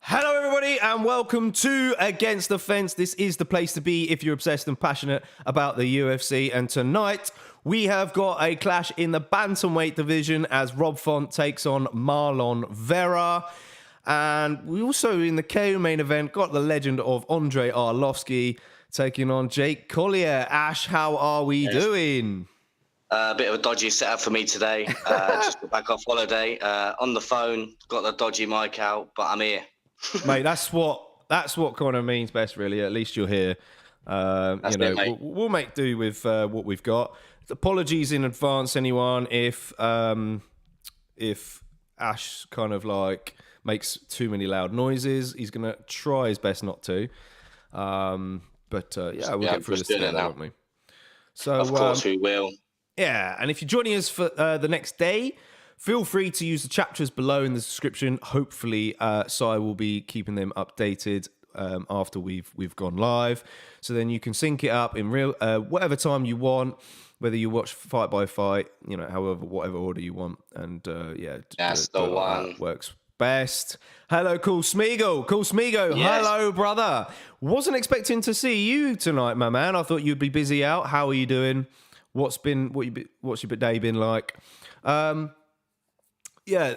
Hello, everybody, and welcome to Against the Fence. This is the place to be if you're obsessed and passionate about the UFC. And tonight, we have got a clash in the bantamweight division as Rob Font takes on Marlon Vera. And we also, in the KO main event, got the legend of ANDREI Arlovski taking on Jake Collier. Ash, how are we doing? A bit of a dodgy setup for me today. Just got back off holiday. On the phone, got the dodgy mic out, but I'm here. Mate, that's what kind of means best, really. At least you're here. We'll make do with what we've got. Apologies in advance, anyone, if Ash kind of like makes too many loud noises. He's gonna try his best not to. We'll get through this together, won't we? So of course we will. Yeah, and if you're joining us for the next day, feel free to use the chapters below in the description. Hopefully, Sai will be keeping them updated after we've gone live, so then you can sync it up in real whatever time you want, whether you watch fight by fight, whatever order you want, and that's the one works best. Hello, Cool Smeagol. Yes. Hello, brother. Wasn't expecting to see you tonight, my man. I thought you'd be busy out. How are you doing? What's your day been like?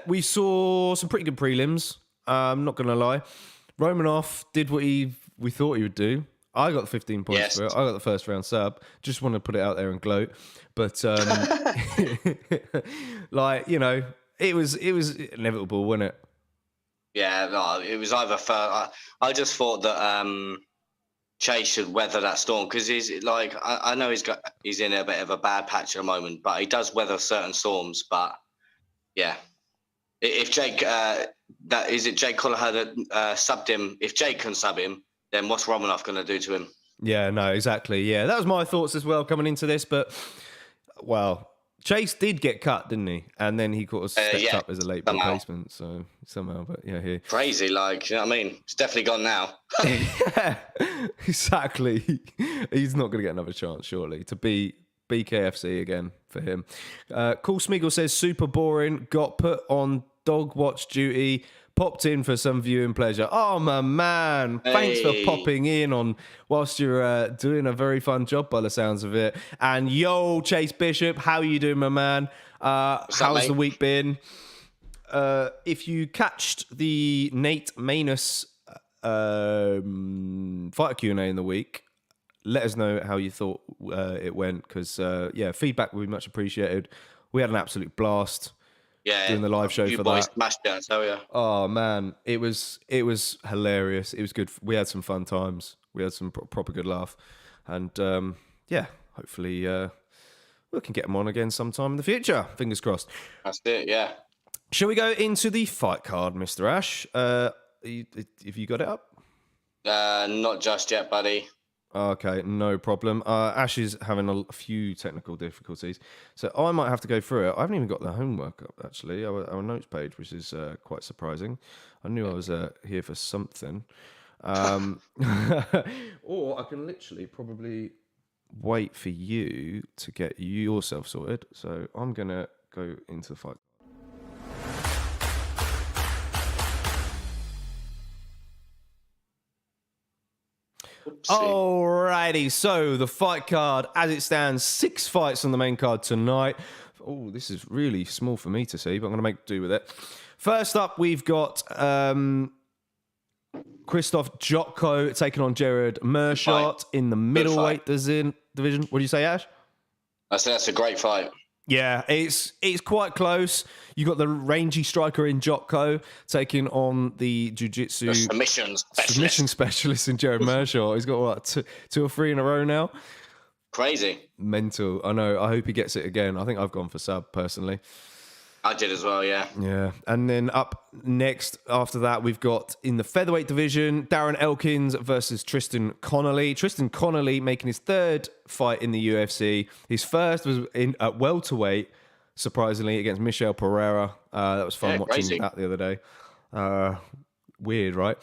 We saw some pretty good prelims. I'm not gonna lie. Romanov did what we thought he would do. I got the 15 points for it. I got the first round sub. Just want to put it out there and gloat. But it was inevitable, wasn't it? Yeah, no, it was either first. I just thought that Chase should weather that storm because he's like I know he's in a bit of a bad patch at the moment, but he does weather certain storms. But yeah, if Jake Jake Collier had subbed him, if Jake can sub him, then what's Romanov going to do to him? Yeah, no, exactly. Yeah, that was my thoughts as well coming into this. But well, Chase did get cut, didn't he? And then he got stepped up as a late replacement. So somehow, but yeah, here. Crazy, like, you know what I mean? It's definitely gone now. Yeah, exactly. He's not going to get another chance, surely, to be KFC again for him. Cool Smeagol says, super boring. Got put on dog watch duty. Popped in for some viewing pleasure. Oh, my man. Thanks for popping in on whilst you're doing a very fun job by the sounds of it. And yo, Chase Bishop, how you doing, my man? How's the week been? If you catched the Nate Manus fighter Q&A in the week, let us know how you thought it went. Because, feedback would be much appreciated. We had an absolute blast. Yeah, doing the live show for that. Smashed it, I tell you. Oh man, it was hilarious. It was good. We had some fun times. We had some proper good laugh, and hopefully we can get them on again sometime in the future. Fingers crossed. That's it. Yeah. Shall we go into the fight card, Mr. Ash? Have you got it up? Not just yet, buddy. Okay, no problem. Ash is having a few technical difficulties, so I might have to go through it. I haven't even got the homework up, actually, our notes page, which is quite surprising. I knew I was here for something. Or I can literally probably wait for you to get yourself sorted. So I'm going to go into the fight. Alrighty, so the fight card as it stands, 6 fights on the main card tonight. Oh, this is really small for me to see, but I'm going to make do with it. First up, we've got Christoph Jotko taking on Jotko and Murshot in the middleweight division. What do you say, Ash? I say that's a great fight. Yeah, it's quite close. You got the rangy striker in Jotko taking on the jiu-jitsu submission specialist in Jotko and Murshot. He's got what, two or three in a row now. Crazy, mental. I know. I hope he gets it again. I think I've gone for sub personally. I did as well, yeah. Yeah. And then up next after that, we've got in the featherweight division, DARREN Elkins versus Tristan Connolly. Tristan Connolly making his 3rd fight in the UFC. His first was at welterweight, surprisingly, against Michel Pereira. That was fun watching that the other day. Weird, right?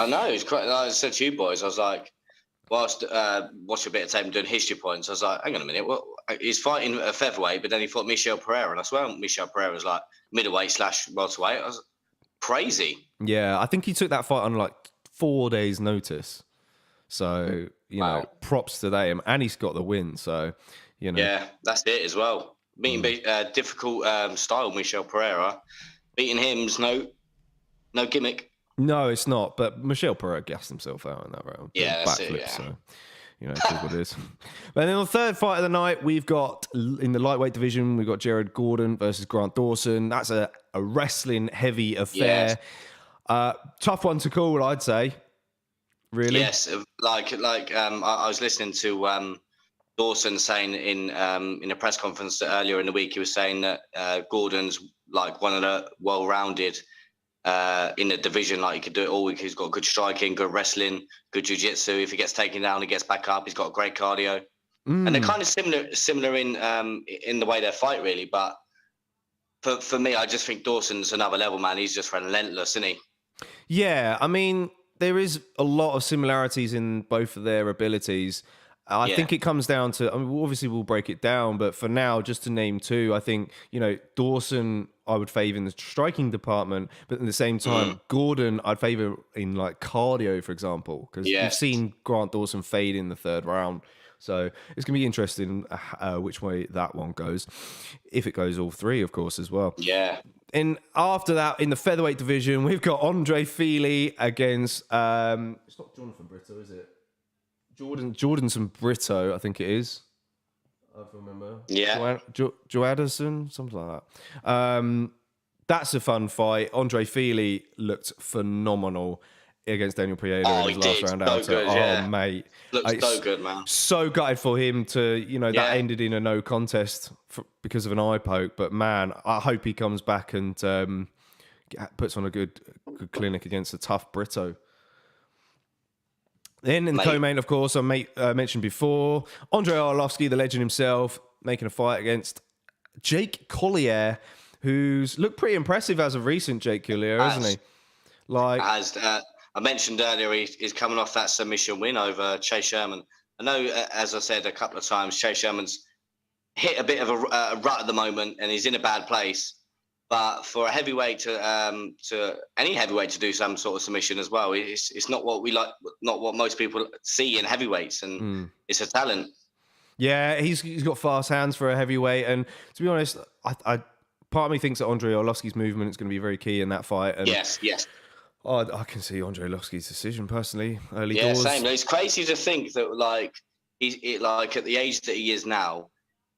I know. It's quite, I said to you boys, I was like, whilst watching a bit of tape and doing history points, I was like, hang on a minute, he's fighting a featherweight, but then he fought Michel Pereira, and I swear Michel Pereira was like middleweight / welterweight. I was crazy. Yeah, I think he took that fight on like 4 days' notice. So, you know, props to that. And he's got the win. So, you know. Yeah, that's it as well. Meeting difficult style, Michel Pereira. Beating him's no gimmick. No, it's not. But Michel Pereira gassed himself out in that round. Yeah, that's it, yeah. So, you know, it is what it is. But then on the third fight of the night, we've got, in the lightweight division, we've got Jared Gordon versus Grant Dawson. That's a wrestling heavy affair. Yes. Tough one to call, I'd say. Really? Yes. I was listening to Dawson saying in a press conference earlier in the week, he was saying that Gordon's like one of the well-rounded in the division. Like, he could do it all. He's got good striking, good wrestling, good jiu-jitsu. If he gets taken down, he gets back up. He's got great cardio. And they're kind of similar in the way they fight, really. But for me, I just think Dawson's another level, man. He's just relentless, isn't he? Yeah, I mean, there is a lot of similarities in both of their abilities. I think it comes down to, I mean, obviously we'll break it down, but for now, just to name two, I think, you know, Dawson, I would favour in the striking department, but at the same time, Gordon, I'd favour in like cardio, for example, because you've seen Grant Dawson fade in the third round. So it's going to be interesting which way that one goes, if it goes all three, of course, as well. Yeah. And after that, in the featherweight division, we've got Andre FILI against, it's not Jonathan Brito, is it? Jordanson Brito, I think it is. I remember. Yeah. Joanderson, something like that. That's a fun fight. Andre FILI looked phenomenal against Daniel Prieto in his last round out. Good, mate. Looks so good, man. So gutted for him to, you know, that ended in a no contest because of an eye poke. But man, I hope he comes back and puts on a good clinic against a tough Brito. Then in the co-main, of course, I mentioned before, Andrei Arlovski, the legend himself, making a fight against Jake Collier, who's looked pretty impressive as of recent, Jake Collier, hasn't he? Like, as I mentioned earlier, he's coming off that submission win over Chase Sherman. I know, as I said a couple of times, Chase Sherman's hit a bit of a rut at the moment, and he's in a bad place. But for a heavyweight to any heavyweight to do some sort of submission as well, it's not what we like, not what most people see in heavyweights, and it's a talent. Yeah, he's got fast hands for a heavyweight, and to be honest, I part of me thinks that Andrei Arlovski's movement is going to be very key in that fight. And yes. I can see Andrei Arlovski's decision personally. Early yeah, doors. Same. It's crazy to think that like like at the age that he is now.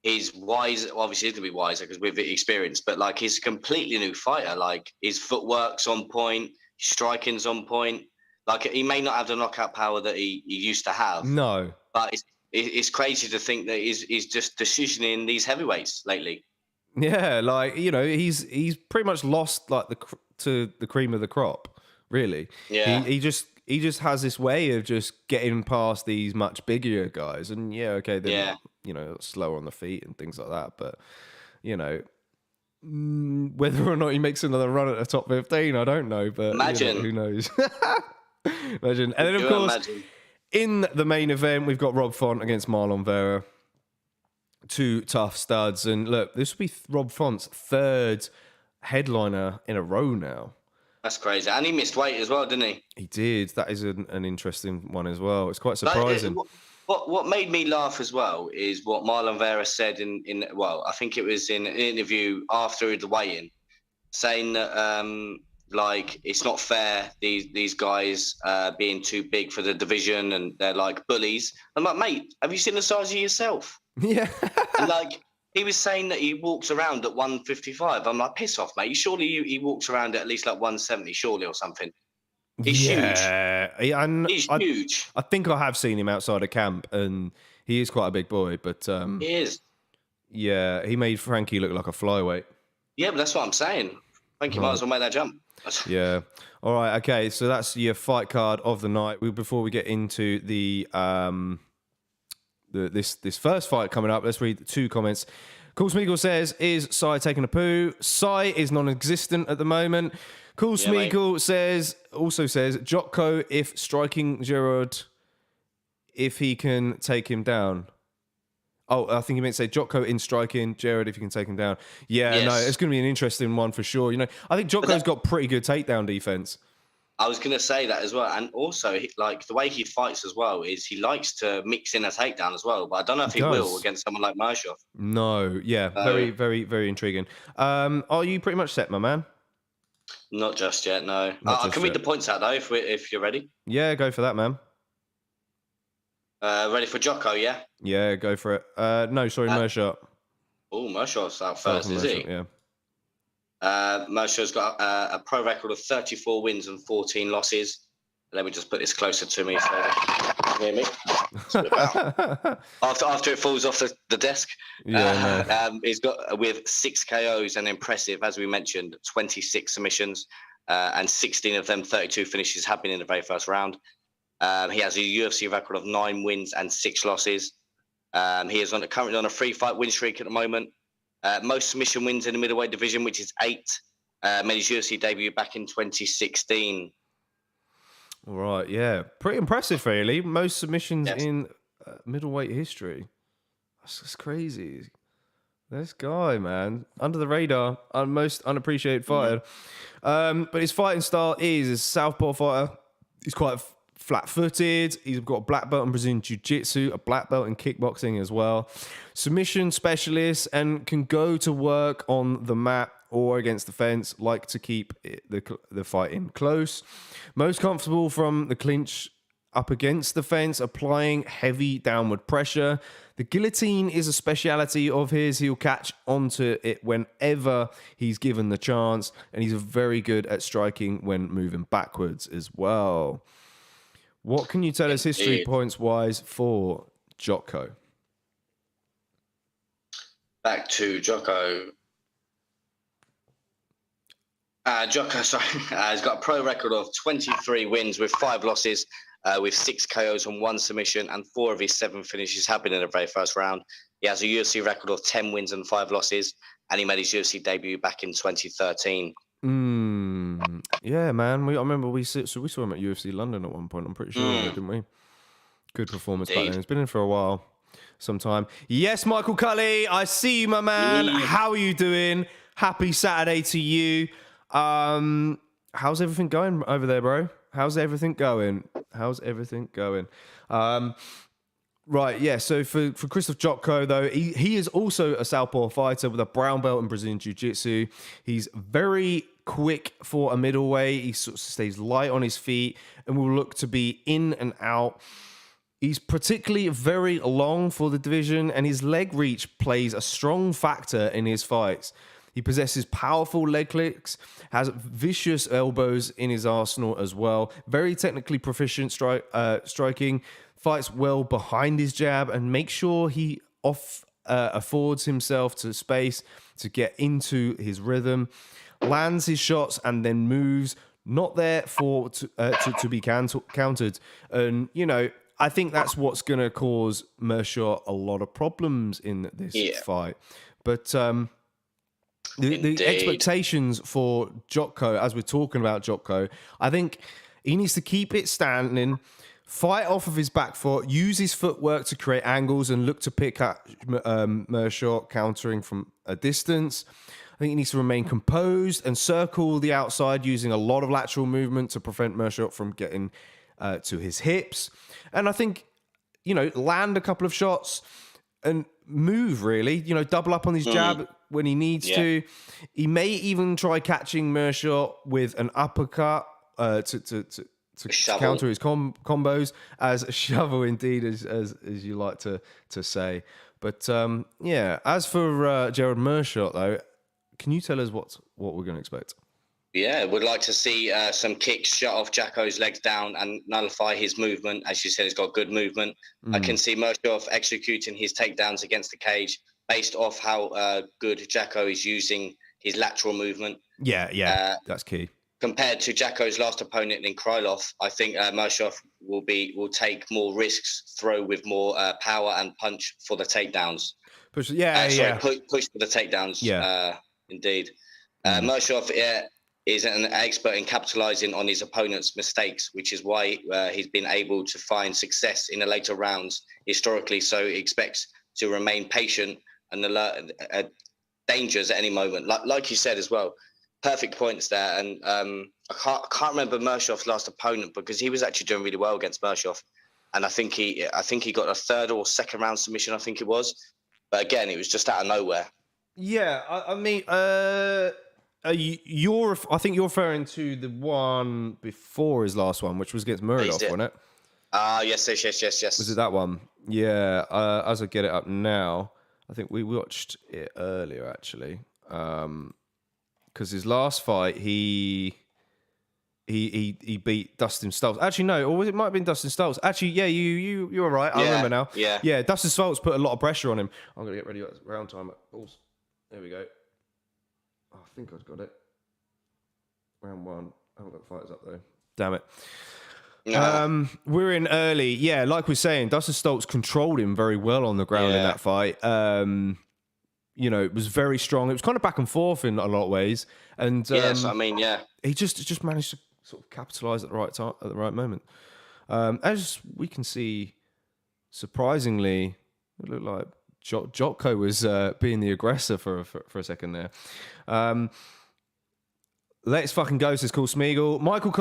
He's wise. Obviously, he's gonna be wiser because with experience. But like, he's a completely new fighter. Like, his footwork's on point, his striking's on point. Like, he may not have the knockout power that he used to have. No, but it's crazy to think that he's just decisioning these heavyweights lately. Yeah, like, you know, he's pretty much lost like to the cream of the crop. Really. Yeah. He just has this way of just getting past these much bigger guys, and they're you know, slower on the feet and things like that. But, you know, whether or not he makes another run at the top 15, I don't know. But imagine. You know, who knows? Imagine. And then, of course, in the main event, we've got Rob Font against Marlon Vera. Two tough studs. And look, this will be Rob Font's third headliner in a row now. That's crazy. And he missed weight as well, didn't he? He did. That is an interesting one as well. It's quite surprising. What made me laugh as well is what Marlon Vera said in I think it was in an interview after the weigh-in, saying that like, it's not fair these guys being too big for the division and they're like bullies. I'm like, mate, have you seen the size of yourself? Yeah. And like, he was saying that he walks around at 155. I'm like, piss off, mate. Surely he walks around at least like 170, surely, or something. He's huge. He's huge. I think I have seen him outside of camp, and he is quite a big boy. But he is. Yeah, he made Frankie look like a flyweight. Yeah, but that's what I'm saying. Frankie might as well make that jump. Yeah. All right. Okay. So that's your fight card of the night. Before we get into the this first fight coming up, let's read the two comments. Cool Smeagol says, "Is Sai taking a poo?" Sai is non-existent at the moment. Cool Smeagol also says, "Jotko if striking Gerald, if he can take him down." Oh, I think he meant to say Jotko in striking Gerald if he can take him down. Yeah, yes. No, it's going to be an interesting one for sure. You know, I think Jotko's got pretty good takedown defense. I was going to say that as well. And also, like, the way he fights as well is he likes to mix in a takedown as well. But I don't know if he will against someone like Murshot. No, yeah, very, very, very intriguing. Are you pretty much set, my man? Not just yet, no. I can read the points out, though, if you're ready. Yeah, go for that, man. Ready for JOTKO, yeah? Yeah, go for it. No, sorry, Murshot. Oh, Murshot's out first, is he? Yeah. Murshot's got a pro record of 34 wins and 14 losses. Let me just put this closer to me so you can hear me. after it falls off the desk. Yeah, he's got, with 6 KOs and impressive, as we mentioned, 26 submissions, and 16 of them, 32 finishes, have been in the very first round. He has a UFC record of 9 wins and 6 losses. He is currently on a 3-fight win streak at the moment. Most submission wins in the middleweight division, which is 8. Made his UFC debut back in 2016. All right, yeah. Pretty impressive, really. Most submissions in middleweight history. That's crazy. This guy, man. Under the radar, most unappreciated fighter. But his fighting style is a southpaw fighter. He's quite flat-footed. He's got a black belt in Brazilian Jiu-Jitsu, a black belt in kickboxing as well. Submission specialist and can go to work on the mat or against the fence, like to keep the fight in close. Most comfortable from the clinch up against the fence, applying heavy downward pressure. The guillotine is a speciality of his. He'll catch onto it whenever he's given the chance, and he's very good at striking when moving backwards as well. What can you tell us history points-wise for JOTKO? Back to JOTKO. JOTKO, sorry, he's got a pro record of 23 wins with 5 losses, with 6 KOs and 1 submission, and 4 of his 7 finishes have been in the very first round. He has a UFC record of 10 wins and 5 losses, and he made his UFC debut back in 2013. Yeah, man. I remember we saw him at UFC London at one point. I'm pretty sure, didn't we? Good performance back then. He's been in for a while, some time. Yes, Michael Cully, I see you, my man. How are you doing? Happy Saturday to you. How's everything going over there, bro? How's everything going? Right, yeah. So for Krzysztof Jotko, though, he is also a southpaw fighter with a brown belt in Brazilian Jiu-Jitsu. He's very quick for a middleweight. He sort of stays light on his feet and will look to be in and out. He's particularly very long for the division, and his leg reach plays a strong factor in his fights. He possesses powerful leg kicks, has vicious elbows in his arsenal as well. Very technically proficient striking, fights well behind his jab, and makes sure he affords himself to space to get into his rhythm. Lands his shots and then moves, not there to be countered. And, you know, I think that's what's going to cause Murshot a lot of problems in this fight. But the expectations for Jotko, as we're talking about Jotko, I think he needs to keep it standing, fight off of his back foot, use his footwork to create angles and look to pick at Murshot countering from a distance. I think he needs to remain composed and circle the outside using a lot of lateral movement to prevent Murshot from getting to his hips. And I think, you know, land a couple of shots and move, really. You know, double up on his jab when he needs to. He may even try catching Murshot with an uppercut to counter his combos, as a shovel indeed, as you like to say. But yeah, as for Gerald Murshot, though, can you tell us what we're going to expect? Yeah, would like to see some kicks shut off Jacko's legs down and nullify his movement. As you said, he's got good movement. I can see Murshot executing his takedowns against the cage based off how good Jacko is using his lateral movement. Yeah, that's key. Compared to Jacko's last opponent in Krylov, I think Murshot will take more risks, throw with more power and punch for the takedowns. Push for the takedowns. Yeah, indeed. Murshot is an expert in capitalizing on his opponent's mistakes, which is why he's been able to find success in the later rounds historically. So he expects to remain patient and alert dangers at any moment. Like you said as well, perfect points there. And I can't remember Murshot's last opponent because he was actually doing really well against Murshot. And I think he got a third or second round submission, I think it was. But again, it was just out of nowhere. Yeah, I mean, I think you're referring to the one before his last one, which was against Muradov, wasn't it? Yes. Was it that one? Yeah. As I get it up now, I think we watched it earlier actually, because his last fight he beat Dustin Stoltz. Actually, no, or it might have been Dustin Stoltz. Actually, yeah, you were right. I remember now. Yeah. Dustin Stoltz put a lot of pressure on him. I'm gonna get ready at round time. There we go. Oh, I think I've got it. Round one. I haven't got the fighters up though. Damn it. No. We're in early. Yeah, like we're saying, Dustin Stoltz controlled him very well on the ground in that fight. It was very strong. It was kind of back and forth in a lot of ways. And yes, I mean, he just managed to sort of capitalize at the right time, at the right moment. As we can see, surprisingly, it looked like Jotko was being the aggressor for a second there. Let's fucking go, says Cool Smeagol. Michael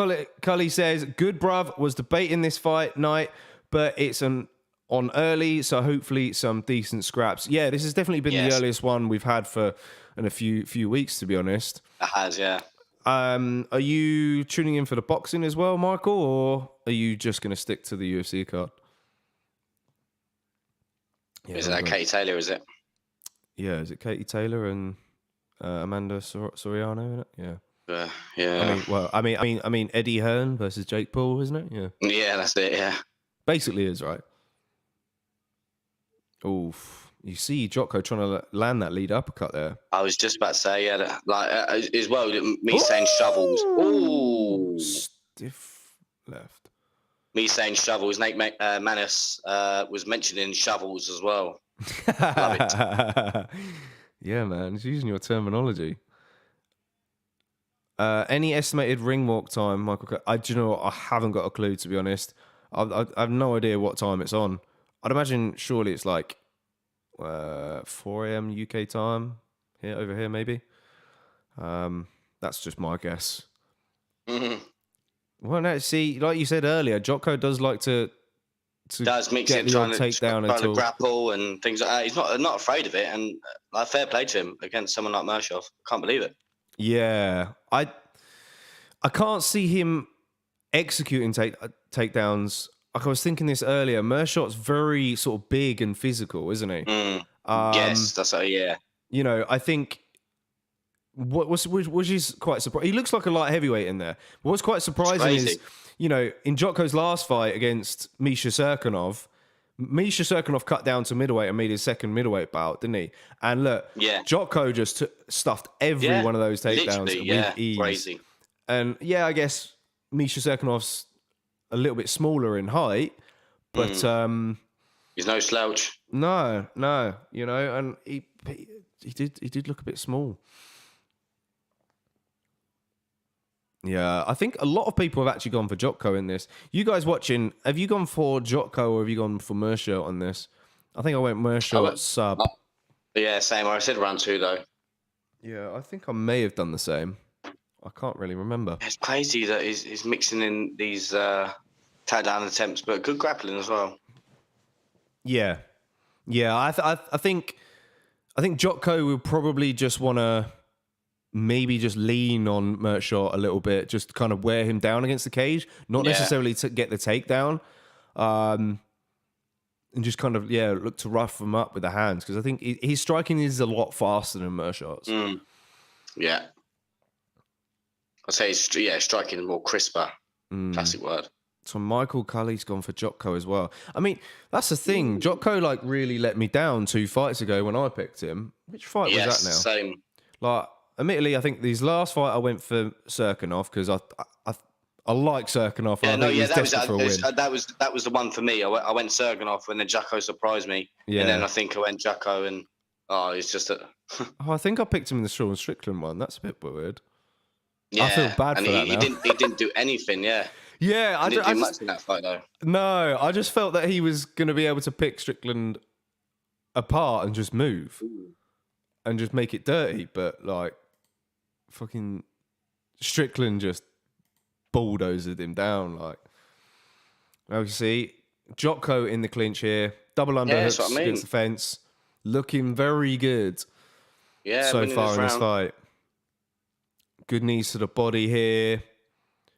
Cully says, good bruv, was debating this fight night, but it's on early, so hopefully some decent scraps. Yeah, this has definitely been the earliest one we've had in a few weeks, to be honest. It has, yeah. Are you tuning in for the boxing as well, Michael, or are you just going to stick to the UFC card? Yeah, is that Katie Taylor, is it? Yeah, is it Katie Taylor and Amanda Soriano in it? Yeah. Yeah. I mean, Eddie Hearn versus Jake Paul, isn't it? Yeah. Yeah, that's it. Yeah. Basically, is right. Oof! You see, Jotko trying to land that lead uppercut there. I was just about to say, as well. Me saying shovels. Ooh. Stiff left. Me saying shovels. Nate Manus was mentioning shovels as well. Love it. Yeah, man. He's using your terminology. Any estimated ring walk time, Michael? Do you know what? I haven't got a clue, to be honest. I have no idea what time it's on. I'd imagine surely it's like 4 a.m. UK time over here, maybe. That's just my guess. Mm-hmm. Well, no, see, like you said earlier, Jotko does like to does mix get it, trying to grapple and things like that. He's not afraid of it, and fair play to him against someone like Murshot. Can't believe it. Yeah, I can't see him executing takedowns. Like I was thinking this earlier, Murshot's very sort of big and physical, isn't he? Yes, that's yeah. I think which is quite surprising. He looks like a light heavyweight in there. What's quite surprising is, in Jotko's last fight against Misha Serkinov cut down to middleweight and made his second middleweight bout, didn't he? And look, Jotko just stuffed every one of those takedowns with ease. Crazy. And I guess Misha Serkinov's a little bit smaller in height, but he's no slouch. No, and he did look a bit small. Yeah, I think a lot of people have actually gone for Jotko in this. You guys watching, have you gone for Jotko or have you gone for Murshot on this? I think I went Murshot sub. Yeah, same. I said round 2 though. Yeah, I think I may have done the same. I can't really remember. It's crazy that he's mixing in these takedown attempts, but good grappling as well. Yeah. I think Jotko will probably just want to maybe just lean on Murshot a little bit, just kind of wear him down against the cage, not necessarily to get the takedown, and just kind of look to rough him up with the hands, because I think his striking is a lot faster than Murshot's. Yeah. I'd say striking is more crisper. Classic word. So Michael Cully's gone for Jotko as well. I mean, that's the thing. Jotko really let me down 2 fights ago when I picked him. Which fight was that now? Same. Admittedly, I think his last fight I went for Serkinov because I like Serkinov. Yeah, that was the one for me. I went Serkinov and then Jotko surprised me. Yeah. And then I think I went Jotko and it's just I think I picked him in the Sean Strickland one. That's a bit weird. Yeah, I feel bad for that now. He didn't do anything. Yeah. Yeah, I didn't do much in that fight though. No, I just felt that he was going to be able to pick Strickland apart and just move and just make it dirty, but fucking Strickland just bulldozed him down. Like, now you see, Jotko in the clinch here. Double underhooks against the fence. Looking very good so far in this fight. Good knees to the body here.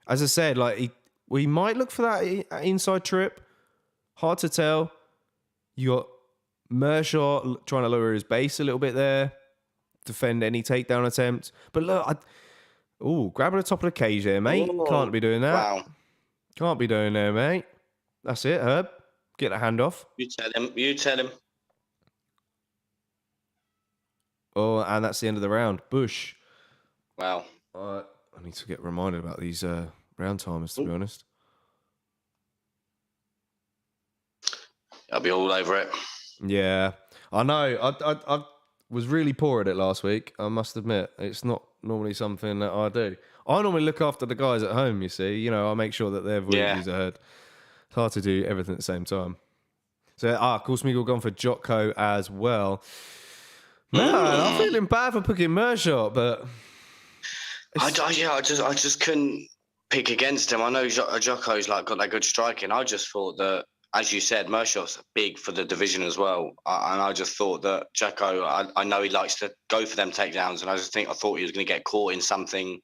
As I said, like we might look for that inside trip. Hard to tell. You got Murshot trying to lower his base a little bit there. Defend any takedown attempt. But look, grabbing the top of the cage there, mate. Ooh, can't be doing that. Wow. Can't be doing there, mate. That's it, Herb. Get a hand off. You tell him. You tell him. Oh, and that's the end of the round. Bush. Wow. I need to get reminded about these round timers, to be honest. I'll be all over it. Yeah, I know. I was really poor at it last week. I must admit, it's not normally something that I do. I normally look after the guys at home. You see, I make sure that their voices are heard. It's hard to do everything at the same time. So, of course, Miguel gone for Jotko as well. Man, I'm feeling bad for picking Murshot, but I just couldn't pick against him. I know Jotko's like got that good striking. I just thought that, as you said, Murshot's big for the division as well. And I just thought that Jotko, I know he likes to go for them takedowns, and I thought he was going to get caught in something.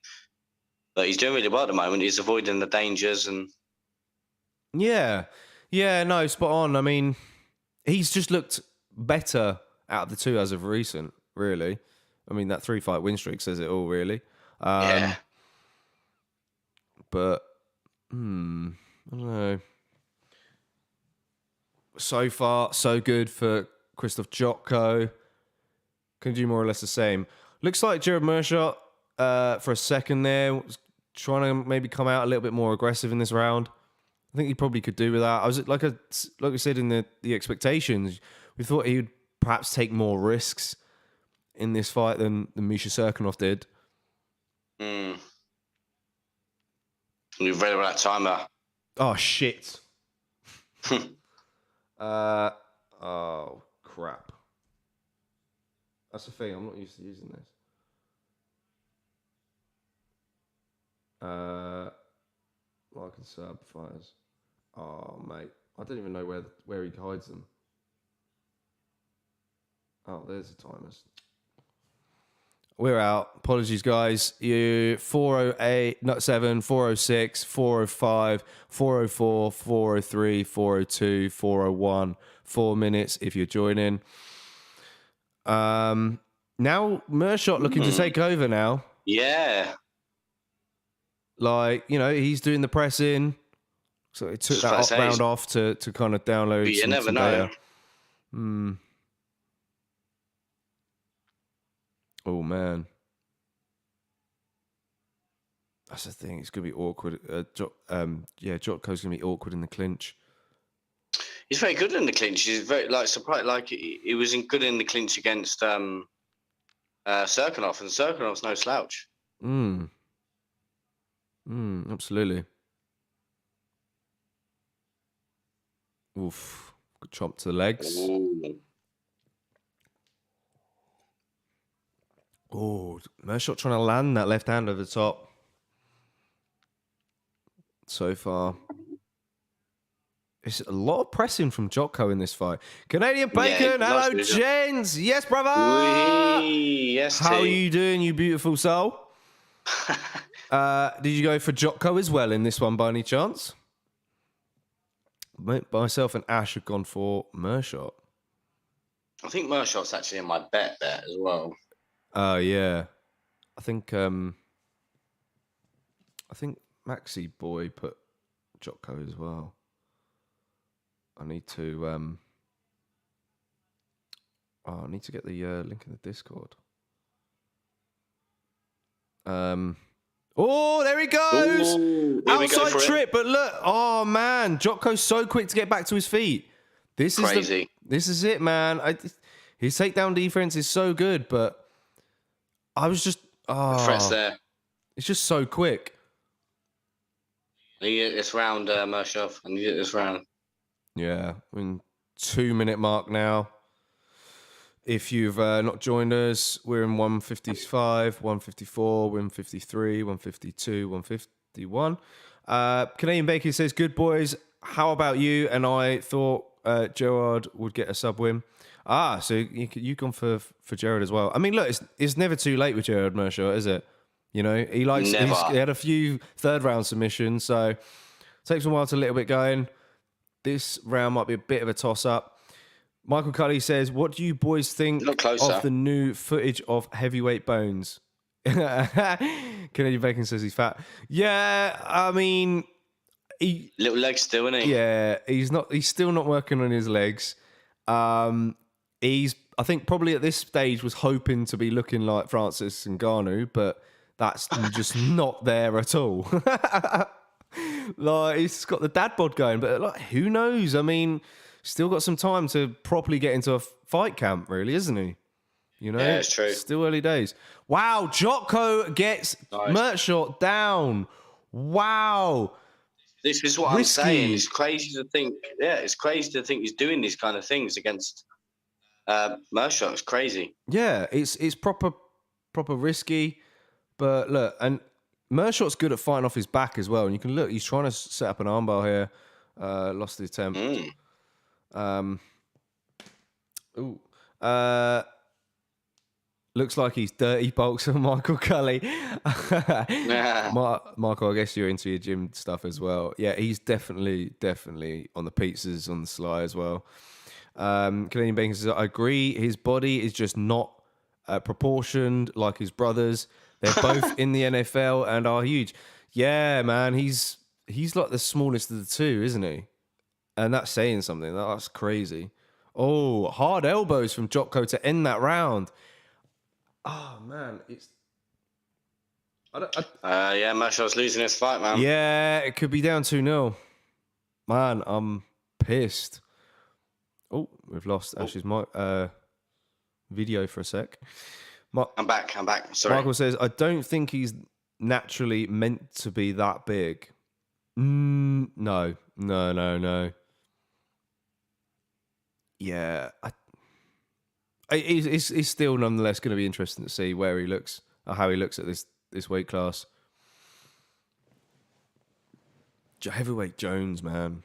But he's doing really well at the moment. He's avoiding the dangers and. Yeah, no, spot on. I mean, he's just looked better out of the two as of recent, really. I mean, that 3-fight win streak says it all, really. Yeah. But, I don't know. So far, so good for Krzysztof Jotko. Can do more or less the same. Looks like Gerald Murshot, for a second there, was trying to maybe come out a little bit more aggressive in this round. I think he probably could do with that. I was like we said in the expectations, we thought he would perhaps take more risks in this fight than Misha Serkinov did. You've read about that timer. Oh shit. Oh crap. That's the thing. I'm not used to using this. Like and sub fires. Oh mate, I don't even know where he hides them. Oh, there's the timers. We're out. Apologies, guys. You 408, not 7, 406, 405, 404, 403, 402, 401. 4 minutes if you're joining. Now Murshot looking to take over now. Yeah. Like, he's doing the pressing. So he took that round off to kind of download. But you never know. Oh, man. That's the thing. It's going to be awkward. Jotko's going to be awkward in the clinch. He's very good in the clinch. He's very, surprised. He was good in the clinch against Serkinov, and Serkinov's no slouch. Absolutely. Oof. Good chop to the legs. Oh, Murshot trying to land that left hand over the top. So far. It's a lot of pressing from Jotko in this fight. Canadian Bacon, hello, gents. Yes, brother. Yes, how are you doing, you beautiful soul? Did you go for Jotko as well in this one by any chance? Myself and Ash have gone for Murshot. I think Murshot's actually in my bet there as well. Yeah. I think Maxi Boy put Jotko as well. I need to get the link in the Discord. Oh, there he goes! Ooh, outside trip, but look, oh man, Jotko's so quick to get back to his feet. This is crazy. This is it, man. His takedown defense is so good, but I was just threats there. It's just so quick. I need to get this round, Murshot. I need to get this round. Yeah, I mean, 2-minute mark now If you've not joined us, we're in 155, 154, 153, 152, 151. Canadian Bacon says, good boys, how about you? And I thought Gerald would get a sub win. So you've gone for Gerald as well. I mean, look, it's never too late with Gerald Murshot, is it? You know, he had a few third round submissions, so it takes a while to a little bit going. This round might be a bit of a toss up. Michael Cully says, what do you boys think of the new footage of Heavyweight Bones? Canadian Bacon says he's fat. Yeah, I mean... little legs still, isn't he? Yeah, he's still not working on his legs. I think probably at this stage was hoping to be looking like Francis Ngannou, but that's just not there at all. Like, he's got the dad bod going, but like, who knows? I mean... Still got some time to properly get into a fight camp, really, isn't he? You know, yeah, it's true. Still early days. Wow, Jotko gets Murshot down. Wow. This is what Risky. I'm saying. It's crazy to think. Yeah, it's crazy to think he's doing these kind of things against Murshot. It's crazy. Yeah, it's proper risky. But look, and Murshot's good at fighting off his back as well. And you can look, he's trying to set up an armbar here. Lost the attempt. Looks like he's dirty bulks on Michael Cully. Michael, I guess you're into your gym stuff as well. Yeah, he's definitely on the pizzas on the sly as well. Canadian Bacon says, I agree. His body is just not proportioned like his brothers. They're both in the NFL and are huge. Yeah, man, he's like the smallest of the two, isn't he? And that's saying something. That's crazy. Oh, hard elbows from Jotko to end that round. Oh, man. Yeah, Murshot's losing his fight, man. Yeah, it could be down 2-0. Man, I'm pissed. Oh, we've lost Ash's video for a sec. I'm back. Sorry. Michael says, I don't think he's naturally meant to be that big. No. Yeah, it's still nonetheless going to be interesting to see where he looks or how he looks at this weight class. Heavyweight Jones, man,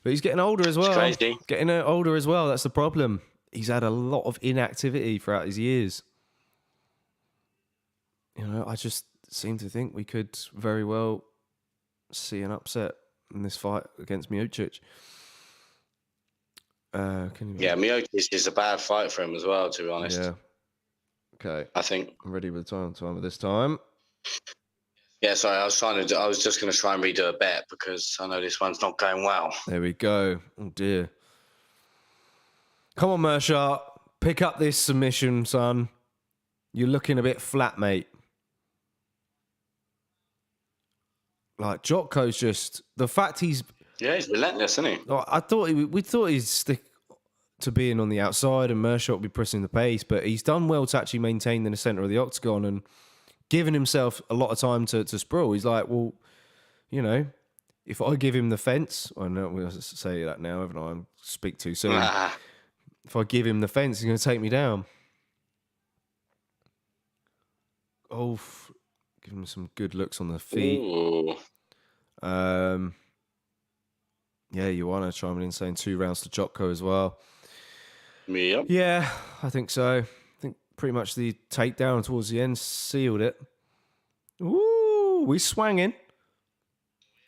but he's getting older as well. It's crazy. Getting older as well. That's the problem. He's had a lot of inactivity throughout his years. You know, I just seem to think we could very well see an upset in this fight against Miocic. Miocic is a bad fight for him as well, to be honest. Yeah. Okay. I think I'm ready with the time of this time. Yeah, sorry, I was just going to try and redo a bet because I know this one's not going well. There we go. Oh dear. Come on, Murshot. Pick up this submission, son. You're looking a bit flat, mate. Like, Jotko's just... The fact he's... Yeah, he's relentless, isn't he? We thought he'd stick to being on the outside and Murshot would be pressing the pace, but he's done well to actually maintain in the centre of the octagon and given himself a lot of time to sprawl. He's like, well, you know, if I give him the fence... I know we'll say that now, haven't I? I speak too soon. If I give him the fence, he's going to take me down. Oh, give him some good looks on the feet. Ooh. Yeah, you want to chime in saying 2 rounds to Jotko as well. Yep. Yeah, I think so. I think pretty much the takedown towards the end sealed it. Ooh, we're swanging.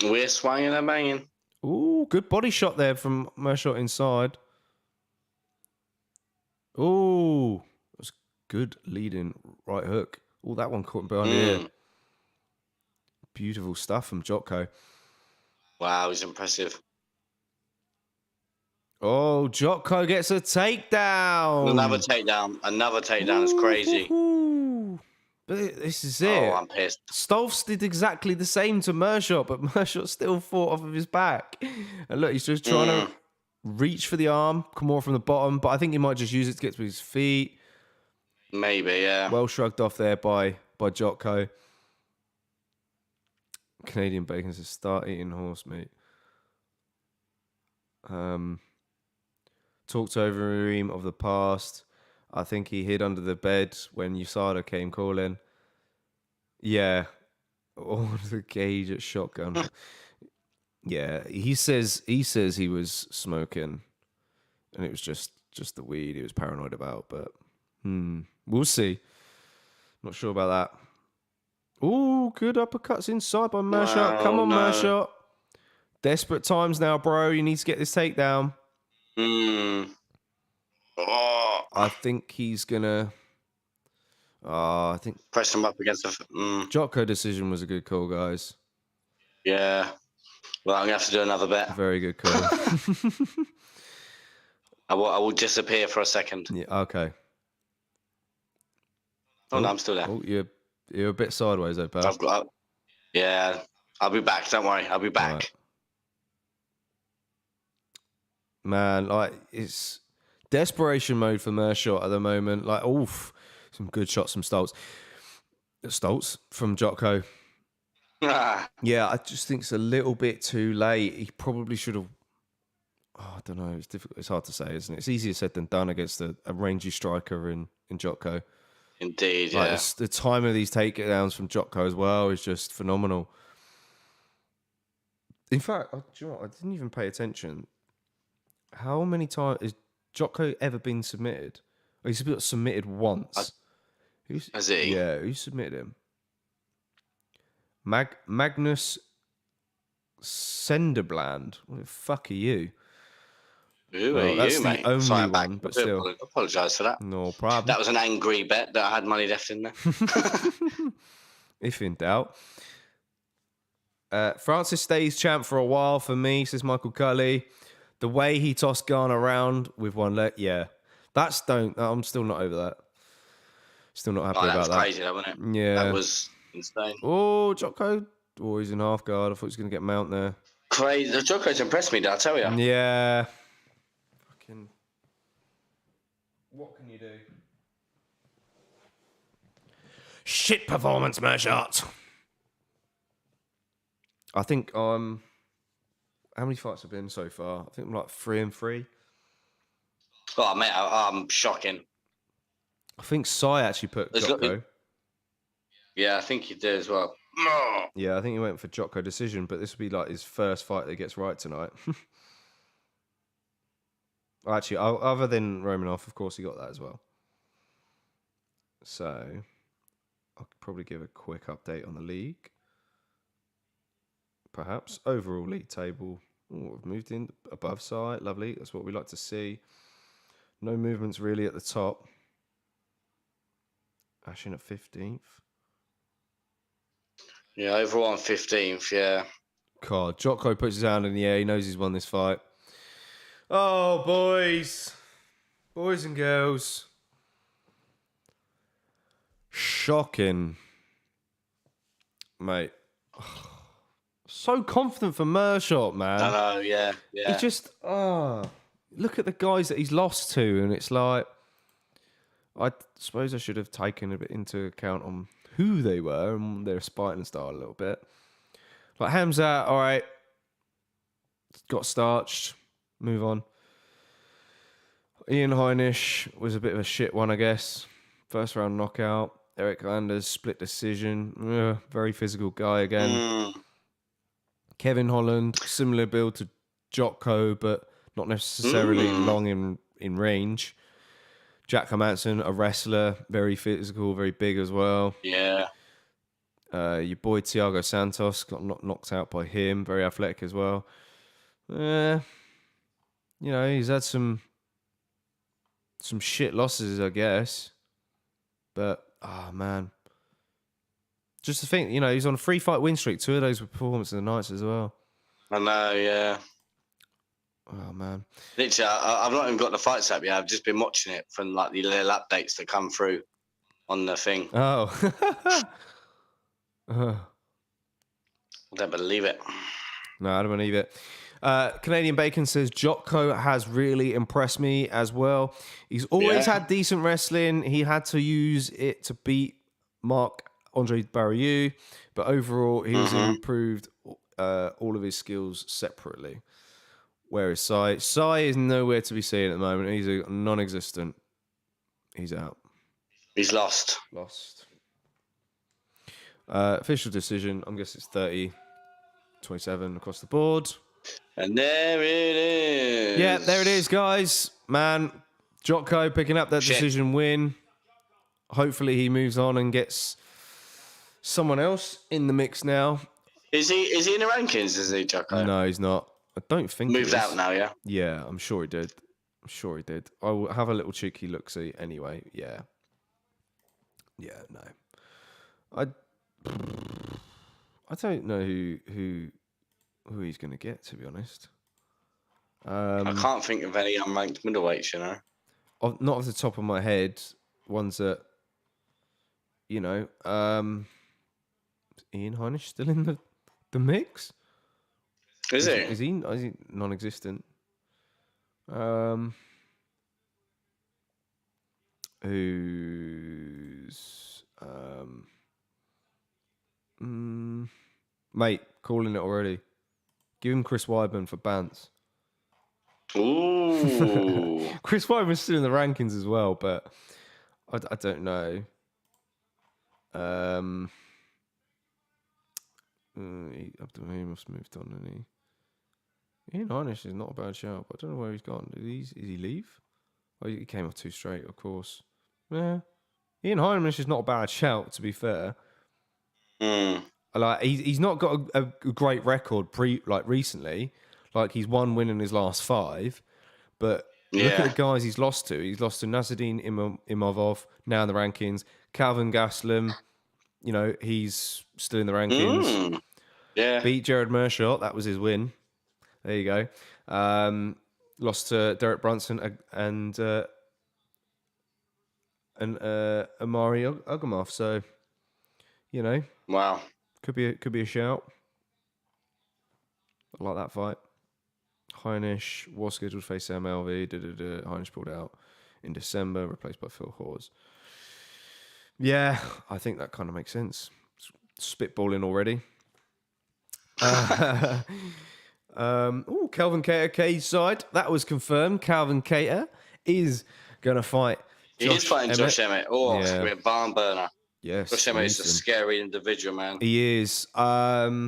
We're swanging and banging. Ooh, good body shot there from Murshot inside. Ooh, that's good leading right hook. Ooh, that one caught him behind the ear. Beautiful stuff from Jotko. Wow, he's impressive. Oh, Jotko gets a takedown. Another takedown is crazy. But this is it. Oh, I'm pissed. Stolfs did exactly the same to Murshot, but Murshot still fought off of his back. And look, he's just trying to reach for the arm, come more from the bottom, but I think he might just use it to get to his feet. Maybe, yeah. Well shrugged off there by Jotko. Canadian Bacon says, start eating horse meat. Talked over Reem of the past. I think he hid under the bed when USADA came calling. Yeah. Or the gauge at shotgun. Yeah, he says he was smoking, and it was just the weed he was paranoid about. But we'll see. Not sure about that. Oh, good uppercuts inside by Murshot. Come on, Murshot. Desperate times now, bro. You need to get this takedown. I think he's gonna. I think press him up against the. Jotko decision was a good call, guys. Yeah. Well, I'm gonna have to do another bet. Very good call. I will disappear for a second. Yeah. Okay. Oh no, I'm still there. Oh, you're a bit sideways, though, pal. Yeah, I'll be back. Don't worry, I'll be back. Right. Man, like it's desperation mode for Murshot at the moment. Like, oof, some good shots from Stoltz from Jotko. Yeah, I just think it's a little bit too late. He probably should have. Oh, I don't know. It's difficult. It's hard to say, isn't it? It's easier said than done against a rangy striker in Jotko. Indeed, like, yeah. The time of these takedowns from Jotko as well is just phenomenal. In fact, do you know what? I didn't even pay attention. How many times has Jotko ever been submitted? Oh, he's been submitted once. Has he? Yeah, who submitted him? Magnus Senderbland. What the fuck are you? Who are that's you, the mate? only Sorry, one, but still. I apologise for that. No problem. That was an angry bet that I had money left in there. If in doubt. Francis stays champ for a while for me, says Michael Cully. The way he tossed Garner around with one leg, yeah. I'm still not over that. Still not happy about that. That was crazy, though, wasn't it? Yeah. That was insane. Oh, Jotko. Oh, he's in half guard. I thought he was going to get mount there. Crazy. Jotko's impressed me, did I tell you? Yeah. Fucking. What can you do? Shit performance, Murshot. I think how many fights have been so far? I think I'm like 3-3. Oh, mate, I'm shocking. I think Sai actually put Jotko. Yeah, I think he did as well. Yeah, I think he went for Jotko decision, but this will be like his first fight that he gets right tonight. Actually, other than Romanov, of course, he got that as well. So, I'll probably give a quick update on the league. Perhaps. Overall league table. Oh, we've moved in above side. Lovely. That's what we like to see. No movements really at the top. Ashing at 15th. Yeah, overall on 15th, yeah. God, Jotko puts his hand in the air. He knows he's won this fight. Oh, boys. Boys and girls. Shocking. Mate. So confident for Murshot, man. I know, yeah. He just, look at the guys that he's lost to, and it's like, I suppose I should have taken a bit into account on who they were and their fighting style a little bit. Like Hamzat, all right, got starched, move on. Ian Heinisch was a bit of a shit one, I guess. First round knockout. Eric Landers, split decision. Very physical guy again. Kevin Holland, similar build to Jotko, but not necessarily long in range. Jack Hermansson, a wrestler, very physical, very big as well. Yeah. Your boy Thiago Santos got knocked out by him, very athletic as well. He's had some shit losses, I guess. But, man. Just to think, he's on a 3-fight win streak. 2 of those were performances of the nights as well. I know, yeah. Oh, man. Literally, I've not even got the fights up yet. I've just been watching it from like the little updates that come through on the thing. Oh. I don't believe it. No, I don't believe it. Canadian Bacon says, Jotko has really impressed me as well. He's always had decent wrestling. He had to use it to beat Marc-Andre Barrieux, but overall, he's improved all of his skills separately. Where is Sai? Sai is nowhere to be seen at the moment. He's a non-existent. He's out. He's lost. Lost. Official decision. I'm guessing it's 30-27 across the board. And there it is. Yeah, there it is, guys. Man, Jotko picking up that decision win. Hopefully he moves on and gets someone else in the mix now. Is he in the rankings, is he, Jotko? No, he's not. I don't think Moved out now, yeah? Yeah, I'm sure he did. I will have a little cheeky look-see anyway. Yeah. Yeah, no. I don't know who he's going to get, to be honest. I can't think of any unranked middleweights, you know. Not off the top of my head. Ones that, you know, Ian Heinisch still in the mix? Is he? Is he non-existent? Who's mate, calling it already. Give him Chris Weidman for Bants. Ooh. Chris Weidman's still in the rankings as well, but I don't know. He must have moved on, hasn't he? Ian Heinisch is not a bad shout, but I don't know where he's gone. Did he leave? Oh, he came off too straight, of course. Yeah. Ian Heinisch is not a bad shout, to be fair. Like he's not got a great record recently. Like he's one win in his last 5, but look at the guys he's lost to. He's lost to Nasruddin Imavov, now in the rankings. Calvin Gastelum, you know, he's still in the rankings. Yeah. Beat Gerald Murshot, that was his win. There you go. Lost to Derek Brunson and Amari Ugomov. So, you know, wow, could be a shout. I like that fight. Heinisch was scheduled to face Sam Alvey. Heinisch pulled out in December, replaced by Phil Hawes. Yeah, I think that kind of makes sense. Spitballing already. Calvin Cater, cage side. That was confirmed. Calvin Cater is going to fight Josh He is fighting Emmett. Josh Emmett. Oh, it's going to be a barn burner. Yes. Josh Emmett is a scary individual, man. He is. Yeah,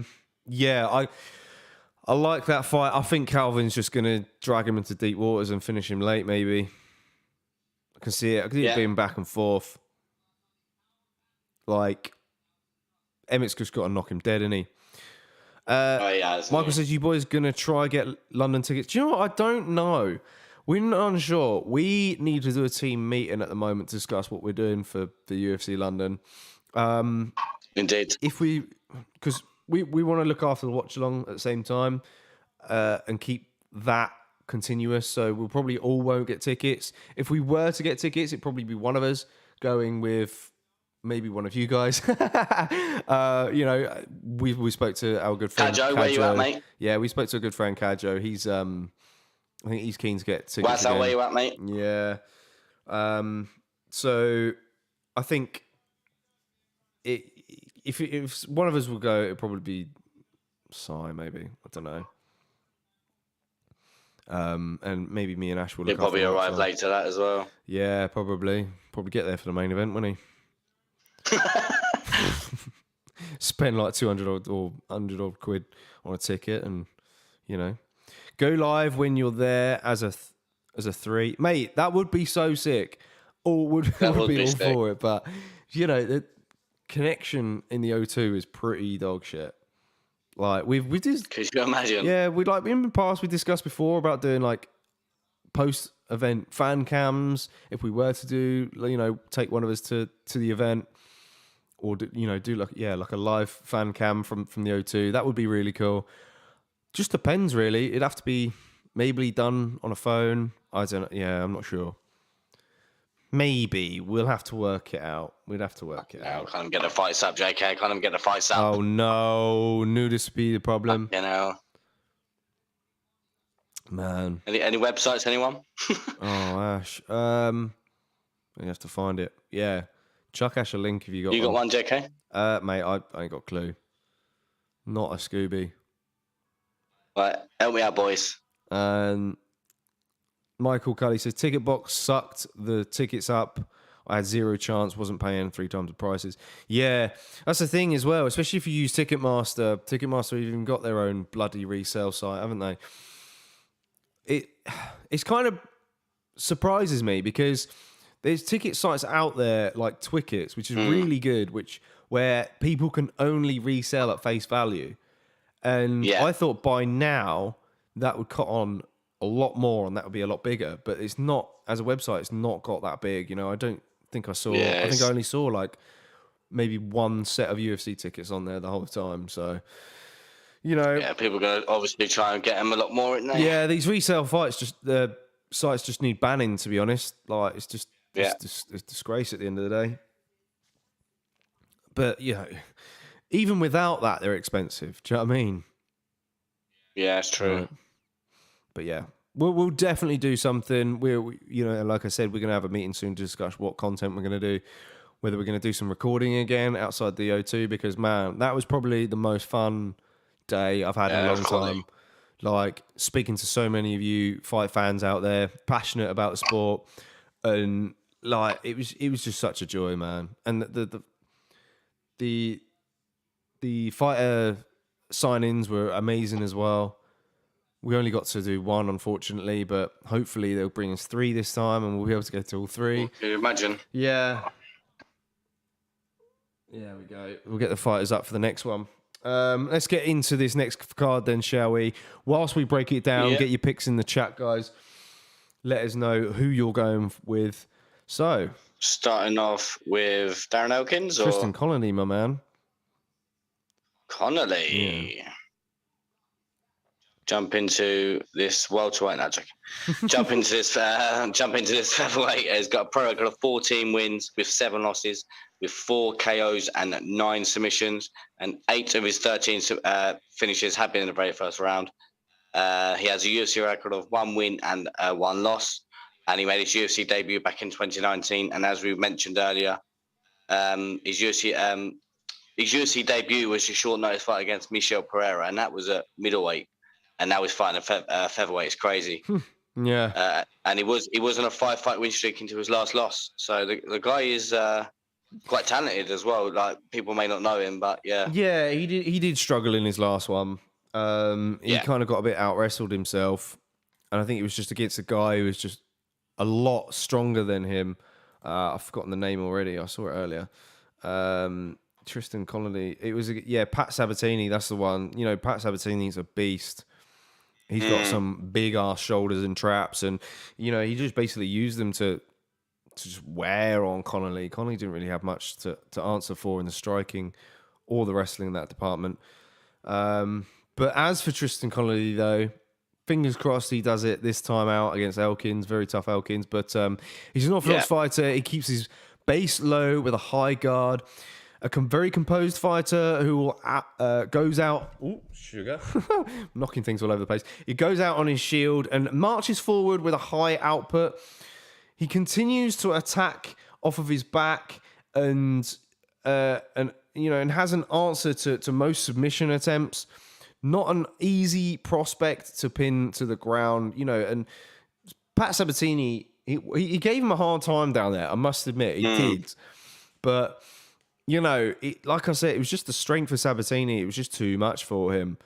I like that fight. I think Calvin's just going to drag him into deep waters and finish him late, maybe. I can see it. I can see it being back and forth. Like, Emmett's just got to knock him dead, isn't he? Michael says, you boys going to try get London tickets? Do you know what? I don't know. We're not unsure. We need to do a team meeting at the moment to discuss what we're doing for the UFC London. Indeed. Because we want to look after the watch along at the same time and keep that continuous. So we'll probably all won't get tickets. If we were to get tickets, it'd probably be one of us going with maybe one of you guys. You know, we spoke to our good friend Kajo. Where you at, mate? Yeah, we spoke to a good friend Kajo. He's I think he's keen to get tickets. Where you at, mate? Yeah. So I think if one of us will go, it'll probably be Sai, maybe. I don't know. And maybe me and Ash will. He'll probably arrive late to that as well. Yeah, probably. Probably get there for the main event, won't he? Spend like 200 or 100 odd quid on a ticket, and you know, go live when you're there as a 3, mate. That would be so sick. All would be all sick for it, but you know, the connection in the O2 is pretty dog shit. Like we just, can you imagine? Yeah, in the past we discussed before about doing like post event fan cams. If we were to do, you know, take one of us to the event, or do like a live fan cam from the O2, that would be really cool. Just depends, really. It'd have to be maybe done on a phone. I don't know. Yeah, I'm not sure. Maybe we'll have to work it out. We'd have to work it out. Can't get the fights up, JK. Can't get the fights up. Oh no, knew this would be the problem. You know, man. Any websites? Anyone? Oh, Ash. You have to find it. Yeah, chuck Ash a link if you got. You got one, JK? Mate, I ain't got a clue. Not a Scooby. Right, help me out, boys. Michael Michael Cully says, ticket box sucked the tickets up. I had zero chance, wasn't paying 3 times the prices. Yeah, that's the thing as well, especially if you use Ticketmaster. Ticketmaster even got their own bloody resale site, haven't they? It's kind of surprises me because there's ticket sites out there like Twickets, which is really good, where people can only resell at face value. And I thought by now that would cut on a lot more and that would be a lot bigger. But it's not, as a website, it's not got that big. You know, I don't think I saw, I think I only saw like maybe one set of UFC tickets on there the whole time. So, you know. Yeah, people are going to obviously try and get them a lot more, isn't they? Yeah, these resale sites just need banning, to be honest. Like, it's just, it's disgrace at the end of the day. But, you know, even without that, they're expensive. Do you know what I mean? Yeah, it's true. Right. But yeah, we'll definitely do something. You know, like I said, we're going to have a meeting soon to discuss what content we're going to do. Whether we're going to do some recording again outside the O2, because man, that was probably the most fun day I've had in a long time. Like speaking to so many of you fight fans out there, passionate about the sport, and like it was just such a joy, man. And the fighter sign-ins were amazing as well. We only got to do one, unfortunately, but hopefully they'll bring us 3 this time and we'll be able to go to all 3. Can you imagine? Yeah. Yeah, we go. We'll get the fighters up for the next one. Let's get into this next card then, shall we? Whilst we break it down, get your picks in the chat, guys. Let us know who you're going with. So, starting off with Darren Elkins or Tristan Connolly, my man. Connolly. Yeah. Jump into this welterweight. No, jump into this featherweight. Has got a pro record of 14 wins with 7 losses, with 4 KOs and 9 submissions, and 8 of his 13 finishes have been in the very first round. He has a UFC record of 1 win and 1 loss, and he made his UFC debut back in 2019. And as we mentioned earlier, his UFC debut was a short notice fight against Michel Pereira, and that was at middleweight. And now he's fighting a featherweight. It's crazy. Yeah. And he was on a 5-fight win streak into his last loss. So the guy is quite talented as well. Like, people may not know him, but yeah. Yeah, he did struggle in his last one. He kind of got a bit out-wrestled himself. And I think it was just against a guy who was just a lot stronger than him. I've forgotten the name already. I saw it earlier. Tristan Connolly. It was, Pat Sabatini. That's the one. You know, Pat Sabatini's a beast. He's got some big ass shoulders and traps, and you know he just basically used them to just wear on Connolly. Connolly didn't really have much to answer for in the striking or the wrestling in that department. But as for Tristan Connolly, though, fingers crossed he does it this time out against Elkins. Very tough Elkins, but he's an orthodox fighter. He keeps his base low with a high guard. A very composed fighter who goes out... Ooh, sugar. Knocking things all over the place. He goes out on his shield and marches forward with a high output. He continues to attack off of his back and has an answer to most submission attempts. Not an easy prospect to pin to the ground. You know, and Pat Sabatini, he gave him a hard time down there, I must admit. He did. But... You know, like I said, it was just the strength for Sabatini. It was just too much for him.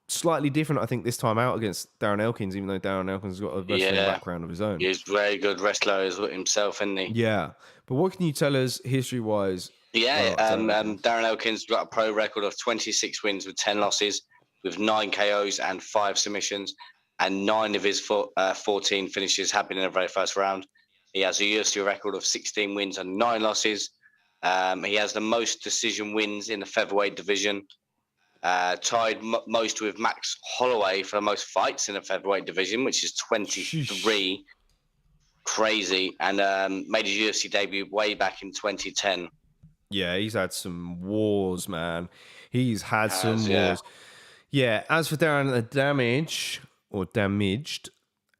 Slightly different, I think, this time out against Darren Elkins, even though Darren Elkins has got a wrestling background of his own. He's a very good wrestler himself, isn't he? Yeah. But what can you tell us history-wise? Yeah, Darren Elkins got a pro record of 26 wins with 10 losses, with 9 KOs and 5 submissions, and 9 of his 14 finishes have been in the very first round. He has a UFC record of 16 wins and 9 losses. He has the most decision wins in the featherweight division, tied most with Max Holloway for the most fights in the featherweight division, which is 23. Sheesh. Crazy. And made his UFC debut way back in 2010. Yeah, he's had some wars, man. He's had some wars. Yeah, as for Darren, the damaged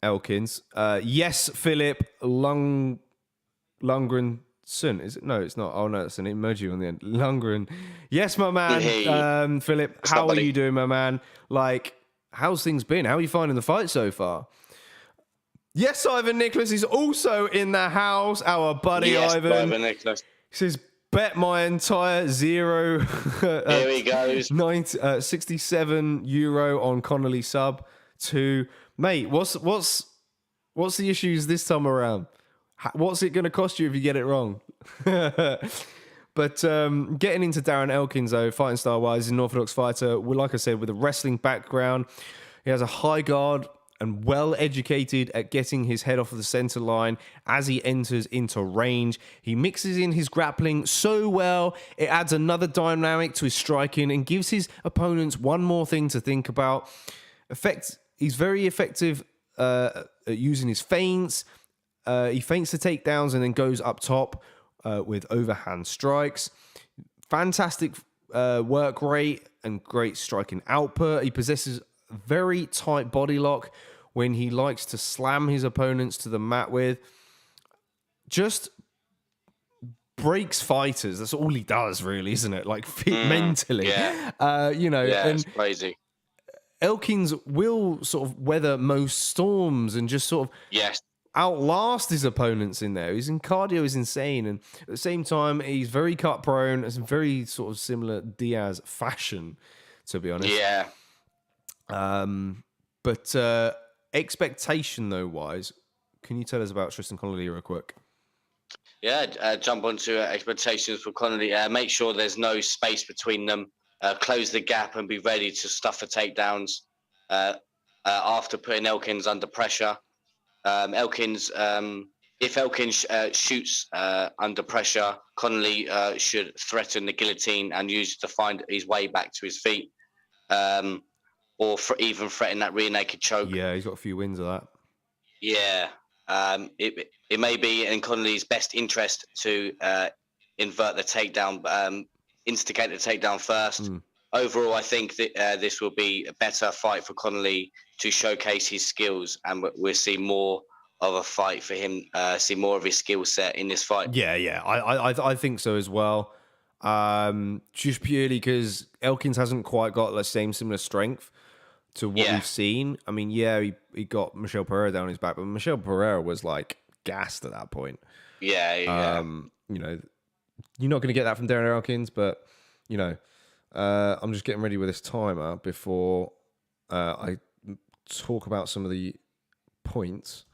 Elkins, yes, Philip Lundgren. Is it? No, it's not. Oh, no, it's an emoji on the end. Lundgren. Yes, my man. Philip, how are you doing, my man? Like, how's things been? How are you finding the fight so far? Yes, Ivan Nicholas is also in the house. Our buddy Ivan. Ivan Nicholas. He says, bet my entire zero. Here he goes. 67 euro on Connolly sub to mate. What's the issues this time around? What's it going to cost you if you get it wrong? But getting into Darren Elkins, though, fighting style-wise, is an orthodox fighter. Well, like I said, with a wrestling background, he has a high guard and well-educated at getting his head off of the center line as he enters into range. He mixes in his grappling so well, it adds another dynamic to his striking and gives his opponents one more thing to think about. He's very effective at using his feints. He feints the takedowns and then goes up top with overhand strikes. Fantastic work rate and great striking output. He possesses very tight body lock when he likes to slam his opponents to the mat with. Just breaks fighters. That's all he does, really, isn't it? Like mentally. Yeah. And it's crazy. Elkins will sort of weather most storms and just sort of outlast his opponents in there. His cardio is insane, and at the same time, he's very cut prone. It's very sort of similar Diaz fashion, to be honest. Yeah. But expectation though wise, can you tell us about Tristan Connolly real quick? Yeah, jump onto expectations for Connolly. Make sure there's no space between them. Close the gap and be ready to stuff the takedowns after putting Elkins under pressure. If Elkins shoots under pressure, Connolly should threaten the guillotine and use it to find his way back to his feet. Or even threaten that rear naked choke. Yeah, he's got a few wins of that. Yeah. It may be in Connolly's best interest to invert the takedown, instigate the takedown first. Overall, I think that this will be a better fight for Connolly to showcase his skills, and we'll see more of a fight for him, see more of his skill set in this fight. Yeah. I think so as well. Just purely because Elkins hasn't quite got the same similar strength to what we've seen. I mean, he got Michel Pereira down his back, but Michel Pereira was like gassed at that point. Yeah. You're not going to get that from Darren Elkins, but I'm just getting ready with this timer before I talk about some of the points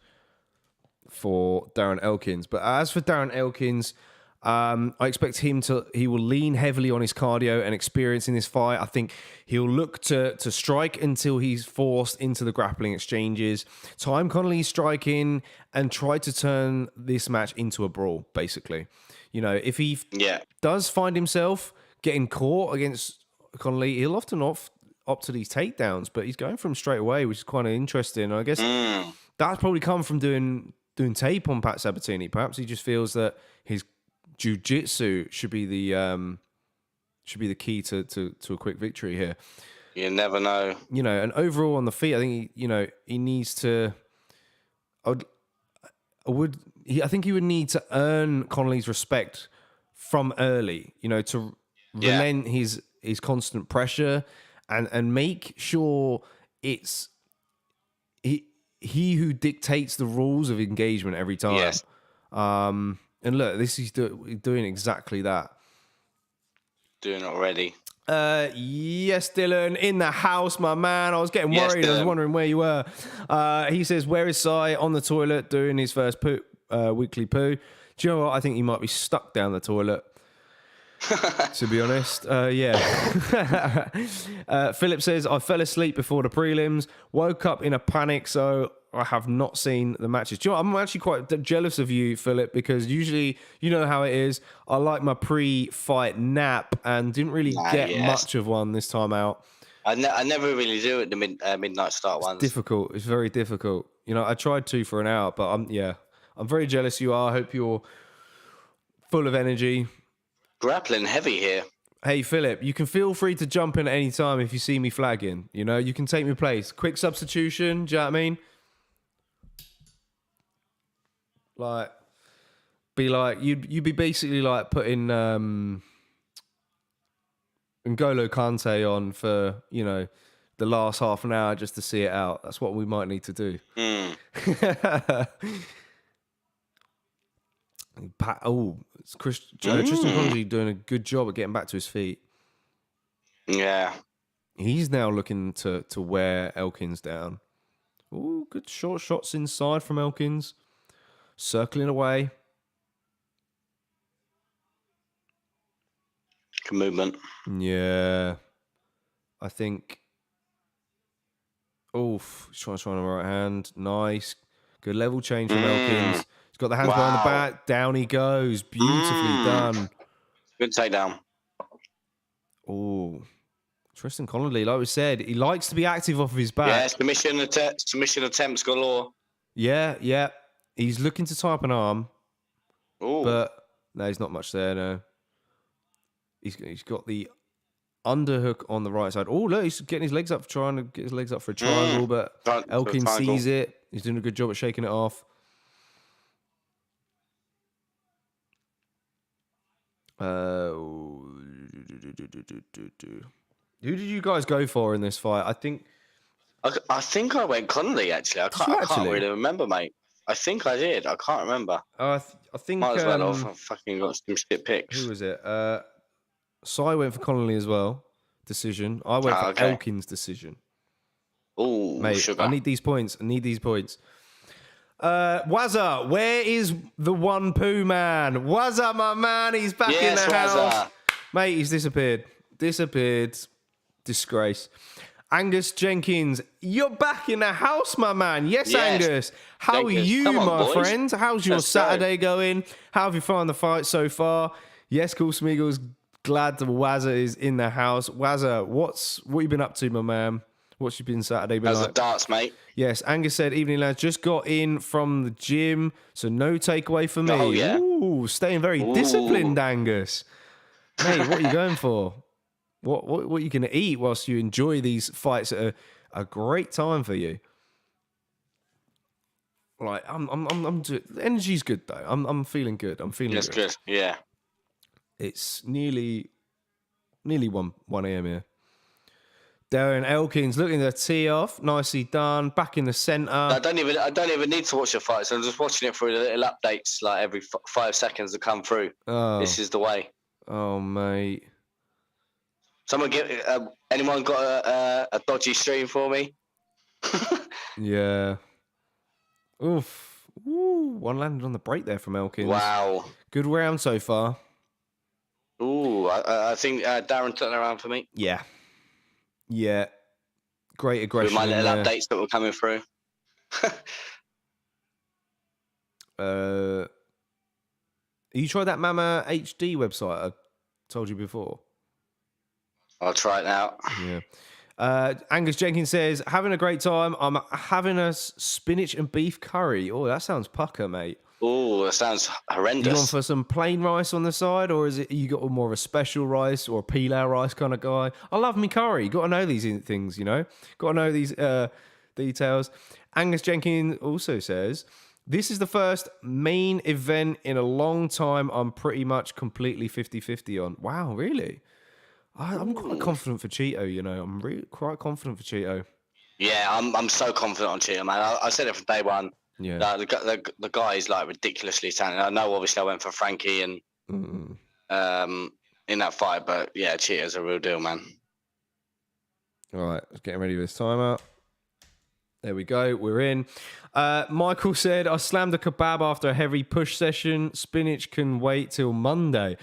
for Darren Elkins. But as for Darren Elkins, I expect he will lean heavily on his cardio and experience in this fight. I think he'll look to strike until he's forced into the grappling exchanges, time Connolly's striking, and try to turn this match into a brawl, basically. If he does find himself getting caught against Connolly, he'll often opt to these takedowns, but he's going for him straight away, which is quite interesting. I guess that's probably come from doing tape on Pat Sabatini. Perhaps he just feels that his jiu-jitsu should be the key to a quick victory here. You never know. And overall on the feet, I think he needs to. I think he would need to earn Connolly's respect from early. To relent his constant pressure and make sure it's he who dictates the rules of engagement every time. Yes. And look, this is doing exactly that. Doing it already. Yes, Dylan, in the house, my man. I was getting worried. I was wondering where you were. He says, where is Sai? On the toilet doing his first weekly poo. Do you know what? I think he might be stuck down the toilet. To be honest, Philip says, I fell asleep before the prelims, woke up in a panic, so I have not seen the matches. Do you know what? I'm actually quite jealous of you, Philip, because usually, you know how it is, I like my pre-fight nap and didn't really get much of one this time out. I never really do at the midnight start ones. Difficult. It's very difficult. I tried to for an hour, but I'm very jealous you are. I hope you're full of energy. Grappling heavy here. Hey, Philip, you can feel free to jump in at any time if you see me flagging. You can take my place. Quick substitution, do you know what I mean? Like, be like, you'd be basically like putting N'Golo Kante on for, the last half an hour just to see it out. That's what we might need to do. It's Tristan Connolly doing a good job at getting back to his feet. Yeah. He's now looking to wear Elkins down. Ooh, good short shots inside from Elkins. Circling away. Good movement. Yeah. I think... Oof. He's trying the right hand. Nice. Good level change from Elkins. He's got the hands behind the back. Down he goes. Beautifully done. Good takedown. Oh, Tristan Connolly, like we said, he likes to be active off of his back. Yeah, submission attempts galore. Yeah. He's looking to tie up an arm. Ooh. But no, he's not much there, no. He's got the underhook on the right side. Oh, look, he's getting his legs up, trying to get his legs up for a triangle, but Elkins sees it. He's doing a good job at shaking it off. Who did you guys go for in this fight? I think I went Connolly, actually. I can't really remember, mate. I think I did. I can't remember. I think might as well have. I fucking got some shit picks. Who was it? So I went for Connolly as well. Decision. I went for Elkins decision. Oh, mate, sugar. I need these points. Wazza, where is the one poo man? Wazza, my man, he's back in the house. Mate, he's disappeared. Disgrace. Angus Jenkins, you're back in the house, my man. Yes. Angus. How are you, my friend? How's your Saturday going? How have you found the fight so far? Yes, Cool Smeagol's glad that Wazza is in the house. Wazza, what you been up to, my man? What's you been Saturday been like? How's the darts, mate? Yes, Angus said, evening lads, just got in from the gym, so no takeaway for me. Oh, yeah. Ooh, staying very disciplined, Angus. Mate, what are you going for? What are you going to eat whilst you enjoy these fights at a great time for you? Like, the energy's good though. I'm feeling good. That's good. Yeah. It's nearly 1 a.m. here. Darren Elkins looking to tee off. Nicely done. Back in the centre. I don't even need to watch the fights. I'm just watching it through the little updates, like every 5 seconds to come through. Oh. This is the way. Oh, mate. Someone anyone got a dodgy stream for me? Yeah. Oof. Ooh, one landed on the break there from Elkins. Wow. Good round so far. Ooh, I think Darren took it around for me. Yeah. Great aggression. With my little updates that were coming through. You tried that Mama HD website I told you before? I'll try it now. Yeah. Angus Jenkins says, having a great time. I'm having a spinach and beef curry. Oh, that sounds pucker, mate. Oh, that sounds horrendous. You going for some plain rice on the side, or is it you got more of a special rice or a pilau rice kind of guy? I love me curry. Got to know these things, you know. Got to know these details. Angus Jenkins also says, this is the first main event in a long time I'm pretty much completely 50-50 on. Wow, really? I'm quite confident for Chito, you know. I'm really quite confident for Chito. Yeah, I'm so confident on Chito, man. I said it from day one. Yeah, the guy is like ridiculously talented. I know, obviously, I went for Frankie and in that fight, but yeah, Chito's a real deal, man. All right, getting ready for this timeout. There we go. We're in. Michael said, I slammed a kebab after a heavy push session. Spinach can wait till Monday.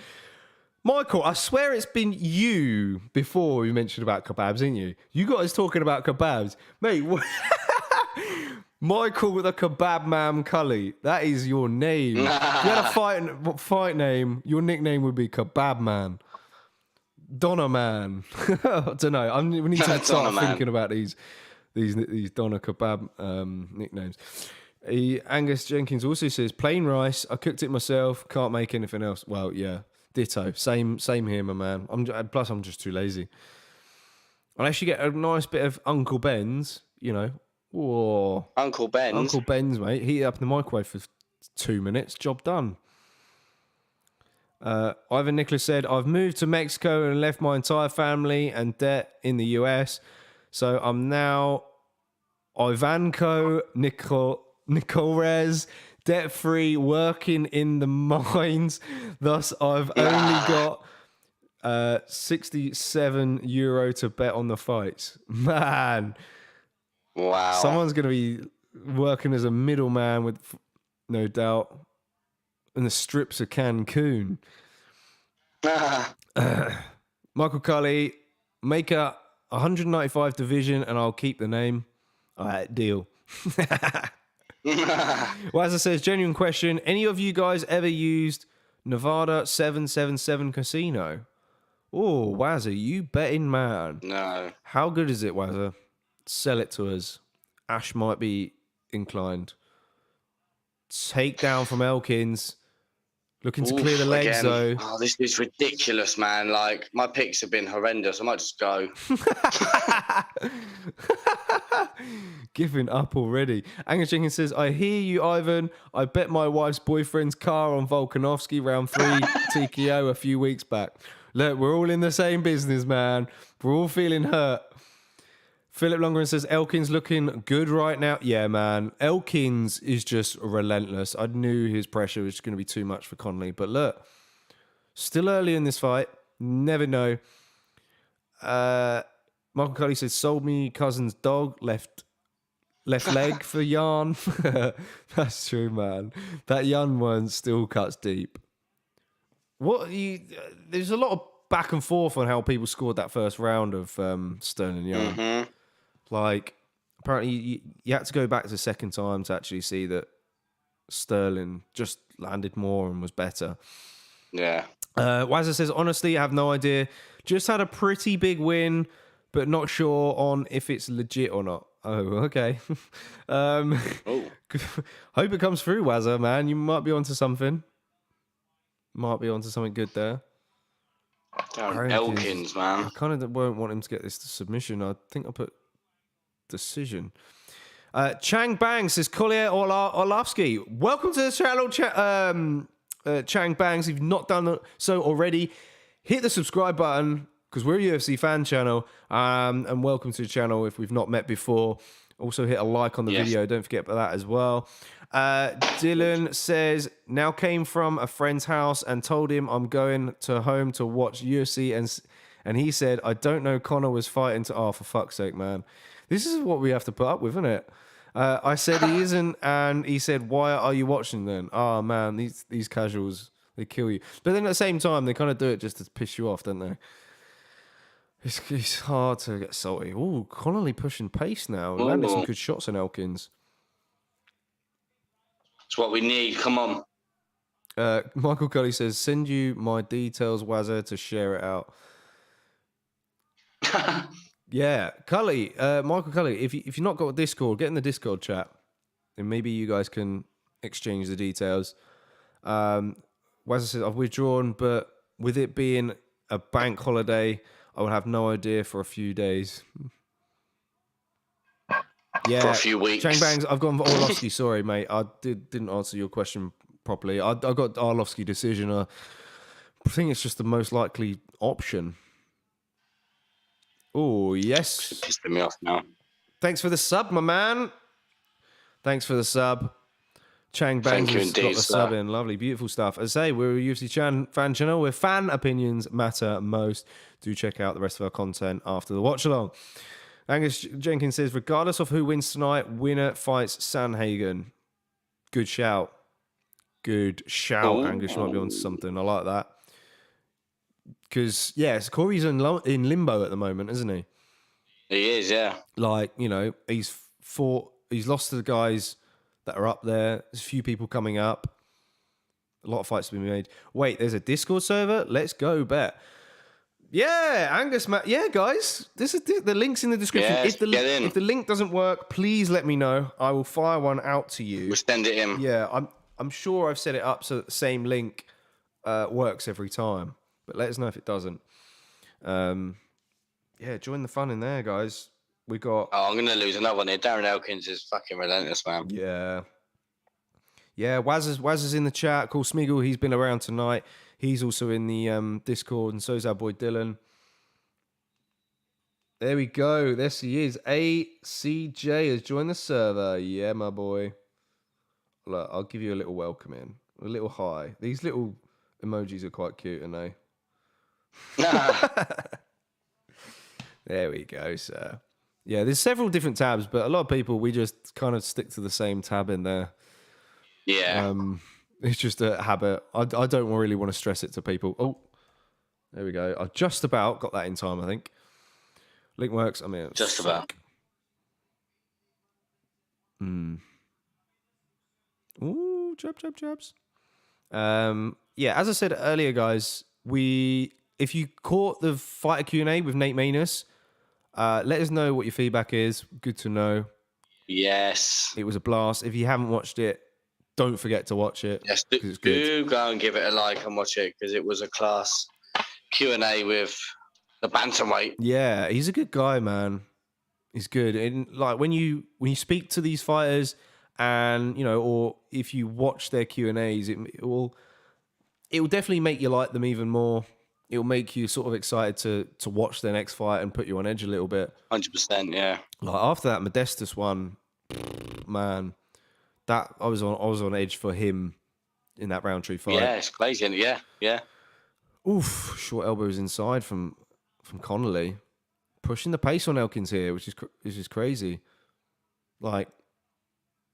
Michael, I swear it's been you before we mentioned about kebabs, ain't you? You guys talking about kebabs. Mate, Michael with a kebab man Cully. That is your name. If you had a fight name, your nickname would be Kebab Man. Donna Man. I don't know. We need to start thinking about these Donna Kebab nicknames. Angus Jenkins also says, plain rice. I cooked it myself. Can't make anything else. Well, yeah. Ditto. Same here, my man. Plus, I'm just too lazy. Unless you get a nice bit of Uncle Ben's, you know. Whoa. Uncle Ben's, mate. Heat it up in the microwave for 2 minutes. Job done. Ivan Nicholas said, I've moved to Mexico and left my entire family and debt in the US. So I'm now Ivanko Nikolrez, debt-free, working in the mines. Thus, I've only got €67 to bet on the fights. Man, Wow. someone's going to be working as a middleman with, no doubt, in the strips of Cancun. Michael Cully, make a 195 division and I'll keep the name. All right, deal. Wazza says, genuine question. Any of you guys ever used Nevada 777 Casino? Oh, Wazza, you betting man. No. How good is it, Wazza? Sell it to us. Ash might be inclined. Takedown from Elkins. Looking to clear the legs, again. though. Oh, this is ridiculous, man. Like, my picks have been horrendous. I might just go. Giving up already. Angus Jenkins says, I hear you, Ivan. I bet my wife's boyfriend's car on Volkanovski round 3 TKO a few weeks back. Look, we're all in the same business, man. We're all feeling hurt. Philip Longren says, Elkins looking good right now. Yeah, man. Elkins is just relentless. I knew his pressure was going to be too much for Connolly. But look, still early in this fight. Never know. Michael Cully says, sold me cousin's dog, left leg for Yarn. That's true, man. That Yarn one still cuts deep. There's a lot of back and forth on how people scored that first round of Sterling Yarn. Mm-hmm. Like, apparently you had to go back to the second time to actually see that Sterling just landed more and was better. Yeah. Wazza says, honestly, I have no idea. Just had a pretty big win, but not sure on if it's legit or not. Oh, okay. Hope it comes through, Wazza, man. You might be onto something. Might be onto something good there. Darren Elkins, man. I kind of won't want him to get this to submission. I think I'll put decision. Chang Bang says, Collier or Arlovski. Welcome to the channel, Chang Bangs. If you've not done so already, hit the subscribe button because we're a UFC fan channel. And welcome to the channel if we've not met before. Also hit a like on the video. Don't forget about that as well. Dylan says, now came from a friend's house and told him I'm going to home to watch UFC. And he said, I don't know Connor was fighting to... Oh, for fuck's sake, man. This is what we have to put up with, isn't it? I said he isn't, and he said, why are you watching then? Oh, man, these casuals, they kill you. But then at the same time, they kind of do it just to piss you off, don't they? It's hard to get salty. Oh, Connolly pushing pace now. Landed some good shots on Elkins. It's what we need. Come on. Michael Cully says, send you my details, Wazza, to share it out. Yeah, Cully, Michael Cully, if you've not got a Discord, get in the Discord chat, and maybe you guys can exchange the details. Wazza says, I've withdrawn, but with it being a bank holiday, I will have no idea for a few days. Yeah, for a few weeks. Chang Bangs, I've gone for Arlovski. Sorry, mate, I didn't answer your question properly. I got Arlovski decision. I think it's just the most likely option. Oh, yes. Pissing me off now. Thanks for the sub, my man. Thanks for the sub. Chang Bangs has got the sub in. Lovely, beautiful stuff. As I say, we're a UFC fan channel where fan opinions matter most. Do check out the rest of our content after the watch along. Angus Jenkins says, regardless of who wins tonight, winner fights Sanhagen. Good shout. Good shout, Angus. You might be onto something. I like that. Because, yes, Corey's in limbo at the moment, isn't he? He is, yeah. Like, you know, he's lost to the guys that are up there. There's a few people coming up. A lot of fights have been made. Wait, there's a Discord server? Let's go bet. Yeah, Angus, yeah, guys. This is the link's in the description. Yeah, if the link doesn't work, please let me know. I will fire one out to you. We'll send it in. Yeah, I'm sure I've set it up so that the same link works every time. But let us know if it doesn't. Yeah, join the fun in there, guys. We got... Oh, I'm going to lose another one here. Darren Elkins is fucking relentless, man. Yeah. Yeah, Waz is in the chat. Cool Smeagol, he's been around tonight. He's also in the Discord, and so is our boy Dylan. There we go. There he is. ACJ has joined the server. Yeah, my boy. Look, I'll give you a little welcome in. A little hi. These little emojis are quite cute, aren't they? There we go, sir. Yeah, there's several different tabs, but a lot of people, we just kind of stick to the same tab in there. Yeah. It's just a habit. I don't really want to stress it to people. Oh, there we go. I just about got that in time, I think. Link works. I mean, Just about. Ooh, jabs. Yeah, as I said earlier, guys, if you caught the fighter Q&A with Nate Manus, let us know what your feedback is. Good to know. Yes. It was a blast. If you haven't watched it, don't forget to watch it. Yes, It's good. do go and give it a like and watch it because it was a class Q&A with the bantamweight. Yeah, he's a good guy, man. He's good. And like when you speak to these fighters, and or if you watch their Q&As, it will definitely make you like them even more. It will make you sort of excited to watch their next fight and put you on edge a little bit. 100%, yeah. Like after that Modestus one, man, that I was on edge for him in that Roundtree fight. Yeah, it's crazy. Yeah. Oof, short elbows inside from Connolly, pushing the pace on Elkins here, which is crazy. Like,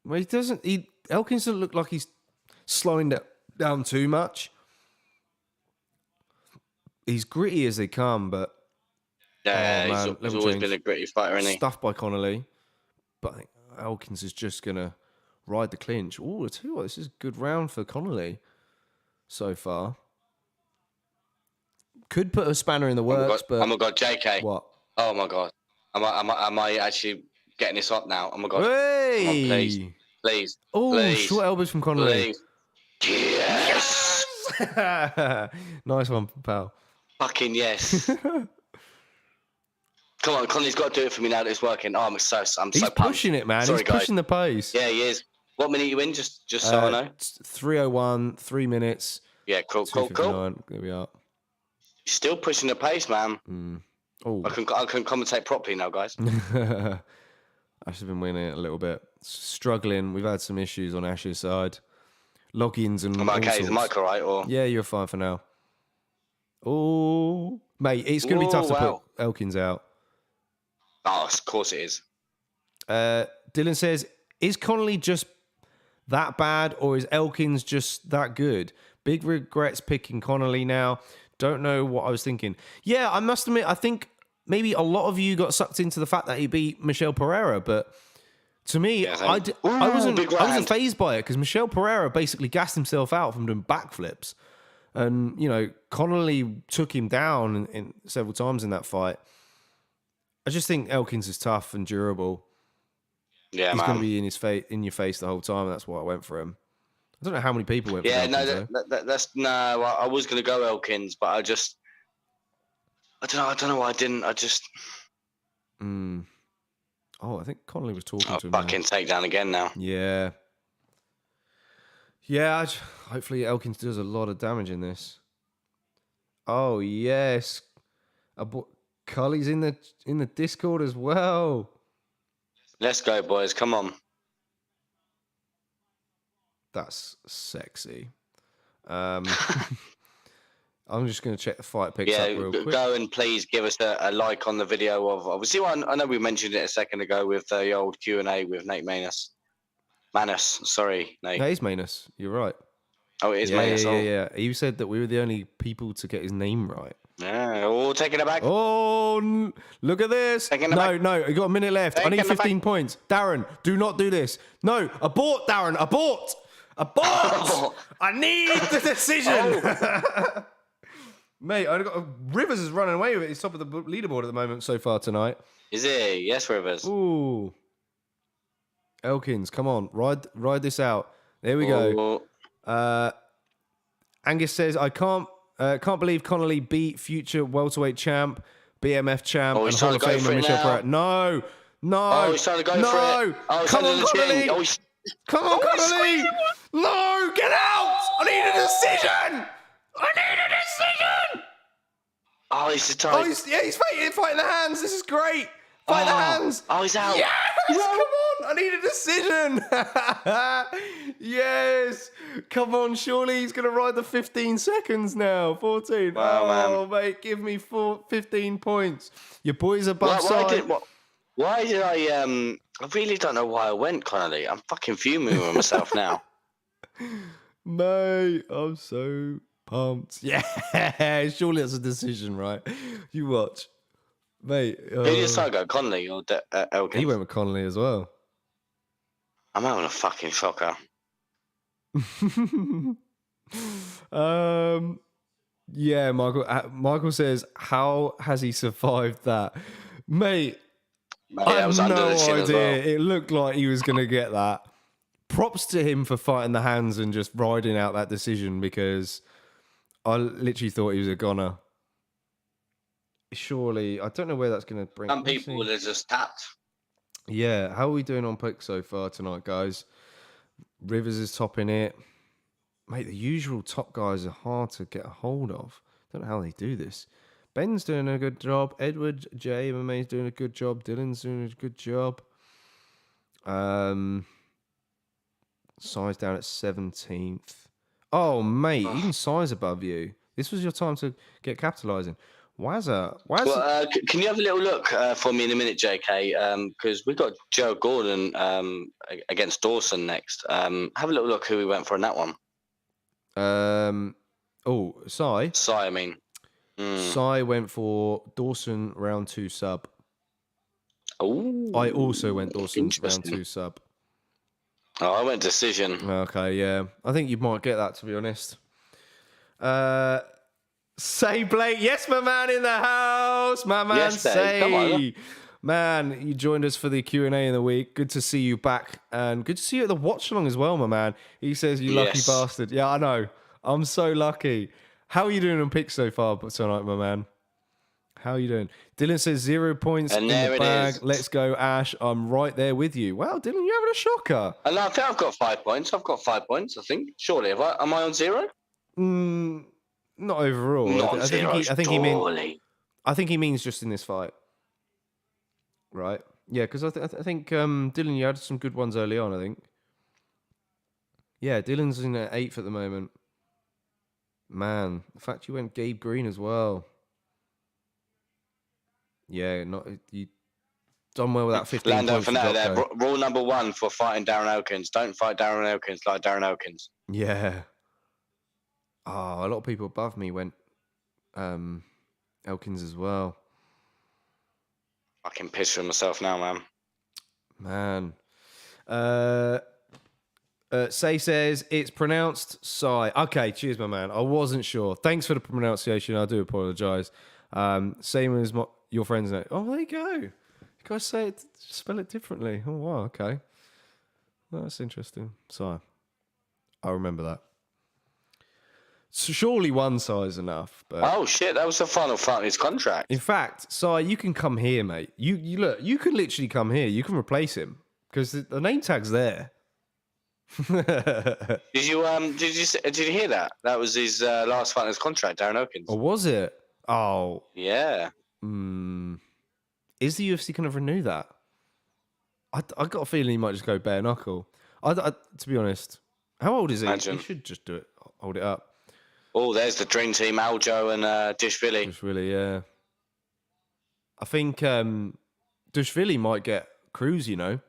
well, Elkins doesn't look like he's slowing down too much. He's gritty as they come, but yeah, he's always been a gritty fighter, isn't he? Stuffed by Connolly, but I think Elkins is just gonna ride the clinch. Oh, I tell you what, this is a good round for Connolly so far. Could put a spanner in the works, but oh my god, JK! What? Oh my god, am I actually getting this up now? Oh my god! Hey! Come on, please. Oh, short elbows from Connolly. Please. Yes! Nice one, pal. Fucking yes! Come on, Connolly's got to do it for me now that it's working. Oh, He's so pumped. pushing it, man. Sorry, He's pushing the pace. Yeah, he is. What minute are you in? Just so I know. 3:01, 3 minutes. Yeah, cool. There we are. Still pushing the pace, man. Oh, I can commentate properly now, guys. Ash has been winning it a little bit. Struggling. We've had some issues on Ash's side. Logins and Am I okay? Is the mic all right? Or yeah, you're fine for now. Oh, mate, it's going to be tough to put Elkins out. Oh, of course it is. Dylan says, is Connolly just that bad or is Elkins just that good? Big regrets picking Connolly now. Don't know what I was thinking. Yeah, I must admit, I think maybe a lot of you got sucked into the fact that he beat Michel Pereira, but to me, I wasn't fazed by it because Michel Pereira basically gassed himself out from doing backflips. And, Connolly took him down in several times in that fight. I just think Elkins is tough and durable. Yeah, he's going to be in your face the whole time. And that's why I went for him. I don't know how many people went for Elkins. I was going to go Elkins, but I don't know why I didn't. I just. Oh, I think Connolly was talking to him. Fucking takedown again now. Yeah. Yeah, hopefully Elkins does a lot of damage in this. Oh, yes. Cully's in the Discord as well. Let's go, boys. Come on. That's sexy. I'm just going to check the fight picks up real quick. Go and please give us a like on the video of obviously. I know we mentioned it a second ago with the old Q&A with Nate Manus. Sorry, Nate. No, it's Manus. You're right. Oh, it is Manus. Yeah. He said that we were the only people to get his name right. Yeah. Oh, taking it back. Oh, look at this. No. You got a minute left. I need 15 points. Darren, do not do this. No, abort, Darren. Abort. I need the decision. Mate, Rivers is running away with it. He's top of the leaderboard at the moment so far tonight. Is he? Yes, Rivers. Ooh. Elkins, come on. Ride this out. There we go. Angus says, I can't believe Connolly beat future welterweight champ, BMF champ, and Hall of Famer Michel Pereira. No. Oh, he's trying to go for it. Oh, come on, Connolly. Come on, Connolly. No, get out. I need a decision. Oh, he's the Oh, time. he's fighting the hands. This is great. Fight the hands. Oh, he's out. Yes, come on. I need a decision. Yes. Come on, surely he's going to ride the 15 seconds now. 14. Wow, man. Mate, give me 15 points. Your boy's above why did I really don't know why I went, Connolly. I'm fucking fuming with myself now. Mate, I'm so pumped. Yeah, surely that's a decision, right? You watch. Mate. Who did you go, Connolly or Elkins? He went with Connolly as well. I'm having a fucking shocker. Yeah, Michael says, how has he survived that? Mate, I have no idea. It looked like he was going to get that. Props to him for fighting the hands and just riding out that decision, because I literally thought he was a goner. Surely, I don't know where that's going to bring. Some people would have just tapped. Yeah, how are we doing on picks so far tonight, guys? Rivers is topping it. Mate, the usual top guys are hard to get a hold of. Don't know how they do this. Ben's doing a good job. Edward J. MMA's doing a good job. Dylan's doing a good job. Size down at 17th. Oh, mate, even size above you. This was your time to get capitalising. Wazza. Well, can you have a little look for me in a minute, JK? Because we've got Joe Gordon against Dawson next. Have a little look who we went for in that one. Sai, I mean. Sai went for Dawson round 2 sub. Oh. I also went Dawson round 2 sub. Oh, I went decision. Okay, yeah. I think you might get that, to be honest. Say Blake. Yes, my man in the house. My man, yes, Say. Come on. Man, you joined us for the Q&A in the week. Good to see you back. And good to see you at the watch-along as well, my man. He says, you lucky bastard. Yeah, I know. I'm so lucky. How are you doing on picks so far tonight, my man? How are you doing? Dylan says 0 points and in the bag. Let's go, Ash. I'm right there with you. Wow, Dylan, you're having a shocker. And I think I've got 5 points. I think. Surely. Am I on 0? Not overall. Not I think he means just in this fight. Right? Yeah, because I think Dylan, you had some good ones early on, I think. Yeah, Dylan's in at 8th at the moment. Man, the fact you went Gabe Green as well. Yeah, you done well with that 15 Lando points. Finale there. Rule number 1 for fighting Darren Elkins. Don't fight Darren Elkins like Darren Elkins. Yeah. Oh, a lot of people above me went Elkins as well. I can piss for myself now, man. Say says it's pronounced Sai. Okay, cheers, my man. I wasn't sure. Thanks for the pronunciation. I do apologise. Same as your friends know. Oh, there you go. You guys say it, spell it differently. Oh, wow, okay. Well, that's interesting. Sai. I'll remember that. So surely one size enough. But oh shit, that was the final fight in his contract. In fact, Sai, you can come here, mate. You look, you can literally come here. You can replace him because the name tag's there. Did you hear that? That was his last fight in his contract, Darren Elkins. Or was it? Oh. Yeah. Is the UFC going to renew that? I got a feeling he might just go bare knuckle. To be honest, how old is he? Imagine. He should just do it. Hold it up. Oh, there's the dream team, Aljo and Dishvili. Dishvili, yeah. I think Dishvili might get Cruz, you know.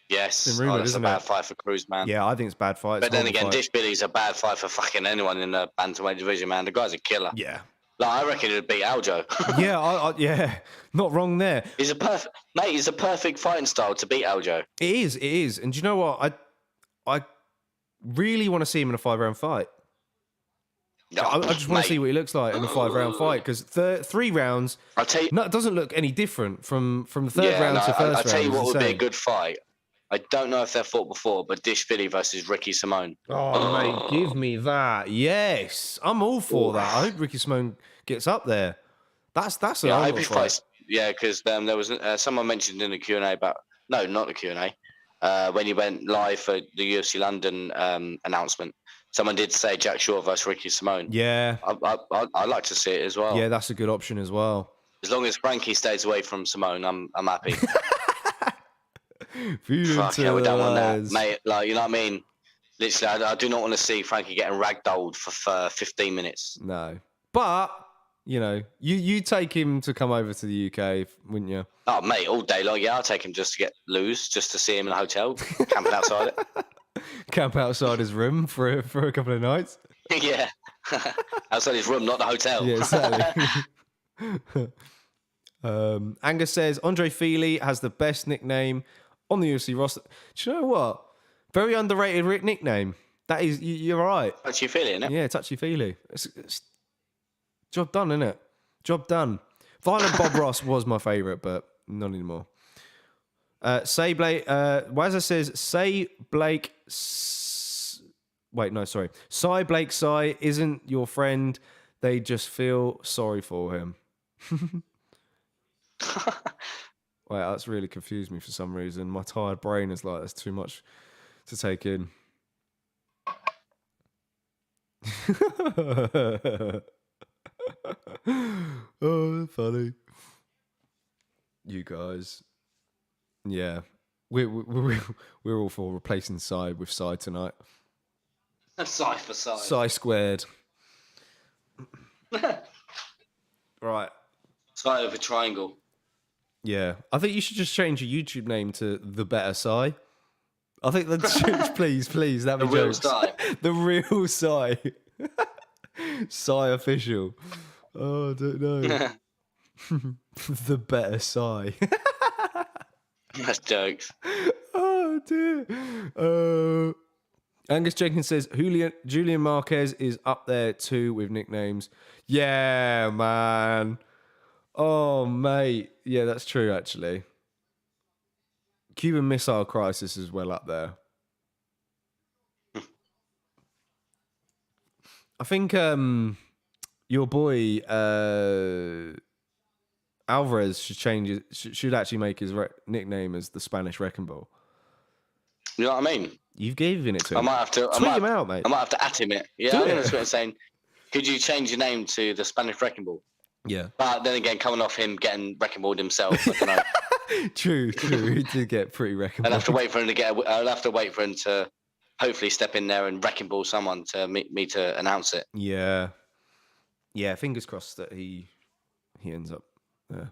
Yes, it's been rumored, that's a bad fight for Cruz, man. Yeah, I think it's a bad fight. But then again, Dishvili's a bad fight for fucking anyone in the bantamweight division, man. The guy's a killer. Yeah. Like, I reckon it'd beat Aljo. Yeah, yeah, not wrong there. He's a perfect fighting style to beat Aljo. It is. And do you know what? I really want to see him in a 5-round fight. Oh, I just want to see what he looks like in a 5-round fight, because 3 rounds, I'll tell you, it doesn't look any different from the third round to first round. I'll tell you what would be a good fight. I don't know if they've fought before, but Dishvili versus Ricky Simone. Oh, mate, give me that. Yes, I'm all for that. I hope Ricky Simone gets up there. That's yeah, I hope he fights. Yeah, because there was someone mentioned in the Q&A about no, not the Q&A. When he went live for the UFC London announcement, Someone did say Jack Shaw versus Ricky Simone. Yeah. I'd like to see it as well. Yeah, that's a good option as well. As long as Frankie stays away from Simone, I'm happy. Fuck yeah, we don't want that, mate. Like, you know what I mean? Literally, I do not want to see Frankie getting ragdolled for 15 minutes. No, but you know, you take him to come over to the UK, wouldn't you? Oh, mate, all day long. Yeah, I'll take him just to get loose, just to see him in a hotel, camping outside it. Camp outside his room for a couple of nights. Yeah, outside his room, not the hotel. Yeah, exactly. Angus says Andre Fili has the best nickname on the UFC roster. Do you know what? Very underrated nickname. That is, you're right. Touchy feely, isn't it? Yeah, touchy feely. It's job done, isn't it? Job done. Violent Bob Ross was my favourite, but not anymore. Say Blake. Wazza says Say Blake. Wait, no, sorry. Cy Blake Cy isn't your friend. They just feel sorry for him. Wait, that's really confused me for some reason. My tired brain is like, that's too much to take in. Oh, funny. You guys. Yeah. We're all for replacing Psy with Psy tonight. Psy for Psy. Psy squared. Right. Psy over triangle. Yeah. I think you should just change your YouTube name to The Better Psy. I think that's please. That'd be jokes. The real Psy. Psy official. Oh, I don't know. The Better Psy. That's jokes. Oh dear. Angus Jenkins says Julian Marquez is up there too with nicknames. Yeah, man. Oh, mate. Yeah, that's true, actually. Cuban Missile Crisis is well up there. I think your boy Alvarez should change it. Should actually make his nickname as the Spanish Wrecking Ball. You know what I mean? You've given it to him. I might have to tweet him out, mate. I might have to at him it. Yeah, I'm going to tweet saying, could you change your name to the Spanish Wrecking Ball? Yeah. But then again, coming off him getting Wrecking Balled himself, I don't know. True. He did get pretty Wrecking Ball. I'll have to wait for him to hopefully step in there and Wrecking Ball someone to me to announce it. Yeah. Yeah, fingers crossed that he ends up there.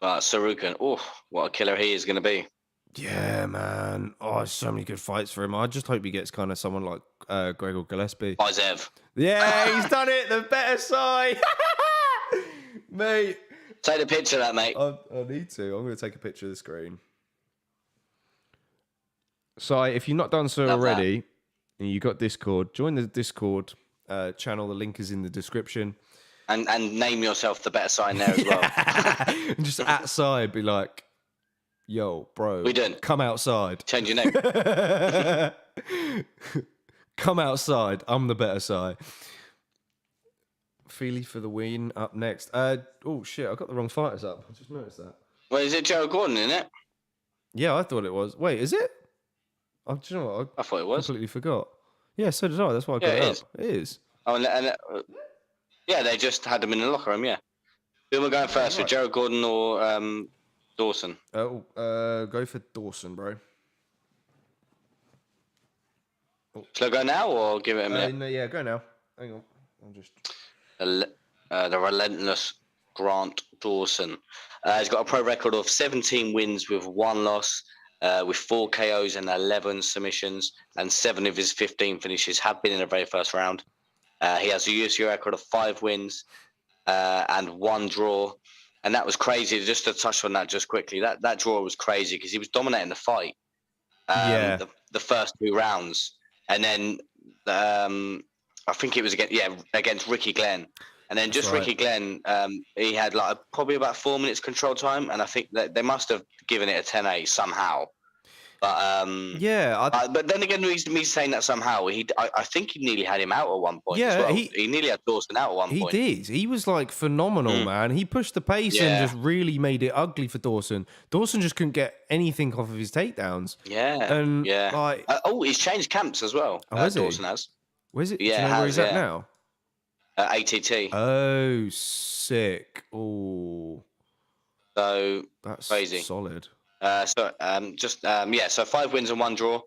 But Sarukan, oh, what a killer he is going to be. Yeah, man. Oh, so many good fights for him. I just hope he gets kind of someone like Gregor Gillespie. Izev. Yeah, he's done it. The better side. Mate. Take a picture of that, mate. I need to. I'm going to take a picture of the screen. So, if you've not done so already, and you've got Discord, join the Discord channel. The link is in the description. And name yourself the better sign there as well. And just outside, be like, yo, bro. We done. Come outside. Change your name. Come outside. I'm the better side. Feely for the win up next. Oh, shit. I got the wrong fighters up. I just noticed that. Well, is it Gerald Gordon, isn't it? Yeah, I thought it was. Wait, is it? Do you know what? I thought it was. Completely forgot. Yeah, so did I. That's why I got it up. It is. Oh, yeah, they just had them in the locker room, yeah. Who am I going first, with Gerald Gordon or Dawson? Go for Dawson, bro. Shall I go now or give it a minute? No, yeah, go now. Hang on. I'm just... The relentless Grant Dawson. He's got a pro record of 17 wins with 1 loss, with 4 KOs and 11 submissions, and 7 of his 15 finishes have been in the very first round. He has a UFC record of 5 wins and 1 draw. And that was crazy. Just to touch on that just quickly, that draw was crazy because he was dominating the fight. The first 2 rounds. And then I think it was against Ricky Glenn. And then just Ricky Glenn, he had probably about 4 minutes control time. And I think that they must have given it a 10-8 somehow. But Yeah, but then again, me saying that somehow, I think he nearly had him out at one point. Yeah, as well. He nearly had Dawson out at one he point. did. He was like phenomenal, man. He pushed the pace and just really made it ugly for Dawson. Dawson just couldn't get anything off of his takedowns. And like, he's changed camps as well. Has he? Dawson has. Where's it? Yeah, do you know where he's at now? ATT. Oh, sick. Oh, so that's crazy. Solid. So 5 wins and 1 draw.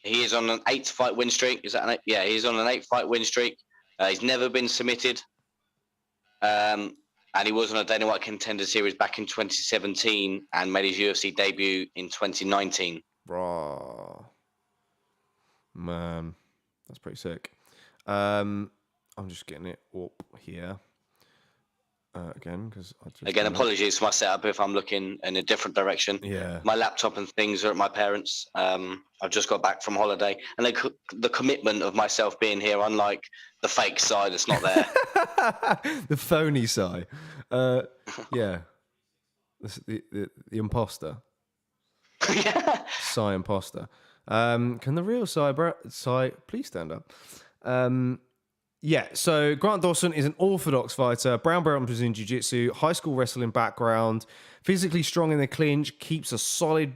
He is on an 8-fight win streak. Is that an 8? Yeah, he's on an 8-fight win streak. He's never been submitted. And he was on a Dana White Contender Series back in 2017 and made his UFC debut in 2019. Raw. Man, that's pretty sick. I'm just getting it up here. Again, because apologies for my setup if I'm looking in a different direction. Yeah, my laptop and things are at my parents'. I've just got back from holiday, and the commitment of myself being here, unlike the fake side, it's not there. The phony side. Yeah, the imposter. Yeah, Psy imposter. Can the real Psy please stand up? Yeah, so Grant Dawson is an orthodox fighter, brown belt in Brazilian Jiu-Jitsu, high school wrestling background, physically strong in the clinch, keeps a solid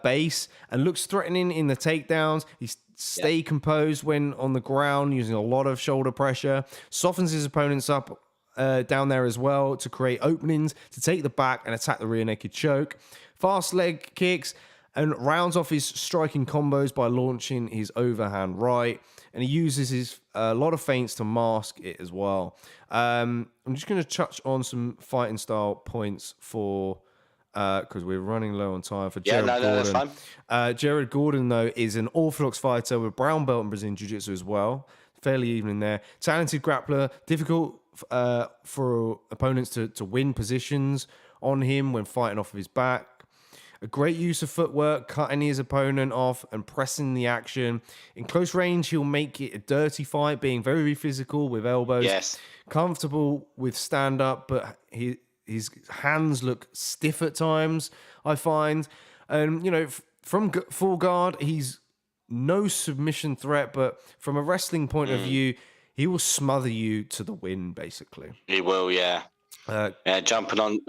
base, and looks threatening in the takedowns. He stays composed when on the ground, using a lot of shoulder pressure, softens his opponents up down there as well to create openings, to take the back and attack the rear naked choke. Fast leg kicks, and rounds off his striking combos by launching his overhand right. And he uses a lot of feints to mask it as well. I'm just going to touch on some fighting style points for, because we're running low on time, for Jared Gordon. That's fine. Jared Gordon, though, is an orthodox fighter with brown belt in Brazilian Jiu-Jitsu as well. Fairly even in there. Talented grappler, difficult for opponents to win positions on him when fighting off of his back. A great use of footwork, cutting his opponent off and pressing the action. In close range, he'll make it a dirty fight, being very physical with elbows. Yes. Comfortable with stand-up, but his hands look stiff at times, I find. And, from full guard, he's no submission threat, but from a wrestling point of view, he will smother you to the win, basically. He will, yeah. Jumping on...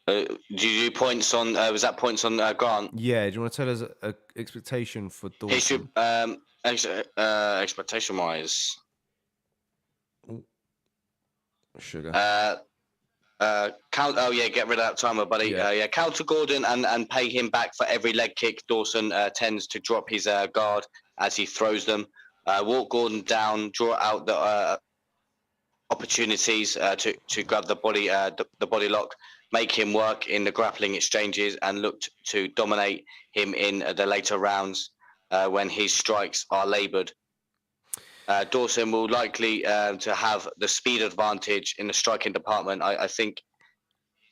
do you do points on? Was that points on Grant? Yeah. Do you want to tell us an expectation for Dawson? He should, expectation wise. Sugar. Get rid of that timer, buddy. Counter Gordon and pay him back for every leg kick. Dawson tends to drop his guard as he throws them. Walk Gordon down, draw out the opportunities to grab the body lock. Make him work in the grappling exchanges and look to dominate him in the later rounds when his strikes are laboured. Dawson will likely to have the speed advantage in the striking department. I think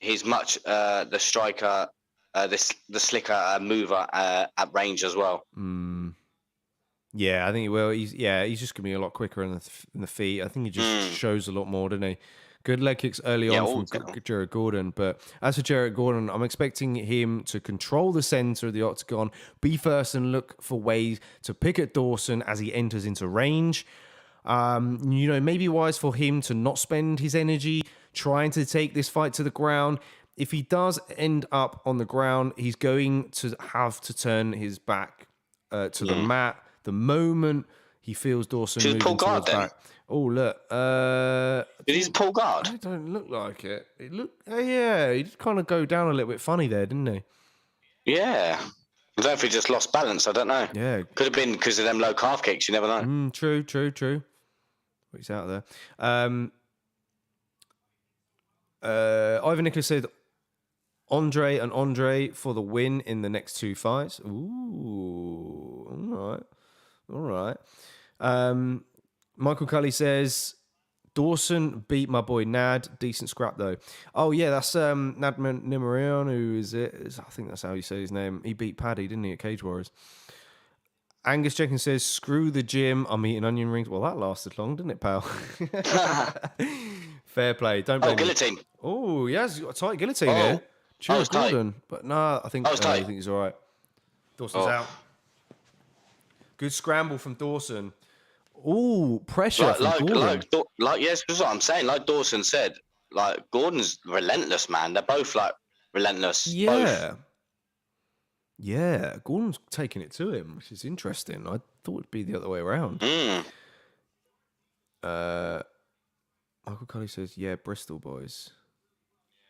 he's much the striker, the slicker mover at range as well. Yeah, I think he will. He's just going to be a lot quicker in the feet. I think he just shows a lot more, doesn't he? Good leg kicks early on from Jared Gordon. But as for Jared Gordon, I'm expecting him to control the center of the octagon, be first and look for ways to pick at Dawson as he enters into range. Maybe wise for him to not spend his energy trying to take this fight to the ground. If he does end up on the ground, he's going to have to turn his back to the mat the moment he feels Dawson moving towards back. Oh, look. Did he pull guard? It don't look like it. He did kind of go down a little bit funny there, didn't he? Yeah. I don't know if he just lost balance. I don't know. Yeah. Could have been because of them low calf kicks. You never know. True. He's out there. Ivan Nicholas said, Andrei for the win in the next 2 fights. Ooh. All right. Michael Cully says, Dawson beat my boy Nad. Decent scrap, though. Oh, yeah, that's Nad Nimarion, who is it? I think that's how you say his name. He beat Paddy, didn't he, at Cage Warriors? Angus Jenkins says, screw the gym. I'm eating onion rings. Well, that lasted long, didn't it, pal? Fair play. Don't blame guillotine. Oh, yeah, he's got a tight guillotine here. Cheer was tight. Gordon, but no, I think he's all right. Dawson's out. Good scramble from Dawson. Ooh, pressure from Gordon. Yes, that's what I'm saying. Like Dawson said, like Gordon's relentless, man. They're both like relentless. Yeah. Both. Yeah, Gordon's taking it to him, which is interesting. I thought it'd be the other way around. Michael Collier says, yeah, Bristol boys.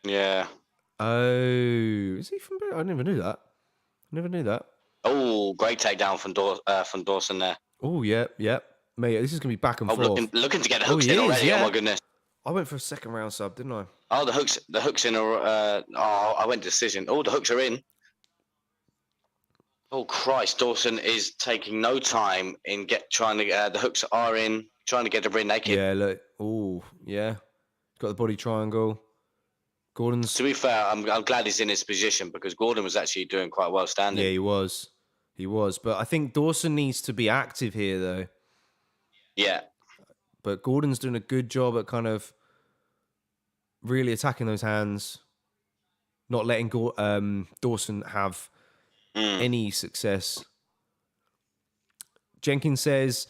Yeah. Oh, is he from Bristol? I never knew that. Oh, great takedown from Dawson there. Oh, yeah. Mate, this is going to be back and forth. Looking to get the hooks in already. Yeah. Oh, my goodness. I went for a second round sub, didn't I? Oh, the hooks in. I went decision. Oh, the hooks are in. Oh, Christ. Dawson is taking no time in the hooks are in, trying to get the rear naked. Yeah, look. Oh, yeah. Got the body triangle. Gordon's... To be fair, I'm glad he's in his position because Gordon was actually doing quite well standing. Yeah, he was. But I think Dawson needs to be active here, though. Yeah. But Gordon's doing a good job at kind of really attacking those hands, not letting Dawson have any success. Jenkins says,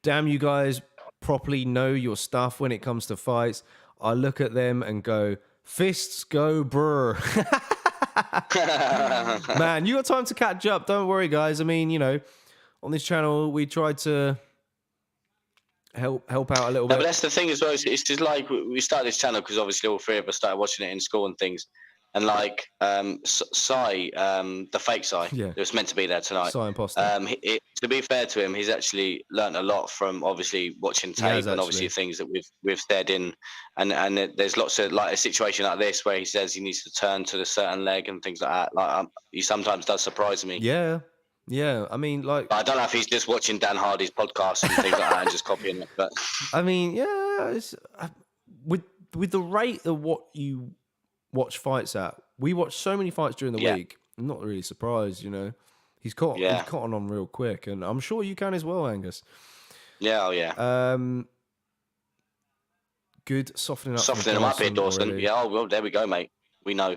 damn, you guys properly know your stuff when it comes to fights. I look at them and go, fists go brr. Man, you got time to catch up. Don't worry, guys. I mean, you know, on this channel, we tried to help out a little bit. But that's the thing as well. It's just like we started this channel because obviously all three of us started watching it in school and things. And like Sai, the fake Sai, yeah, it was meant to be there tonight. Sai imposter. To be fair to him, he's actually learnt a lot from obviously watching tape and obviously things that we've said in. And there's lots of like a situation like this where he says he needs to turn to the certain leg and things like that. Like he sometimes does surprise me. Yeah. I mean, like, but I don't know if he's just watching Dan Hardy's podcast and things like that and just copying it. But I mean, yeah, it's, with the rate of what you watch fights at, we watch so many fights during the week. I'm not really surprised, you know. He's caught on real quick, and I'm sure you can as well, Angus. Yeah, oh yeah. Good softening up. Softening him up here, Dawson. Already. Yeah, oh well, there we go, mate. We know.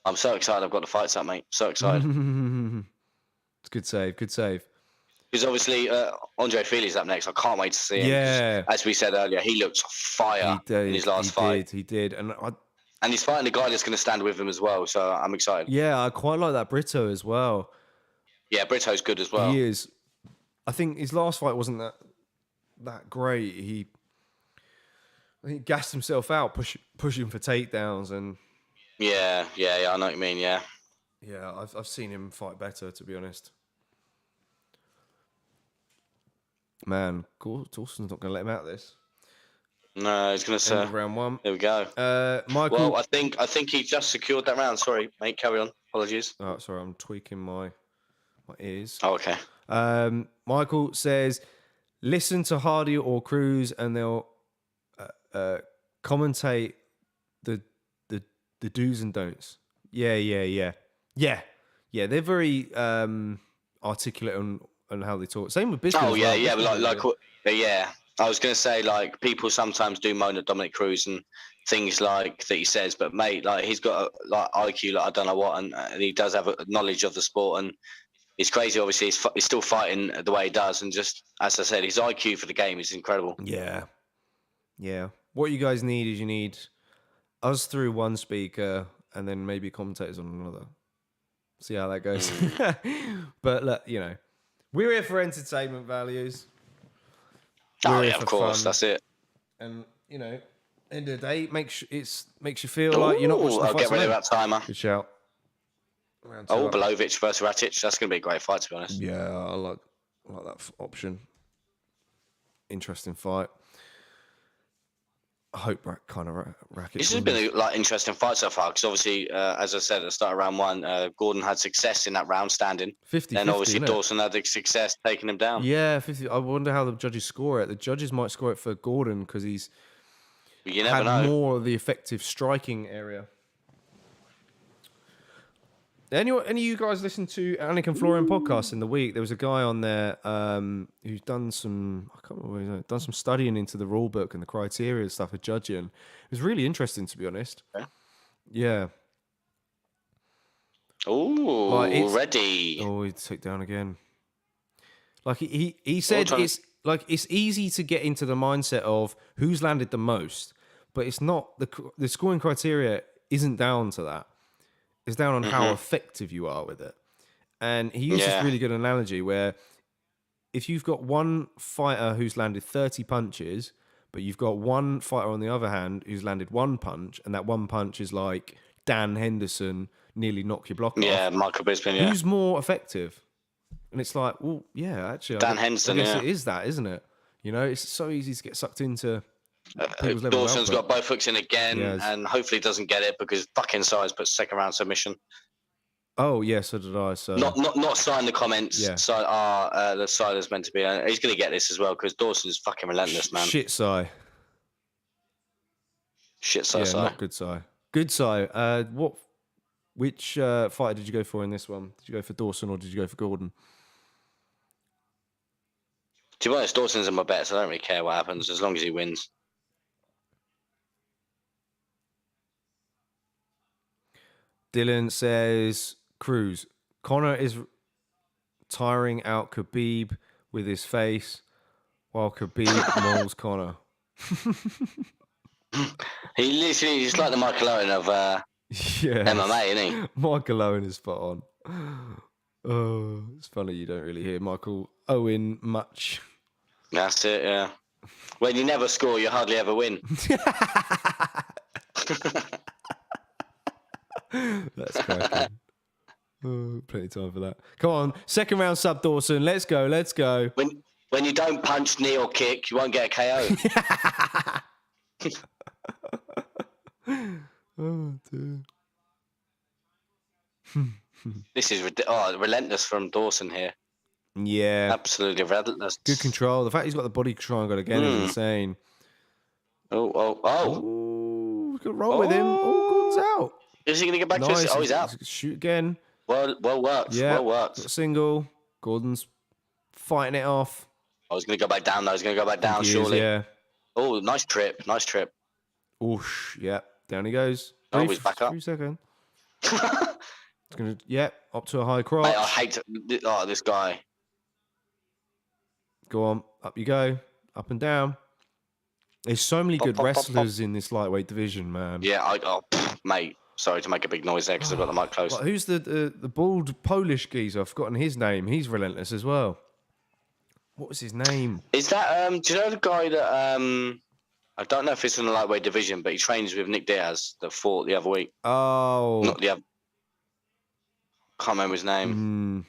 I'm so excited. I've got the fights up, mate. So excited. It's good save. Because obviously, Andre Fili's up next. I can't wait to see him. Yeah. As we said earlier, he looks fire in his last fight. He did. And he's fighting a guy that's going to stand with him as well. So I'm excited. Yeah, I quite like that Brito as well. Yeah, Brito's good as well. He is. I think his last fight wasn't that great. I think he gassed himself out, pushing for takedowns and. Yeah, I know what you mean. Yeah. Yeah, I've seen him fight better, to be honest. Man, Dawson's not going to let him out of this. No, he's going to say round one. There we go. Michael. Well, I think he just secured that round. Sorry, mate. Carry on. Apologies. Oh, sorry, I'm tweaking my ears. Oh, okay. Michael says, listen to Hardy or Cruz, and they'll commentate the do's and don'ts. Yeah. They're very articulate on how they talk. Same with Biscuit. Oh yeah. Yeah. I was going to say, like, people sometimes do moan at Dominic Cruz and things like that he says, but mate, like, he's got a IQ like I don't know what, and he does have a knowledge of the sport, and it's crazy. Obviously, he's still fighting the way he does, and just as I said, his IQ for the game is incredible. Yeah. What you guys need is you need us through one speaker, and then maybe commentators on another. See how that goes. But look, you know, we're here for entertainment values. Oh yeah, of course, fun. That's it. And you know, end of the day, makes you feel like you're not watching the I'll get rid of that timer. Good shout. Belovic versus Ratic. That's going to be a great fight, to be honest. Yeah, I like that option. Interesting fight. I hope Rakic. This has been a interesting fight so far because obviously, as I said at the start of round one, Gordon had success in that round standing. 50. Then obviously Dawson had the success taking him down. Yeah, 50. I wonder how the judges score it. The judges might score it for Gordon because he's had more of the effective striking area. Any of you guys listen to Anakin Florian podcast in the week? There was a guy on there who's done some, I can't remember, done some studying into the rule book and the criteria and stuff of judging. It was really interesting, to be honest. Yeah. Ooh, Like ready. Oh, he took down again. Like he said it's like it's easy to get into the mindset of who's landed the most, but it's not the scoring criteria isn't down to that. It's down on how effective you are with it. And he used this really good analogy where if you've got one fighter who's landed 30 punches, but you've got one fighter on the other hand who's landed one punch, and that one punch is like Dan Henderson nearly knock your block off. Yeah, Michael Bisping, yeah. Who's more effective? And it's like, well, yeah, actually, Dan Henderson, I guess it is that, isn't it? You know, it's so easy to get sucked into people's level of Dawson's output. got both hooks in again, and hopefully doesn't get it because fucking size puts second round submission. Oh yeah, so did I. So not sign the comments. Yeah. So the side is meant to be. He's going to get this as well because Dawson's fucking relentless, man. Shit, Sai. Shit, Sai. Yeah, not good, Sai. Good, Sai. Which fighter did you go for in this one? Did you go for Dawson or did you go for Gordon? To be honest, Dawson's in my bet, so I don't really care what happens as long as he wins. Dylan says, Cruz, Conor is tiring out Khabib with his face while Khabib mauls Conor. He literally is like the Michael Owen of MMA, isn't he? Michael Owen is spot on. Oh, it's funny you don't really hear Michael Owen much. That's it, yeah. When you never score, you hardly ever win. That's cracking. Oh, plenty of time for that. Come on, second round sub Dawson. Let's go. Let's go. When you don't punch, knee, or kick, you won't get a KO. Oh, dear. This is relentless from Dawson here. Yeah. Absolutely relentless. Good control. The fact he's got the body triangle again is insane. Oh. He's going to roll with him. Oh, Gordon's out. Is he going to get back to us? Oh, he's out. Shoot again. Well worked. Yeah. Well worked. Single. Gordon's fighting it off. Oh, he's going to go back down, though. He's going to go back down, surely. Yeah. Oh, nice trip. Nice trip. Oosh. Yeah. Down he goes. He's back up. 3 seconds. It's going to, up to a high crotch. Mate, I hate this guy. Go on. Up you go. Up and down. There's so many good wrestlers in this lightweight division, man. Yeah, mate. Sorry to make a big noise there because I've got the mic close. Who's the bald Polish geezer? I've forgotten his name. He's relentless as well. What was his name? Is that do you know the guy that I don't know if it's in the lightweight division, but he trains with Nick Diaz that fought the other week. Oh, not the other. Can't remember his name.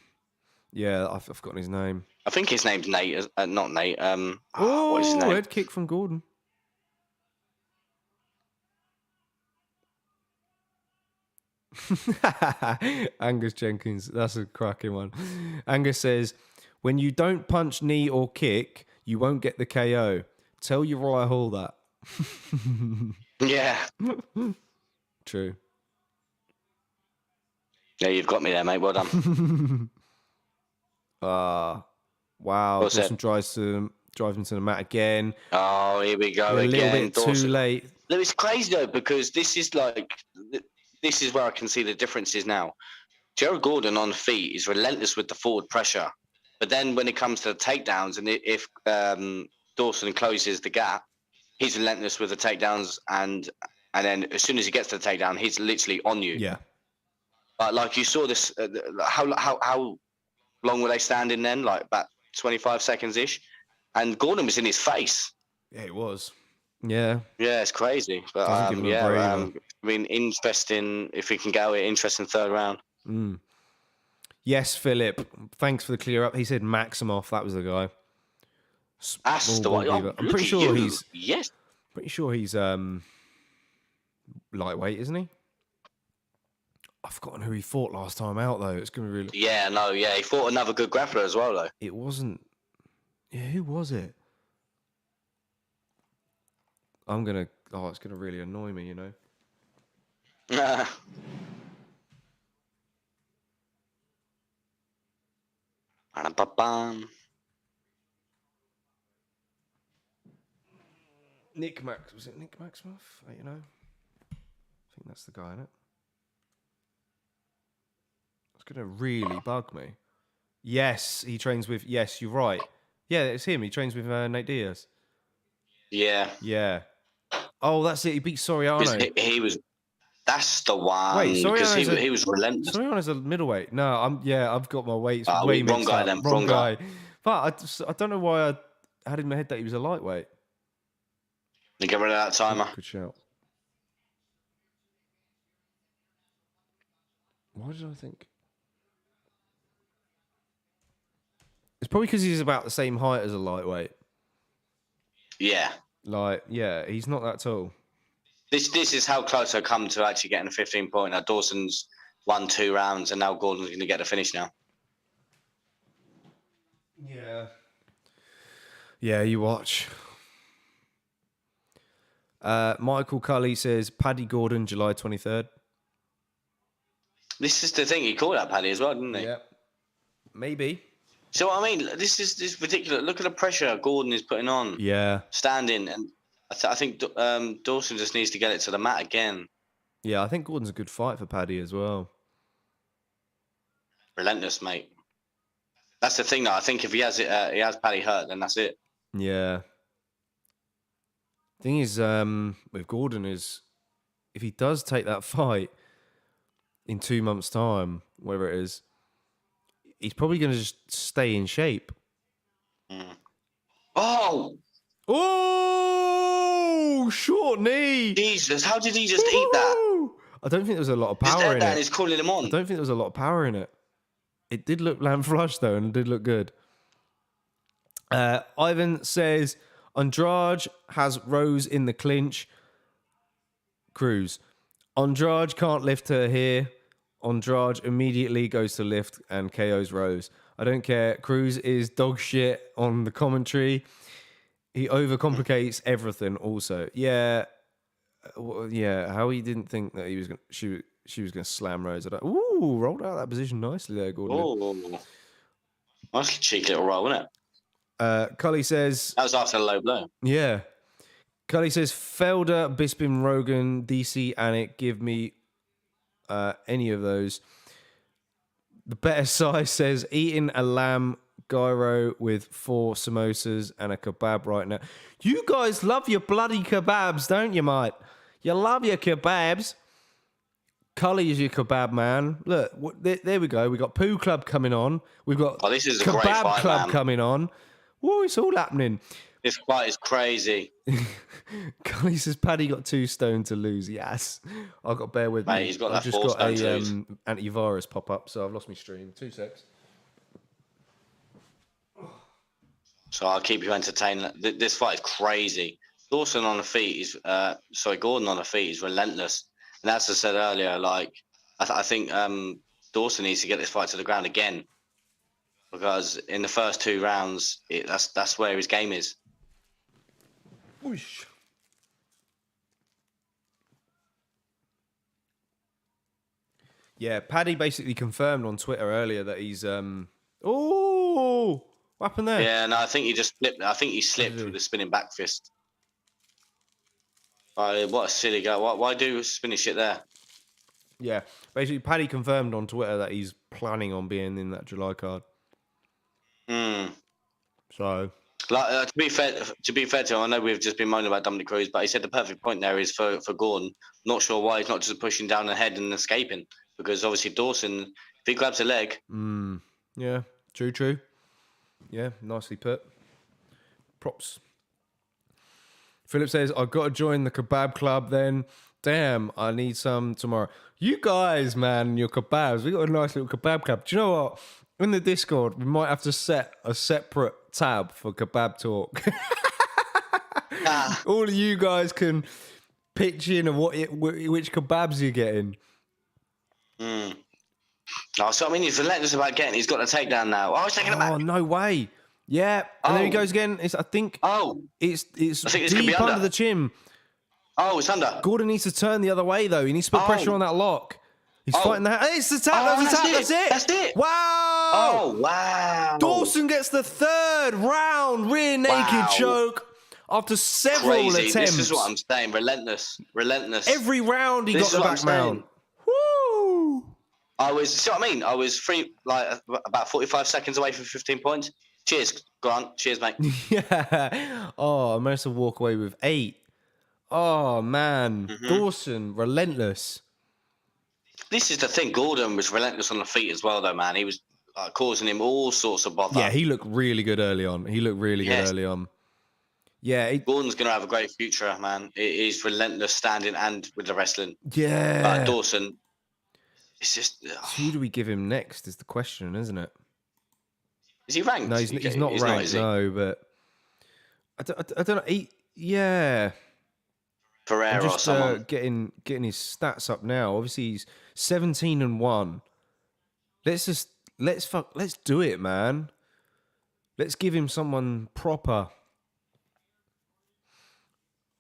Yeah, I've forgotten his name. I think his name's Nate. Not Nate. What is his name? Head kick from Gordon. Angus Jenkins, that's a cracking one. Angus says, when you don't punch, knee, or kick, you won't get the KO. Tell Uriah Hall that. Yeah. True. Yeah, you've got me there, mate. Well done. Wow. Dawson drives him to the mat again. Oh, here we go again. A little bit Dawson. too late. It's crazy, though, because this is where I can see the differences now. Gerald Gordon on feet is relentless with the forward pressure. But then when it comes to the takedowns, and if Dawson closes the gap, he's relentless with the takedowns. And then as soon as he gets to the takedown, he's literally on you. Yeah. But like you saw this, how long were they standing then? Like about 25 seconds-ish. And Gordon was in his face. Yeah, it was. Yeah. Yeah, it's crazy. But I mean, interesting if we can go it. Interesting third round. Yes, Philip. Thanks for the clear up. He said Maximoff. That was the guy. That's the one. I'm pretty sure he's. Yes. Pretty sure he's lightweight, isn't he? I've forgotten who he fought last time out though. It's gonna be really. Yeah, no, yeah. He fought another good grappler as well though. It wasn't. Yeah, who was it? It's gonna really annoy me, you know. Nick Max, was it Nick Maximoff? You know, I think that's the guy, isn't it? It's going to really bug me. Yes, he trains with... Yes, you're right. Yeah, it's him. He trains with Nate Diaz. Yeah. Yeah. Oh, that's it. He beat Soriano. He was... That's the one. Wait, because he was relentless. Soriano's a middleweight. No, I've got my weights way wrong mixed guy up. then. Wrong guy. But I don't know why I had in my head that he was a lightweight. You get rid of that timer. Good shout. Why did I think? It's probably because he's about the same height as a lightweight. Yeah. Like, yeah, he's not that tall. This is how close I come to actually getting a 15-pointer. Dawson's won 2 rounds, and now Gordon's going to get the finish now. Yeah. Yeah, you watch. Michael Cully says, Paddy Gordon, July 23rd. This is the thing. He called out Paddy as well, didn't he? Yeah. Maybe. So, I mean, this is ridiculous. Look at the pressure Gordon is putting on. Yeah. Standing. And I think Dawson just needs to get it to the mat again. Yeah, I think Gordon's a good fight for Paddy as well. Relentless, mate. That's the thing, though. I think if he has Paddy hurt, then that's it. Yeah. Thing is, with Gordon is, if he does take that fight in 2 months' time, whatever it is, he's probably going to just stay in shape. Mm. Oh! Oh! Short knee! Jesus, how did he just eat that? I don't think there was a lot of power in it. He's calling him on. I don't think there was a lot of power in it. It did look lamb flush, though, and it did look good. Ivan says, Andrade has Rose in the clinch. Cruz. Andrade can't lift her here. Andrade immediately goes to lift and KOs Rose. I don't care. Cruz is dog shit on the commentary. He overcomplicates everything also. Yeah. Yeah. How he didn't think that he was going she was going to slam Rose. Ooh, rolled out that position nicely there, Gordon. Oh. Nice cheeky little roll, wasn't it? Cully says... That was after a low blow. Yeah. Cully says, Felder, Bisping, Rogan, DC, Anik, give me any of those. The better side says, eating a lamb gyro with 4 samosas and a kebab right now. You guys love your bloody kebabs, don't you, mate? You love your kebabs. Cully is your kebab man. Look, there we go. We got Poo Club coming on. We've got this is a Kebab great fight, Club man. coming on. Whoa, it's all happening. This fight is crazy. Cully says Paddy got 2 stone to lose. Yes, I've got to bear with Mate, me. he's got I've that just 4 got stone to lose. a antivirus pop up, so I've lost my stream. 2 secs. So I'll keep you entertained. This fight is crazy. Dawson on the feet is Gordon on the feet is relentless. And as I said earlier, like I think Dawson needs to get this fight to the ground again, because in the first 2 rounds, that's where his game is. Whoosh. Yeah, Paddy basically confirmed on Twitter earlier that he's oh, what happened there? Yeah, no, I think he just slipped. I think he slipped with the spinning back fist. What a silly guy! Why do spinning shit there? Yeah, basically Paddy confirmed on Twitter that he's planning on being in that July card. So, like, to be fair to him, I know we've just been moaning about Dominic Cruz, but he said the perfect point there is for Gordon. Not sure why he's not just pushing down the head and escaping, because obviously Dawson, if he grabs a leg, yeah, true. Yeah, nicely put. Props. Philip says, I've got to join the kebab club then. Damn, I need some tomorrow. You guys, man, your kebabs. We got a nice little kebab club. Do you know what? In the Discord, we might have to set a separate tab for kebab talk. All of you guys can pitch in of which kebabs you're getting. Oh, so I mean, he's relentless about getting. He's got the takedown now. Oh, he's taking it back. Oh, no way. Yeah, and there he goes again. It's deep under the chin. Oh, it's under. Gordon needs to turn the other way, though. He needs to put pressure on that lock. He's fighting that. Hey, it's the tap. That's it. That's it. Wow. Oh, wow. Dawson gets the 3rd round rear naked choke. After several Crazy. attempts. This is what I'm saying. Relentless. Every round he got the back mount. Woo! See what I mean? I was about 45 seconds away from 15 points. Cheers, Grant. Cheers, mate. Yeah. Oh, I managed to walk away with 8. Oh, man. Dawson, relentless. This is the thing. Gordon was relentless on the feet as well, though, man. He was causing him all sorts of bother. Yeah, he looked really good early on. Yeah. Gordon's going to have a great future, man. He's relentless standing and with the wrestling. Yeah. But Dawson, it's just... So who do we give him next is the question, isn't it? Is he ranked? No, he's not ranked, no, but... I don't know. Yeah. Pereira I'm just or someone. getting his stats up now. Obviously, he's 17-1. Let's do it, man. Let's give him someone proper.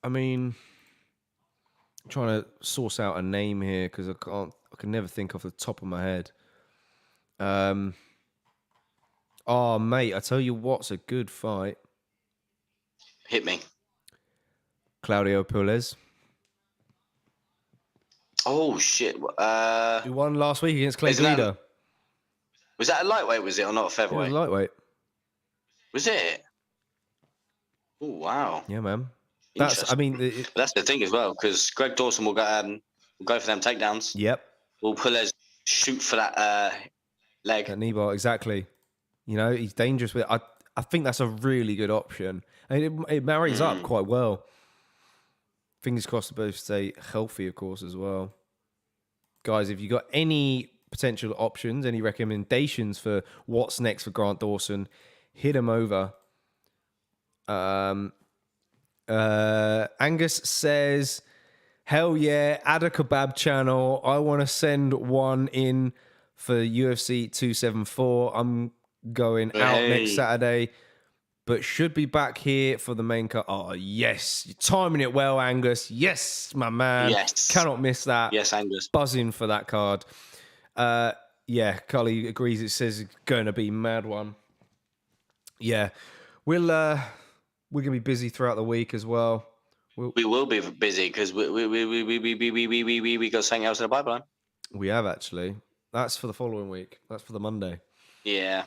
I mean, I'm trying to source out a name here because I can never think off the top of my head. Oh, mate, I tell you what's a good fight. Hit me. Claudio Puelles. Oh, shit. He won last week against Clay Guida. Was that a lightweight, was it, or not a featherweight? Yeah, lightweight. Was it? Oh, wow. Yeah, man. That's the thing as well, because Greg Dawson will go for them takedowns. Yep. Will Puelles shoot for that leg. That knee bar, exactly. You know, he's dangerous with it. I think that's a really good option. And it marries up quite well. Fingers crossed to both stay healthy, of course, as well. Guys, if you got any potential options, any recommendations for what's next for Grant Dawson, hit him over. Angus says, hell yeah, add a kebab channel. I want to send one in for UFC 274. I'm going out next Saturday, but should be back here for the main cut. Oh, yes. You're timing it well, Angus. Yes, my man. Yes. Cannot miss that. Yes, Angus. Buzzing for that card. Yeah, Collier agrees. It says it's going to be mad one. Yeah. We're going to be busy throughout the week as well. We will be busy because we got something else in the pipeline. We have, actually. That's for the following week. That's for the Monday. Yeah.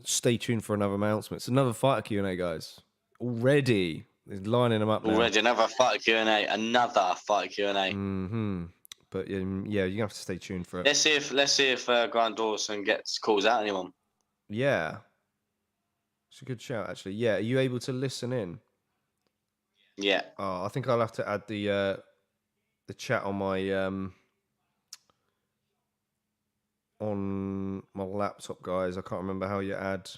Stay tuned for another announcement. It's another fighter Q&A, guys. Already. They're lining them up now. Already another fighter Q&A. Mm-hmm. But yeah, you have to stay tuned for it. Let's see if Grant Dawson calls out anyone. Yeah. It's a good shout, actually. Yeah, are you able to listen in? Yeah. Oh, I think I'll have to add the chat on my laptop, guys. I can't remember how you add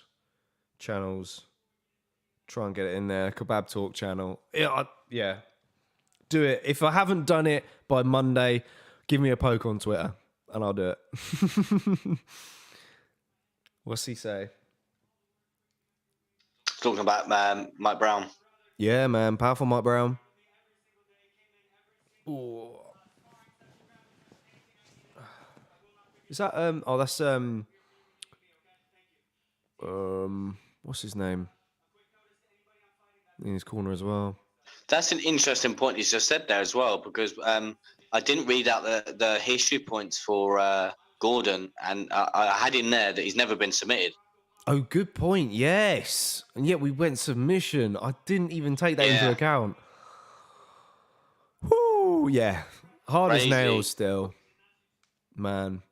channels. Try and get it in there. Kebab Talk channel. Yeah. Do it. If I haven't done it by Monday, give me a poke on Twitter and I'll do it. What's he say? Talking about Mike Brown. Yeah, man. Powerful Mike Brown. Ooh. Is that that's what's his name? In his corner as well. That's an interesting point he's just said there as well, because I didn't read out the history points for Gordon, and I had in there that he's never been submitted. Oh, good point. Yes. And yet we went submission. I didn't even take that into account. Whoo, yeah. Hard as nails still. Man.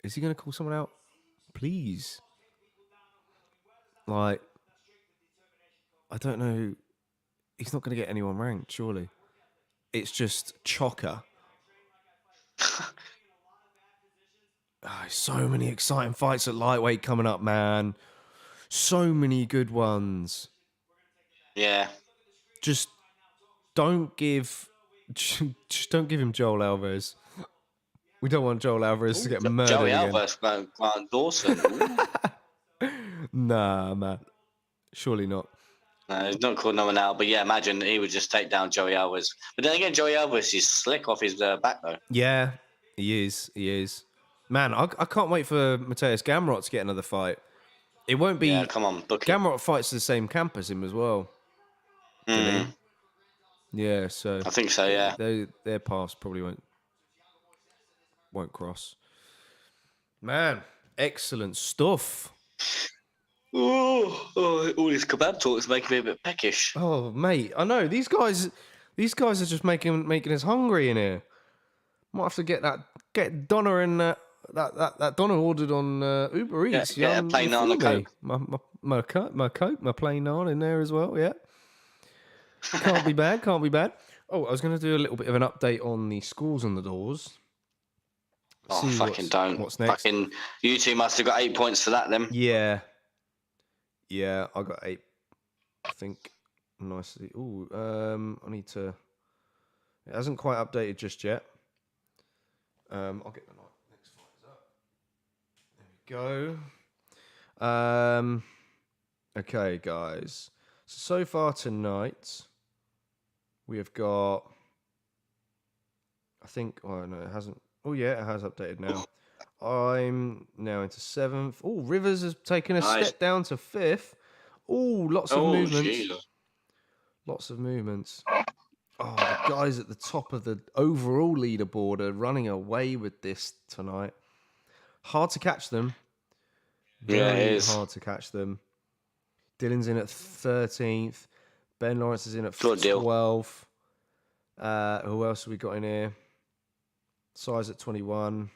Is he going to call someone out? Please. Like, I don't know. He's not going to get anyone ranked, surely. It's just chocker. So many exciting fights at lightweight coming up, man. So many good ones. Yeah. Just don't give him Joel Alvarez. We don't want Joel Alvarez to get murdered Joey again. Alvarez, Grant Dawson. Nah, man. Surely not. No, he's not called no one out, but yeah, imagine he would just take down Joey Alvarez. But then again, Joey Alvarez is slick off his back, though. Yeah, he is. Man, I can't wait for Mateus Gamrot to get another fight. It won't be... Yeah, come on, book it. Gamrot fights the same camp as him as well. didn't he? Yeah, so I think so. Yeah. their paths probably won't cross. Man, excellent stuff. All this kebab talk is making me a bit peckish. Oh, mate, I know these guys are just making us hungry in here. Might have to get Donna and that Donna ordered on Uber Eats. Get a plain naan and Coke. My plain naan in there as well. Yeah, can't be bad. Oh, I was going to do a little bit of an update on the schools on the doors. Oh, fucking don't. What's next? Fucking, you two must have got 8 points for that then. Yeah, I got 8. I think nicely. Ooh, I need to. It hasn't quite updated just yet. I'll get the next fighters up. There we go. Okay, guys. So far tonight, we have got. I think. Oh no, it hasn't. Oh yeah, it has updated now. I'm now into 7th. Oh, Rivers has taken a step down to 5th. Oh, lots of movements. Jesus. Lots of movements. Oh, the guys at the top of the overall leaderboard are running away with this tonight. Hard to catch them. Very hard to catch them. Dylan's in at 13th. Ben Lawrence is in at 12th. Who else have we got in here? Size at 21.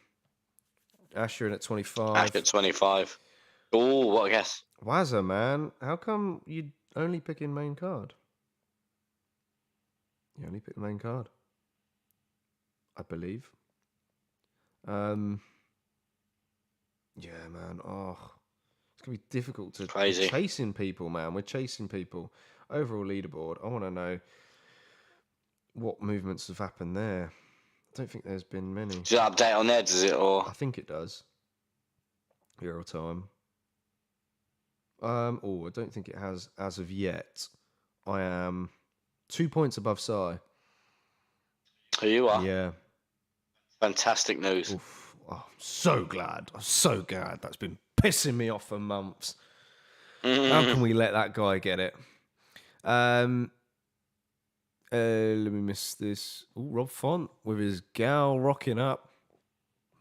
Asher in at 25. Asher at 25. Oh, what a guess. Wazza, man. How come you only picking main card? You only pick the main card, I believe. Yeah, man. Oh, it's gonna be difficult to chasing people, man. We're chasing people. Overall leaderboard. I want to know what movements have happened there. I don't think there's been many. Does it update on there? Does it? Or I think it does. Real time. I don't think it has as of yet. I am 2 points above Sai. You are? Yeah. Fantastic news. Oof. Oh, I'm so glad. That's been pissing me off for months. How can we let that guy get it? Let me miss this. Oh, Rob Font with his gal rocking up.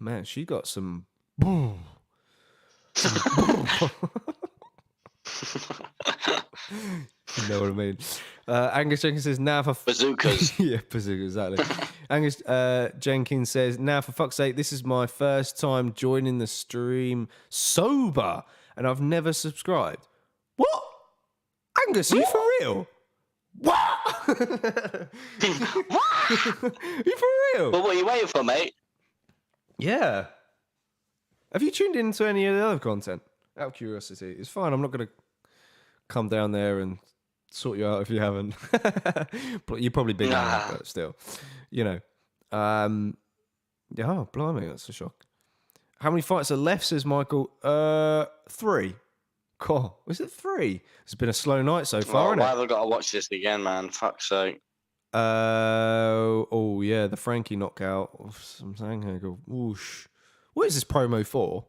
Man, she got some. You know what I mean? Angus Jenkins says, now for... Bazookas. Yeah, bazookas, exactly. Angus Jenkins says, now for fuck's sake, this is my first time joining the stream sober, and I've never subscribed. What? Angus, are you for real? What? What? Are you for real? Well, what are you waiting for, mate? Yeah. Have you tuned into any of the other content? Out of curiosity. It's fine, I'm not going to come down there and sort you out if you haven't. But you're probably big on it, but still. You know. Yeah, oh, blimey, that's a shock. How many fights are left, says Michael? 3. Cool. Was it 3? It's been a slow night so far, why have I got to watch this again, man? Fuck's sake. Oh, yeah, the Frankie knockout. I'm saying here, go, whoosh. What is this promo for?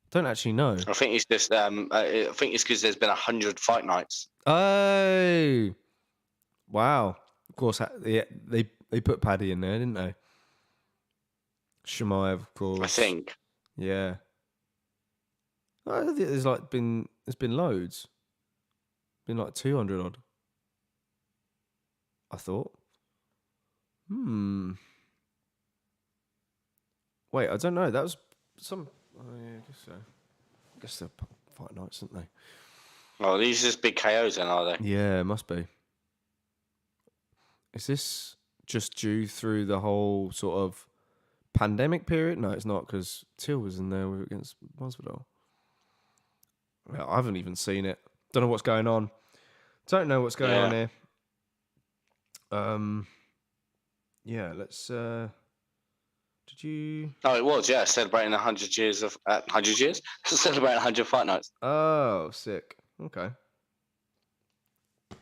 Don't actually know. I think it's just. I think it's because there's been 100 fight nights. Oh, wow! Of course, they put Paddy in there, didn't they? Shemaev, of course. I think. Yeah. I think there's been loads. Been like 200 odd. I thought. Wait, I don't know. That was some. Oh, yeah, I guess so. I guess they're fight nights, aren't they? Oh, these are just big KOs then, are they? Yeah, it must be. Is this just due through the whole sort of pandemic period? No, it's not, because Till was in there against Masvidal. Well, I haven't even seen it. Don't know what's going on. Don't know what's going on here. Yeah, let's... Did you? Oh, it was, yeah. Celebrating 100 years of 100 years. Celebrating 100 fight nights. Oh, sick. Okay.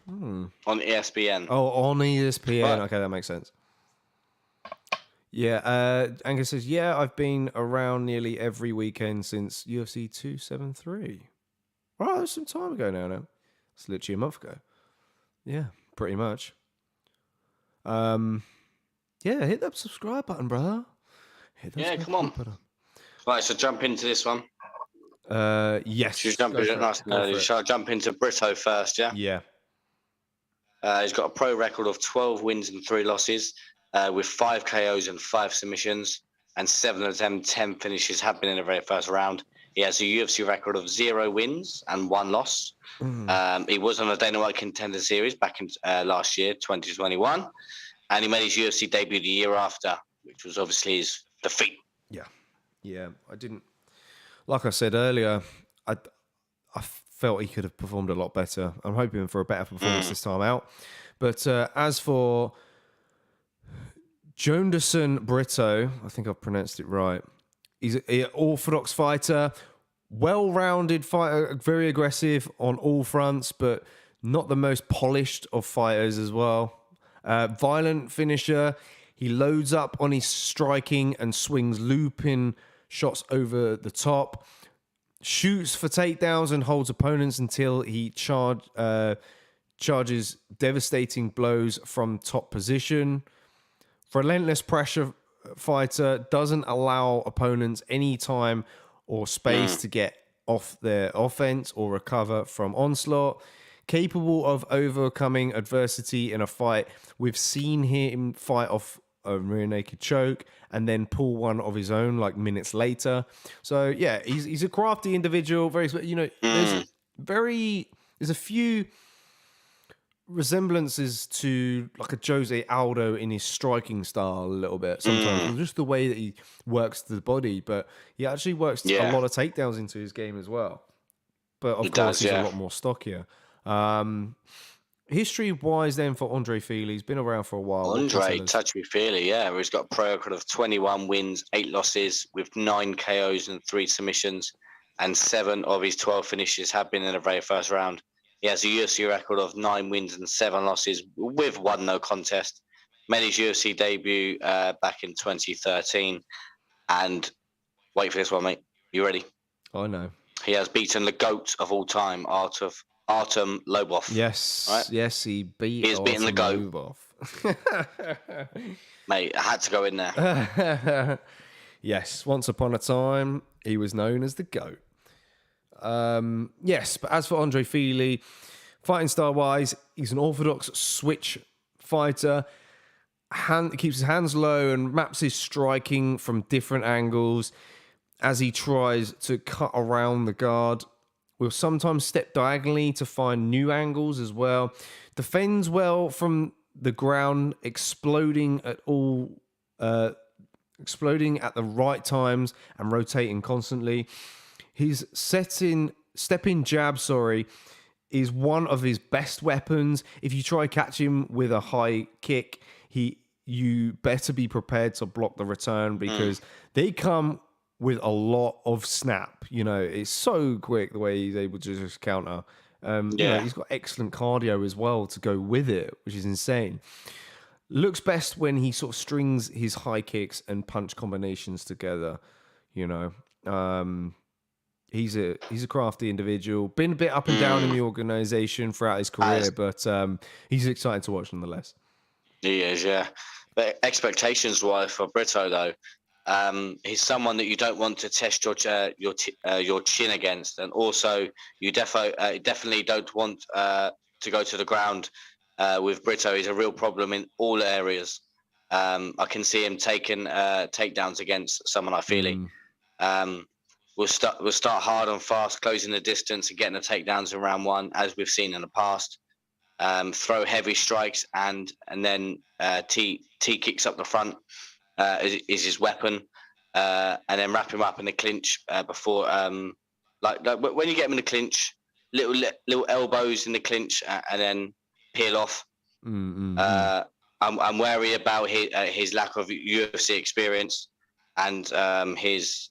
On ESPN. Oh, on ESPN. Right. Okay, that makes sense. Yeah. Angus says, yeah, I've been around nearly every weekend since UFC 273. Right, that was some time ago now. It's literally a month ago. Yeah, pretty much. Yeah, hit that subscribe button, brother. Hit that Yeah, come on. button. Right, so jump into this one. Yes. Shall I jump into Brito first, yeah? Yeah. He's got a pro record of 12 wins and 3 losses, with 5 KOs and 5 submissions, and 7 of them 10 finishes have been in the very first round. He has a UFC record of 0 wins and 1 loss. He was on the Dana White Contender Series back in last year, 2021, and he made his UFC debut the year after, which was obviously his defeat. Yeah. I didn't, like I said earlier, I felt he could have performed a lot better. I'm hoping for a better performance this time out. But as for JOANDERSON Brito, I think I've pronounced it right. He's an orthodox fighter, well-rounded fighter, very aggressive on all fronts, but not the most polished of fighters as well. Violent finisher. He loads up on his striking and swings looping shots over the top. Shoots for takedowns and holds opponents until he charges devastating blows from top position. Relentless pressure fighter, doesn't allow opponents any time or space to get off their offense or recover from onslaught. Capable of overcoming adversity in a fight. We've seen him fight off a rear naked choke and then pull one of his own like minutes later. So yeah, he's a crafty individual. Very, there's a few resemblances to like a Jose Aldo in his striking style a little bit sometimes, just the way that he works the body, but he actually works a lot of takedowns into his game as well. But of course, he's a lot more stockier. History-wise, then, for Andrei FILI, he's been around for a while. Andrei, touch me FILI, yeah. He's got a pro record of 21 wins, 8 losses, with 9 KOs and 3 submissions, and 7 of his 12 finishes have been in the very first round. He has a UFC record of 9 wins and 7 losses, with 1 no contest. Made his UFC debut back in 2013, and wait for this one, mate. You ready? I know. He has beaten the GOAT of all time, Artem Lobov. Yes, right? Yes, he has beaten the GOAT. Lobov. Mate, I had to go in there. Yes, once upon a time, he was known as the GOAT. Yes, but as for Andrei FILI, fighting style-wise, he's an orthodox switch fighter. Keeps his hands low and maps his striking from different angles as he tries to cut around the guard. Will sometimes step diagonally to find new angles as well. Defends well from the ground, exploding at the right times and rotating constantly. His step-in jab, is one of his best weapons. If you try catch him with a high kick, you better be prepared to block the return because they come with a lot of snap. It's so quick the way he's able to just counter. He's got excellent cardio as well to go with it, which is insane. Looks best when he sort of strings his high kicks and punch combinations together. He's a crafty individual. Been a bit up and down in the organization throughout his career, but he's exciting to watch nonetheless. He is, yeah. But expectations-wise for Brito, though, he's someone that you don't want to test your chin against, and also you definitely don't want to go to the ground with Brito. He's a real problem in all areas. I can see him taking takedowns against someone like FILI. We'll start hard and fast, closing the distance and getting the takedowns in round 1, as we've seen in the past. Throw heavy strikes and then T kicks up the front. Is his weapon, and then wrap him up in the clinch before, like when you get him in the clinch, little elbows in the clinch, and then peel off. I'm wary about his lack of UFC experience and his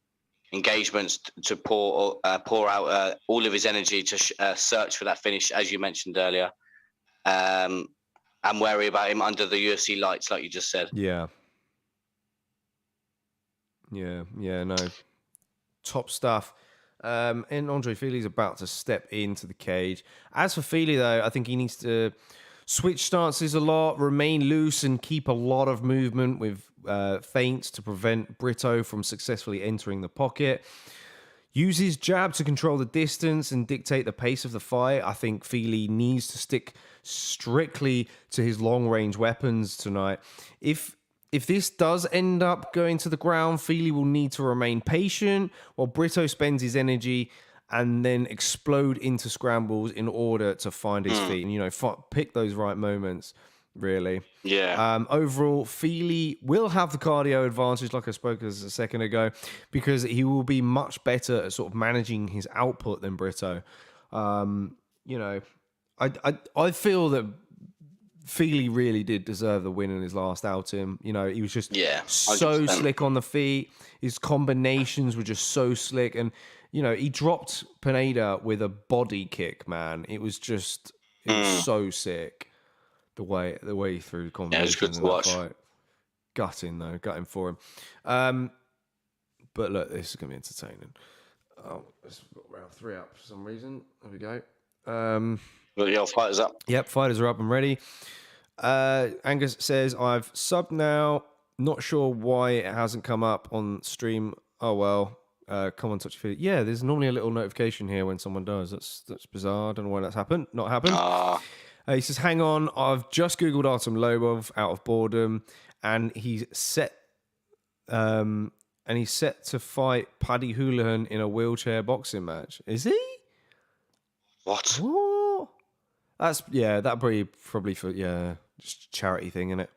engagements to pour out all of his energy to search for that finish, as you mentioned earlier. I'm wary about him under the UFC lights, like you just said. Yeah, no. Top stuff. And Andrei FILI's about to step into the cage. As for FILI, though, I think he needs to Switch stances a lot, remain loose, and keep a lot of movement with feints to prevent Brito from successfully entering the pocket. Use his jab to control the distance and dictate the pace of the fight. I think FILI needs to stick strictly to his long-range weapons tonight. If this does end up going to the ground, FILI will need to remain patient while Brito spends his energy and then explode into scrambles in order to find his feet and, you know, pick those right moments, really. Yeah. Overall, FILI will have the cardio advantage, like I spoke as a second ago, because he will be much better at sort of managing his output than Brito. You know, I feel that FILI really did deserve the win in his last outing. You know, he was just so 100%. slick on the feet. His combinations were just so slick. And, you know, he dropped Pineda with a body kick, man. It was just, it was so sick. The way he threw combinations. Yeah, it was good to watch. Fight. Gutting for him. But look, this is going to be entertaining. Oh, let's got round 3 up for some reason. There we go. Got your fighters up. Yep, fighters are up and ready. Angus says, I've subbed now. Not sure why it hasn't come up on stream. Oh, well. Come on, touch your feet. Yeah, there's normally a little notification here when someone does. That's bizarre. I don't know why that's happened. Not happened. He says, hang on. I've just Googled Artem Lobov out of boredom, and he's set to fight Paddy Houlihan in a wheelchair boxing match. Is he? What? That's that probably for just a charity thing, isn't it?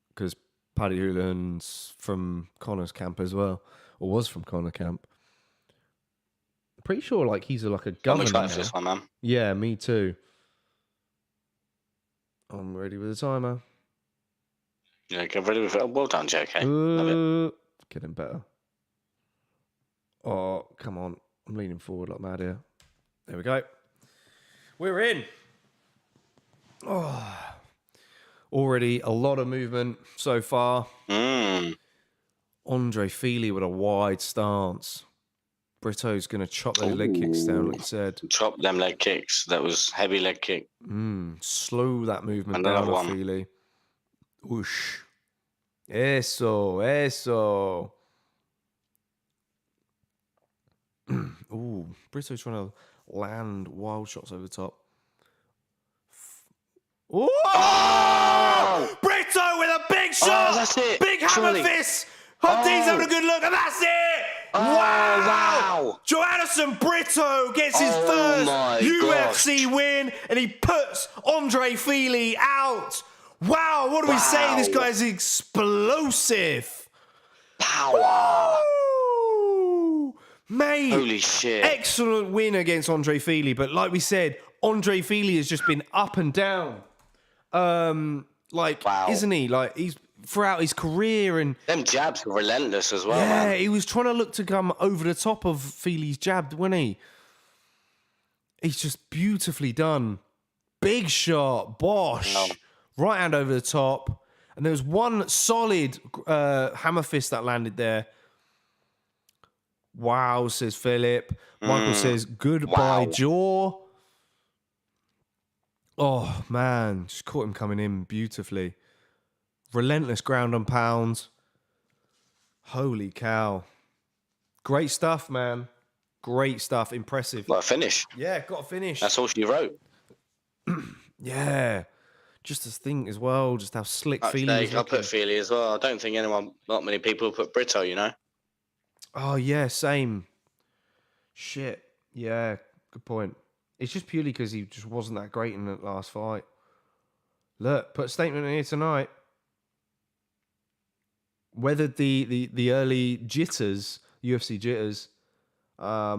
Because Paddy Houlihan's from Connor's camp as well, or was from Connor camp. I'm pretty sure like he's like a governor. I'm excited for this one, man. Yeah, me too. I'm ready with the timer. Yeah, get ready with it. Well done, JK. Getting better. Oh, come on. I'm leaning forward like mad here. There we go. We're in. Oh, already a lot of movement so far. Andrei FILI with a wide stance. Brito's going to chop those leg kicks down, like you said. Chop them leg kicks. That was heavy leg kick. Slow that movement Another down, one. FILI. Whoosh. Eso. Ooh, Brito's trying to land wild shots over the top. Oh! Brito with a big shot! That's it. Big hammer Surely. fist! Hunt's having a good look, and that's it! Wow! JOANDERSON Brito gets his first UFC win, and he puts Andrei FILI out. Wow, what do we say? This guy's explosive. Power. Woo! Mate. Holy shit. Excellent win against Andrei FILI, but like we said, Andrei FILI has just been up and down. Isn't he? Like, he's throughout his career, and them jabs were relentless as well, man. he was trying to look to come over the top of FILI's jab, wasn't he? He's just beautifully done. Big shot, bosh. Right hand over the top. And there was one solid hammer fist that landed there. Wow, says Philip. Michael says, goodbye, jaw. Oh, man. Just caught him coming in beautifully. Relentless ground and pound. Holy cow. Great stuff, man. Great stuff. Impressive. Got a finish. Yeah, got a finish. That's all she wrote. Yeah. Just to think as well, just how slick FILI is. I put FILI as well. I don't think not many people put Brito, you know? Oh, yeah, same. Shit. Yeah, good point. It's just purely because he just wasn't that great in that last fight. Look, put a statement in here tonight. Weathered the early jitters, UFC jitters. I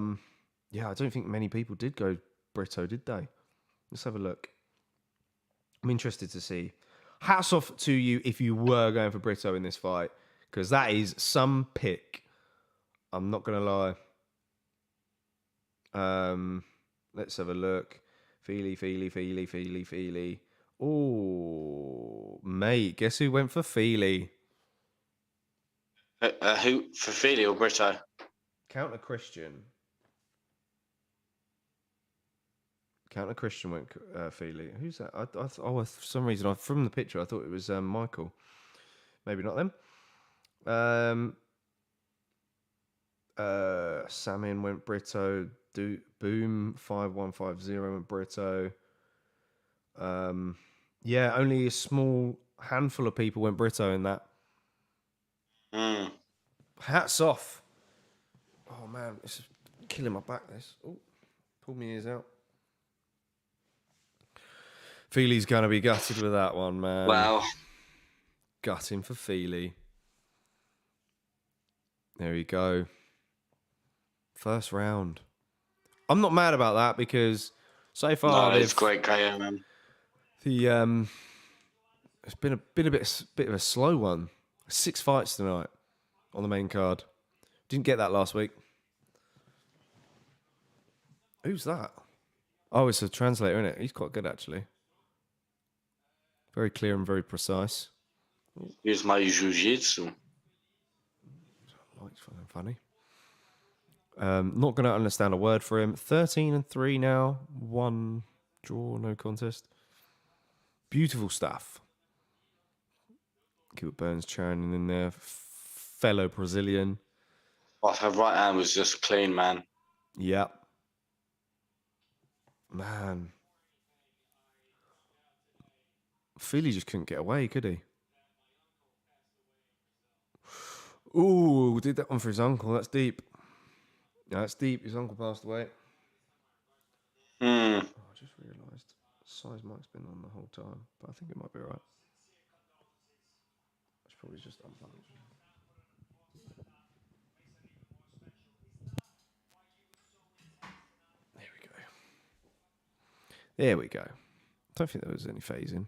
don't think many people did go Brito, did they? Let's have a look. I'm interested to see. Hats off to you if you were going for Brito in this fight, because that is some pick. I'm not going to lie. Let's have a look. FILI. Oh, mate, guess who went for FILI? Who? For FILI or Brito? Counter Christian. Counter Christian went FILI. Who's that? For some reason, from the picture, I thought it was Michael. Maybe not them. Samin went Brito. Boom 5150 went Brito. Yeah, only a small handful of people went Brito in that. Hats off. Oh man, this is killing my back. This. Oh, pull my ears out. FILI's gonna be gutted with that one, man. Wow. Gutting for FILI. There we go. First round. I'm not mad about that because so far it's great KO, man. It's been a bit of a slow one. 6 fights tonight on the main card. Didn't get that last week. Who's that? Oh, it's a translator, isn't it? He's quite good actually. Very clear and very precise. Here's my jiu-jitsu. It's fucking funny. Not going to understand a word for him. 13-3 now. 1 draw, no contest. Beautiful stuff. Gilbert Burns churning in there. Fellow Brazilian. Oh, her right hand was just clean, man. Yep. Man. FILI just couldn't get away, could he? Ooh, did that one for his uncle. That's deep. Yeah, that's deep. His uncle passed away. Oh, I just realised size mic's been on the whole time, but I think it might be all right. I should probably just unplug it. There we go. There we go. Don't think there was any phasing.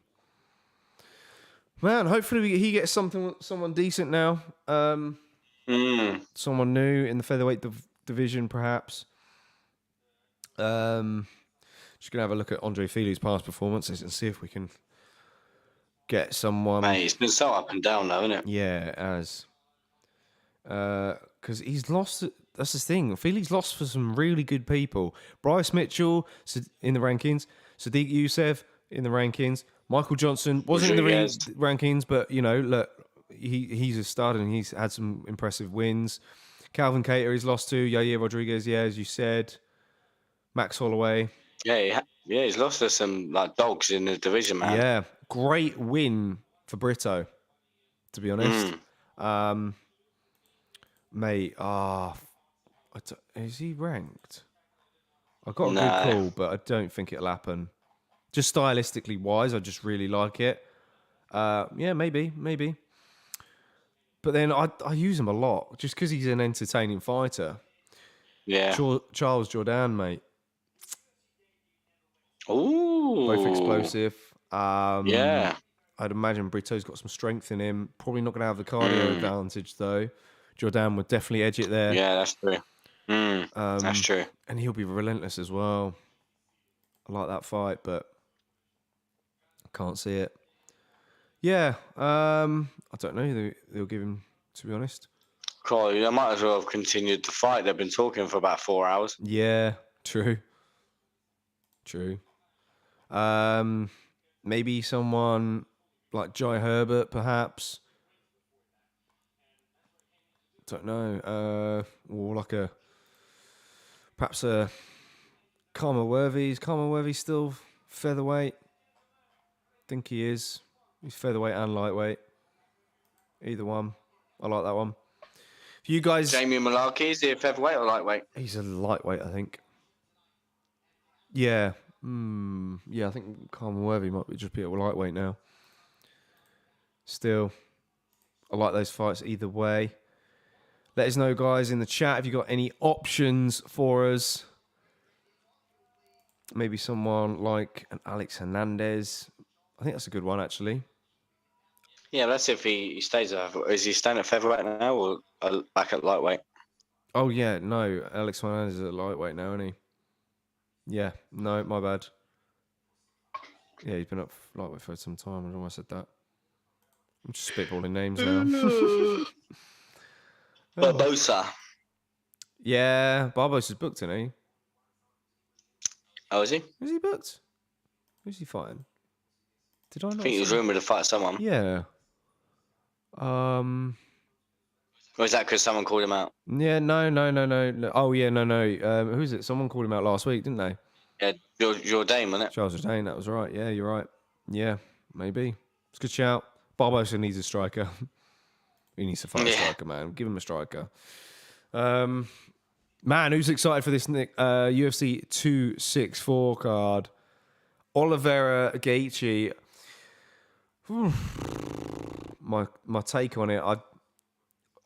Man, hopefully he gets someone decent now. Someone new in the featherweight division, perhaps. Just gonna have a look at Andre Fili's past performances and see if we can get someone. Mate, it's been so up and down, though, isn't it? Yeah, it has. Because he's lost. That's the thing. Fili's lost for some really good people. Bryce Mitchell in the rankings. Sadiq Youssef in the rankings. Michael Johnson wasn't in the rankings, but you know, look, he's a stud and he's had some impressive wins. Calvin Cater he's lost to. Yair Rodriguez, yeah, as you said. Max Holloway. Yeah, he's lost to some like dogs in the division, man. Yeah, great win for Brito, to be honest. Mate, is he ranked? I got a good call, but I don't think it'll happen. Just stylistically wise, I just really like it. Yeah, maybe. But then I use him a lot just because he's an entertaining fighter. Yeah. Charles Jourdain, mate. Ooh. Both explosive. Yeah. I'd imagine Brito's got some strength in him. Probably not going to have the cardio advantage, though. Jourdain would definitely edge it there. Yeah, that's true. That's true. And he'll be relentless as well. I like that fight, but can't see it. Yeah, I don't know who they'll give him, to be honest. Cool, they might as well have continued the fight. They've been talking for about 4 hours. Yeah, true. Maybe someone like Jai Herbert, perhaps. Don't know. Or like perhaps a Karma Worthy. Is Karma Worthy still featherweight? Think he is. He's featherweight and lightweight. Either one. I like that one. If you guys... Jamie Malarkey, is he a featherweight or lightweight? He's a lightweight, I think. Yeah. Yeah, I think Karma Worthy might just be a lightweight now. Still, I like those fights either way. Let us know, guys, in the chat if you got any options for us. Maybe someone like an Alex Hernandez. I think that's a good one, actually. Yeah, that's if he stays at... Is he staying at featherweight now or back at lightweight? Oh, yeah, no. Alex Hernandez is at lightweight now, isn't he? Yeah, no, my bad. Yeah, he's been up lightweight for some time. I don't know why I said that. I'm just spitballing names now. Barbosa. Yeah, Barbosa's booked, isn't he? Oh, is he? Is he booked? Who's he fighting? Did I not I think he was see? rumoured to fight someone. Yeah. Or is that because someone called him out? Yeah, no. Oh, yeah, no. Who is it? Someone called him out last week, didn't they? Yeah, Jourdain, wasn't it? Charles Jourdain, that was right. Yeah, you're right. Yeah, maybe. It's a good shout. Barbosa needs a striker. He needs to fight a striker, man. Give him a striker. Man, who's excited for this UFC 264 card? Oliveira Gaethje. My take on it,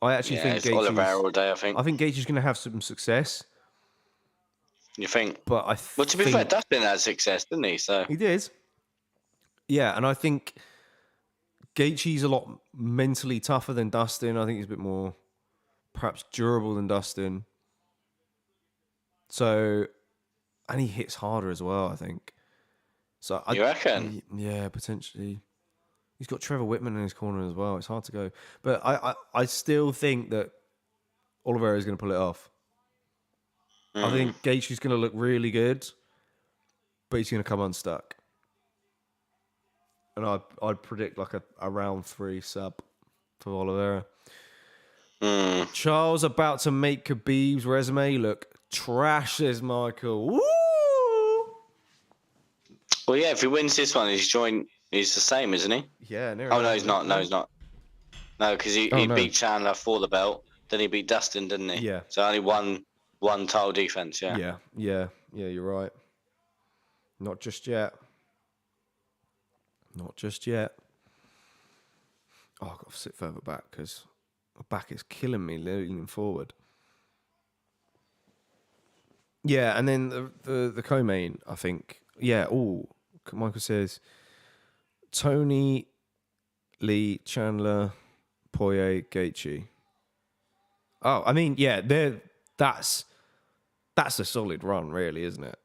I actually think it's Oliveira all day. I think Gaethje's going to have some success. You think? But well, to be fair, Dustin had success, didn't he? So he did. Yeah, and I think Gaethje's a lot mentally tougher than Dustin. I think he's a bit more, perhaps, durable than Dustin. So, and he hits harder as well, I think. So you reckon? Yeah, potentially. He's got Trevor Whitman in his corner as well. It's hard to go. But I still think that Oliveira is going to pull it off. I think Gaethje's going to look really good, but he's going to come unstuck. And I'd predict like a round 3 sub for Oliveira. Charles about to make Khabib's resume look trash, says Michael. Woo! Well, yeah, if he wins this one, he's the same, isn't he? Yeah. Oh, no, he's not. No, he's not. No, because he beat Chandler for the belt. Then he beat Dustin, didn't he? Yeah. So only one title defense, yeah. Yeah, you're right. Not just yet. Oh, I've got to sit further back because my back is killing me leaning forward. Yeah, and then the co-main, I think. Yeah, Michael says Tony, Lee, Chandler, Poirier, Gaethje. Oh, I mean, yeah, that's a solid run, really, isn't it?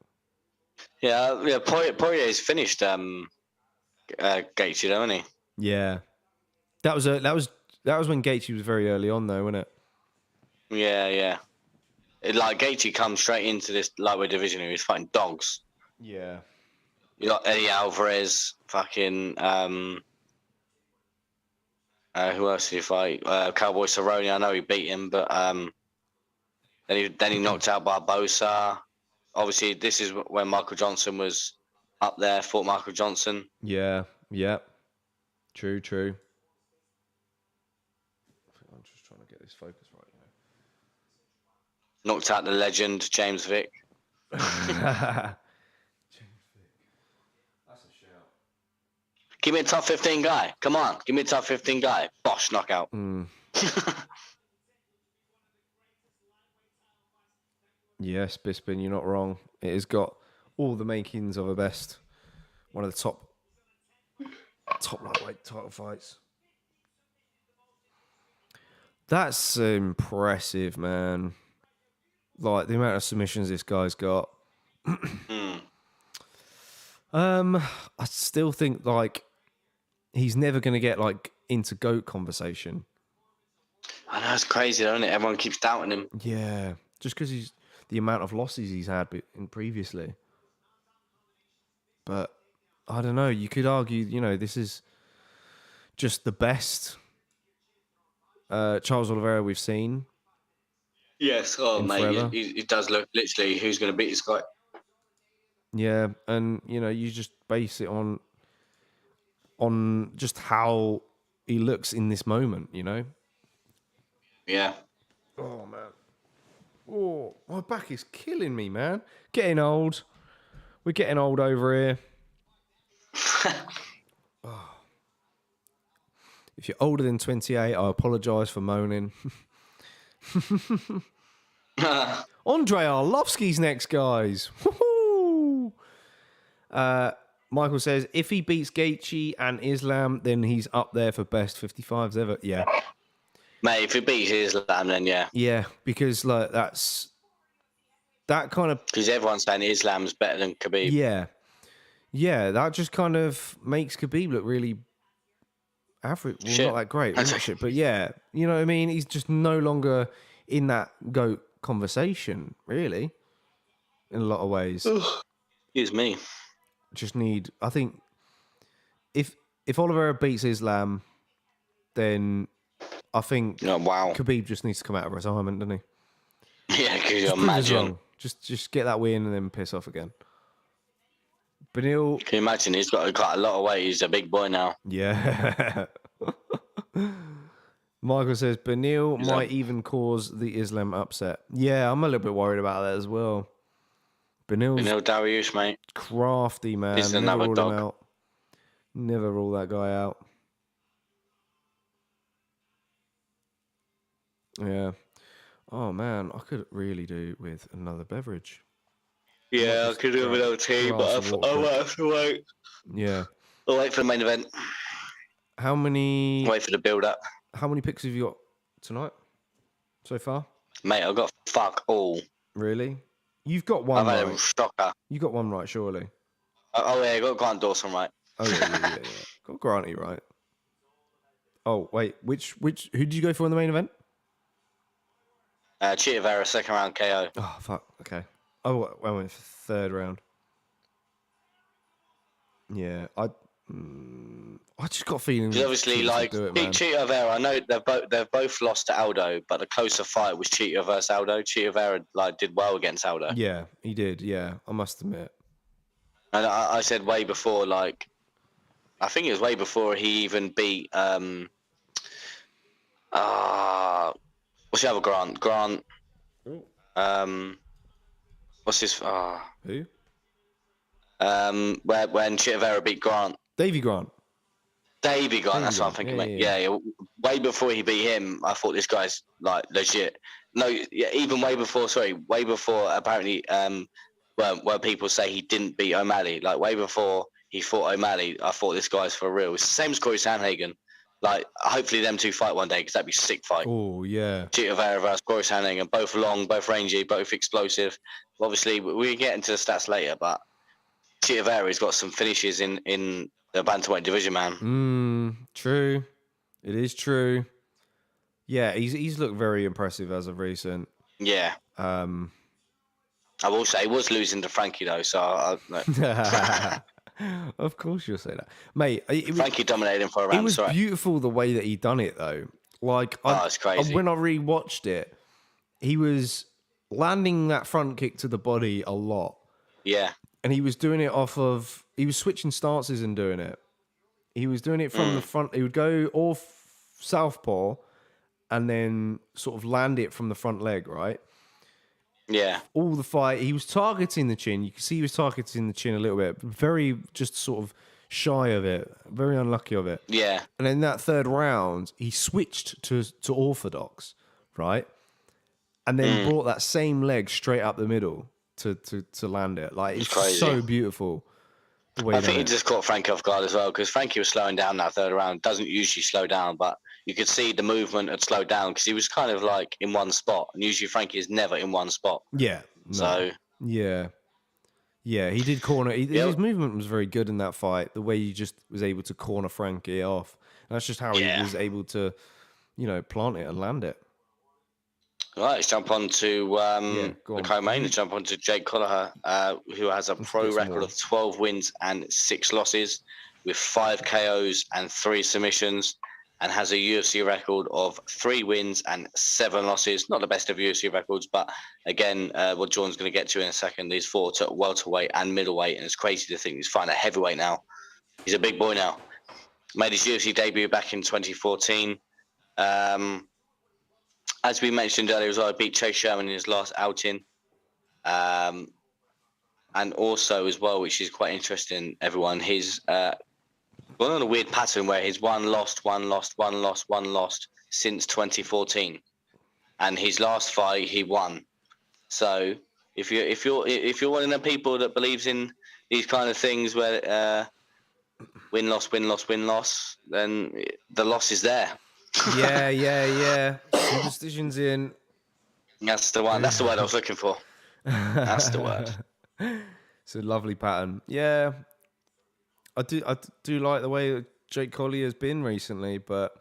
Yeah. Poirier's finished Gaethje, though, isn't he? Yeah, that was when Gaethje was very early on, though, wasn't it? Yeah. Gaethje comes straight into this lightweight division. He was fighting dogs. Yeah. You got Eddie Alvarez, fucking who else did he fight? Cowboy Cerrone. I know he beat him, but then he knocked out Barbosa. Obviously, this is when Michael Johnson was up there. Fought Michael Johnson. Yeah. True. I'm just trying to get this focus right now. Knocked out the legend James Vick. Give me a top 15 guy. Come on. Give me a top 15 guy. Bosh, knockout. Yes, Bisping, you're not wrong. It has got all the makings of a best. One of the top lightweight title fights. That's impressive, man. Like, the amount of submissions this guy's got. I still think, like, he's never going to get, like, into GOAT conversation. I know, it's crazy, isn't it? Everyone keeps doubting him. Yeah, just because he's the amount of losses he's had previously. But, I don't know, you could argue, this is just the best Charles Oliveira we've seen. Yes, mate, he does look literally who's going to beat this guy. Yeah, and you just base it on just how he looks in this moment, Yeah. Oh man. Oh, my back is killing me, man. Getting old. We're getting old over here. If you're older than 28, I apologise for moaning. Andrei Arlovski's next, guys. Woo-hoo! Michael says, if he beats Gaethje and Islam, then he's up there for best 55s ever. Yeah. Mate, if he beats Islam, then yeah. Yeah, because like that kind of... Because everyone's saying Islam's better than Khabib. Yeah. Yeah, that just kind of makes Khabib look really average. Well, not that great. Not shit, but yeah. You know what I mean? He's just no longer in that GOAT conversation, really, in a lot of ways. Excuse me. Just need. I think if Oliveira beats Islam, then I think Oh, wow. Khabib just needs to come out of retirement, doesn't he? Yeah, could you Just prove us imagine? wrong. Just get that win and then piss off again. Benil. Can you imagine? He's got a lot of weight. He's a big boy now. Yeah. Michael says Benil might even cause the Islam upset. Yeah, I'm a little bit worried about that as well. Benil Dariush, mate. Crafty, man. He's Never another rule dog. him out. Never rule that guy out. Yeah. Oh, man. I could really do with another beverage. Yeah, I could do a little tea, but I'll have to wait. Yeah. I'll wait for the main event. How many... Wait for the build-up. How many picks have you got tonight so far? Mate, I've got fuck all. Really? You've got one I've had a right. shocker. You got one right, surely. Oh, yeah, I got Grant Dawson right. Oh, yeah. Got Granty right. Oh, wait. Who did you go for in the main event? Chito Vera, second round KO. Oh, fuck. Okay. Oh, I went for third round. Yeah, I just got a feeling. Because obviously, like, Chito Vera, I know they've both lost to Aldo, but the closer fight was Chito versus Aldo. Chito Vera did well against Aldo. Yeah, he did. Yeah, I must admit. And I said way before, like, I think it was way before he even beat what's the other Grant? What's his Who? When Chito Vera beat Grant. Davy Grant. Davy Grant, that's what I'm thinking, mate. Yeah. Way before he beat him, I thought this guy's like legit. No, yeah, even way before apparently where people say he didn't beat O'Malley. Like way before he fought O'Malley, I thought this guy's for real. It's the same as Corey Sandhagen. Like hopefully them two fight one day because that'd be a sick fight. Oh yeah. Chito Vera versus Corey Sandhagen, both long, both rangy, both explosive. Obviously, we get into the stats later, but Chito Vera's got some finishes in the bantamweight division, man. True. It is true. Yeah, he's looked very impressive as of recent. Yeah. I will say he was losing to Frankie though, so Of course you'll say that, mate. Frankie dominated him for a round. It was beautiful the way that he done it though. Like, it's crazy. When I rewatched it, he was landing that front kick to the body a lot. Yeah. And he was doing it he was switching stances and doing it. He was doing it from the front. He would go off southpaw and then sort of land it from the front leg, right? Yeah. All the fight, he was targeting the chin. You can see he was targeting the chin a little bit. Very just sort of shy of it. Very unlucky of it. Yeah. And in that third round, he switched to orthodox, right? And then brought that same leg straight up the middle to land it. Like, it's crazy. So beautiful. I think he just caught Frankie off guard as well because Frankie was slowing down that third round. Doesn't usually slow down, but you could see the movement had slowed down because he was kind of like in one spot. And usually Frankie is never in one spot. Yeah. No. So. Yeah. Yeah, he did corner. His movement was very good in that fight. The way he just was able to corner Frankie off. And that's just how he was able to, plant it and land it. All right, let's jump on to the co-main. Let's jump on to Jake Collier, who has a pro record of 12 wins and 6 losses with 5 KOs and 3 submissions, and has a UFC record of 3 wins and 7 losses. Not the best of UFC records, but again, what Jordan's going to get to in a second, he's fought at welterweight and middleweight, and it's crazy to think he's fighting at heavyweight now. He's a big boy now. Made his UFC debut back in 2014. As we mentioned earlier as well, beat Chase Sherman in his last outing. And also as well, which is quite interesting, everyone, he's gone on a weird pattern where he's one lost since 2014. And his last fight, he won. So if you're one of the people that believes in these kind of things where win-loss, then the loss is there. Yeah. Superstitions in. That's the one. That's the word I was looking for. That's the word. It's a lovely pattern. Yeah, I do like the way that Jake Collier has been recently, but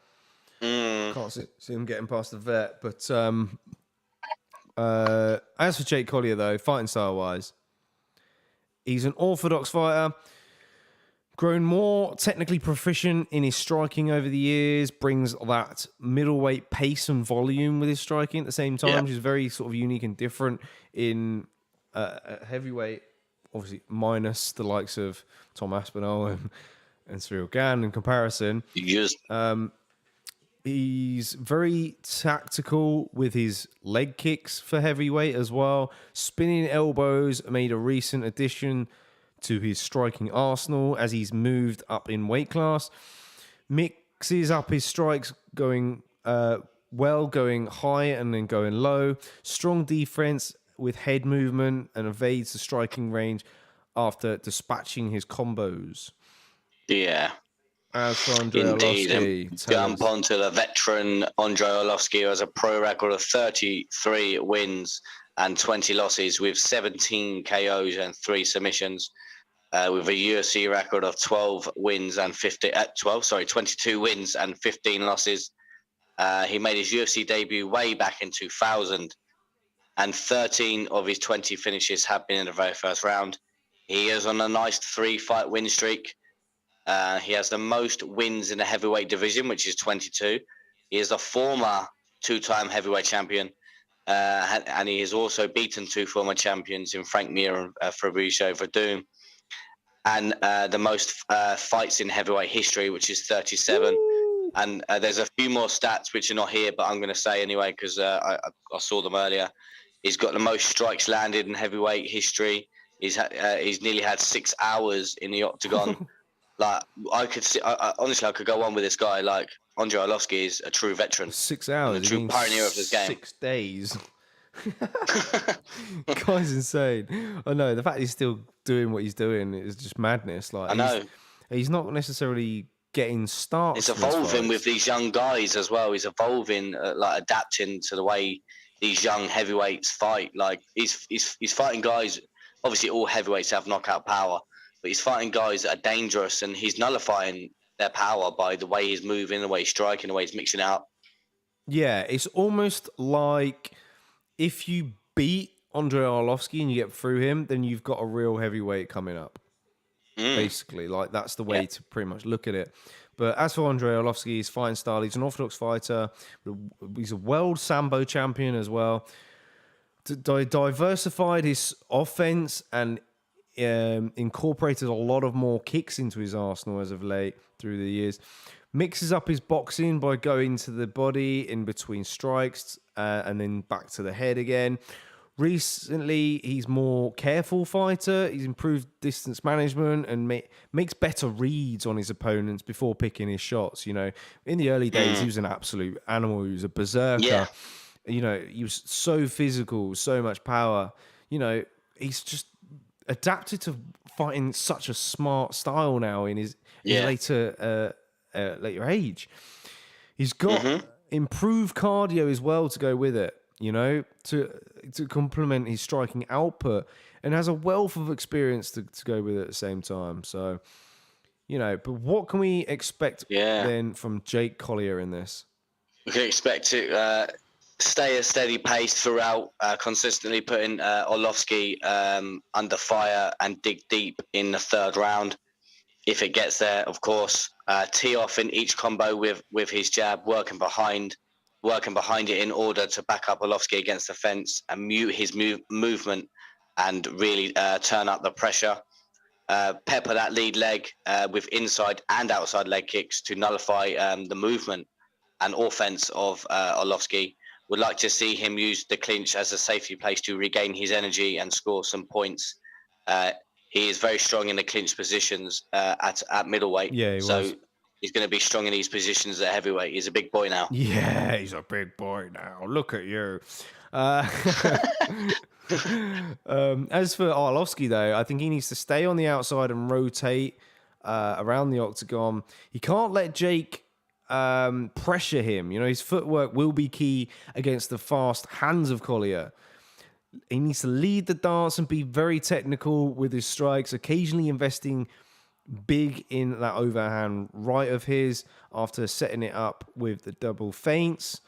can't see him getting past the vet. But as for Jake Collier, though, fighting style wise, He's an orthodox fighter, grown more technically proficient in his striking over the years, brings that middleweight pace and volume with his striking at the same time, which is very sort of unique and different in heavyweight, obviously minus the likes of Tom Aspinall and Cyril Gane in comparison. He's very tactical with his leg kicks for heavyweight as well. Spinning elbows made a recent addition to his striking arsenal as he's moved up in weight class. Mixes up his strikes going going high and then going low. Strong defense with head movement and evades the striking range after dispatching his combos. Yeah. As for Andrei Arlovski, jump onto the veteran Andrei Arlovski, who has a pro record of 33 wins and 20 losses with 17 KOs and 3 submissions, with a UFC record of 22 wins and 15 losses. He made his UFC debut way back in 2000, and 13 of his 20 finishes have been in the very first round. He is on a nice 3-fight win streak. He has the most wins in the heavyweight division, which is 22. He is a former 2-time heavyweight champion, and he has also beaten 2 former champions in Frank Mir and Fabricio Verdum. And the most fights in heavyweight history, which is 37. Ooh. And there's a few more stats which are not here, but I'm going to say anyway because I saw them earlier. He's got the most strikes landed in heavyweight history. He's nearly had 6 hours in the octagon. Like, I could see, honestly, I could go on with this guy. Like, Andrei Arlovski is a true veteran. 6 hours? A true pioneer of this game. 6 days. Guy's insane. I know, the fact he's still doing what he's doing is just madness. Like, I know. He's not necessarily getting started. He's evolving with these young guys as well. He's evolving, like, adapting to the way these young heavyweights fight. Like, he's fighting guys. Obviously, all heavyweights have knockout power. But he's fighting guys that are dangerous, and he's nullifying their power by the way he's moving, the way he's striking, the way he's mixing it up. Yeah, it's almost like if you beat Andrei Arlovski and you get through him, then you've got a real heavyweight coming up. Basically, like that's the way to pretty much look at it. But as for Andrei Arlovski, his fighting style, he's an orthodox fighter. He's a world Sambo champion as well. Diversified his offense and incorporated a lot of more kicks into his arsenal as of late through the years. Mixes up his boxing by going to the body in between strikes and then back to the head again. Recently, he's more careful fighter. He's improved distance management and makes better reads on his opponents before picking his shots. You know, in the early days, he was an absolute animal. He was a berserker. Yeah. You know, he was so physical, so much power. You know, he's just adapted to fighting such a smart style now in his later age. He's got improved cardio as well to go with it, you know, to complement his striking output, and has a wealth of experience to go with it at the same time. So, you know, but what can we expect then from Jake Collier in this? We can expect to stay a steady pace throughout, consistently putting Arlovski under fire and dig deep in the third round. If it gets there, of course, tee off in each combo with his jab, working behind it in order to back up Arlovski against the fence and mute his movement and really turn up the pressure. Pepper that lead leg with inside and outside leg kicks to nullify the movement and offense of Arlovski. Would like to see him use the clinch as a safety place to regain his energy and score some points. He is very strong in the clinch positions at middleweight. Yeah, he's going to be strong in these positions at heavyweight. He's a big boy now. Yeah, he's a big boy now. Look at you. As for Arlovski, though, I think he needs to stay on the outside and rotate around the octagon. He can't let Jake pressure him. You know, his footwork will be key against the fast hands of Collier. He needs to lead the dance and be very technical with his strikes, occasionally investing big in that overhand right of his after setting it up with the double feints.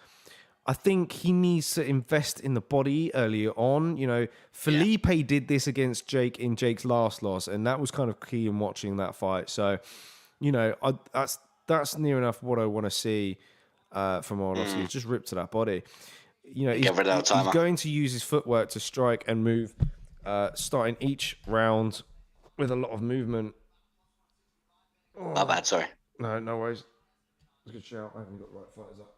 I think he needs to invest in the body earlier on. You know, Felipe did this against Jake in Jake's last loss, and that was kind of key in watching that fight. So, you know, that's near enough what I want to see from Arlovski. Just rip to that body. You know, he's going to use his footwork to strike and move, starting each round with a lot of movement. Oh. My bad, sorry. No worries. It's a good shout. I haven't got the right fighters up.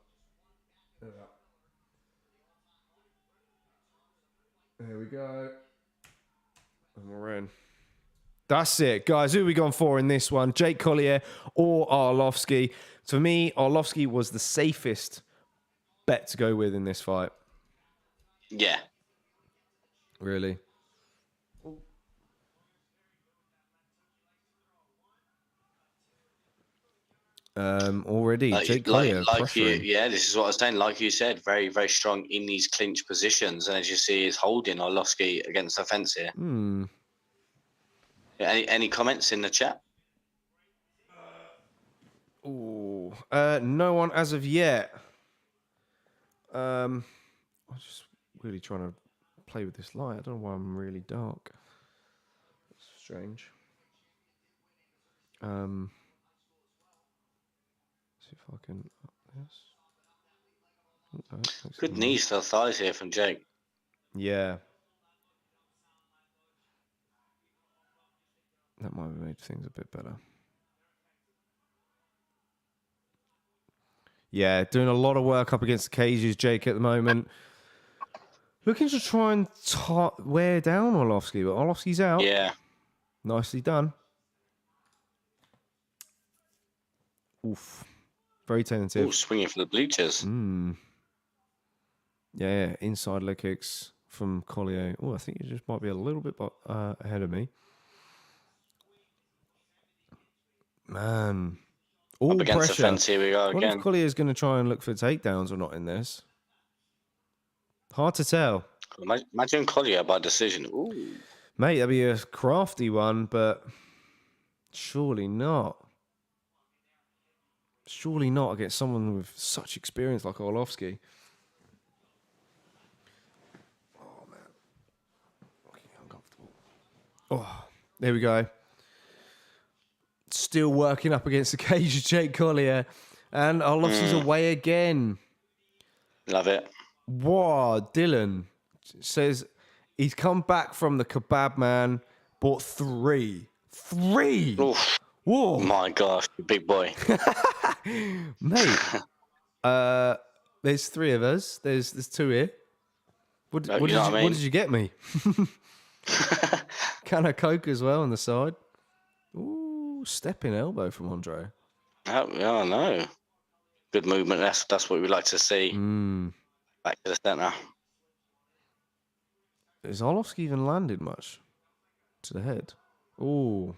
There we go. And we're in. That's it, guys. Who are we gone for in this one? Jake Collier or Arlovski? For me, Arlovski was the safest bet to go with in this fight. Yeah. Really? Already, Jake Collier this is what I was saying. Like you said, very, very strong in these clinch positions, and as you see, is holding Arlovski against the fence here. Any comments in the chat? No one as of yet. I'm just really trying to play with this light. I don't know why I'm really dark. It's strange. See if I can up this. Good knees to the thighs here from Jake. Yeah. That might have made things a bit better. Yeah, doing a lot of work up against the cages, Jake, at the moment. Looking to try and wear down Arlovski, but Arlovski's out. Yeah. Nicely done. Oof. Very tentative. Ooh, swinging for the bleachers. Yeah, inside leg kicks from Collier. Oh, I think he just might be a little bit ahead of me. Man. All up against pressure. The fence, here we go again. I wonder if Collier's going to try and look for takedowns or not in this. Hard to tell. Imagine Collier by decision. Ooh. Mate, that'd be a crafty one, but surely not. Surely not against someone with such experience like Arlovski. Oh, man. Okay, uncomfortable. Oh, there we go. Still working up against the cage of Jake Collier. And Arlovski's away again. Love it. Wow, Dylan says he's come back from the kebab man, bought 3. 3! Oof. Whoa. My gosh, big boy. Mate, there's 3 of us. There's 2 here. What did you get me? Can of Coke as well on the side. Ooh, stepping elbow from Andre. Oh, yeah, no. Good movement. That's what we like to see. Back to the center. Is Arlovski even landed much to the head? Ooh,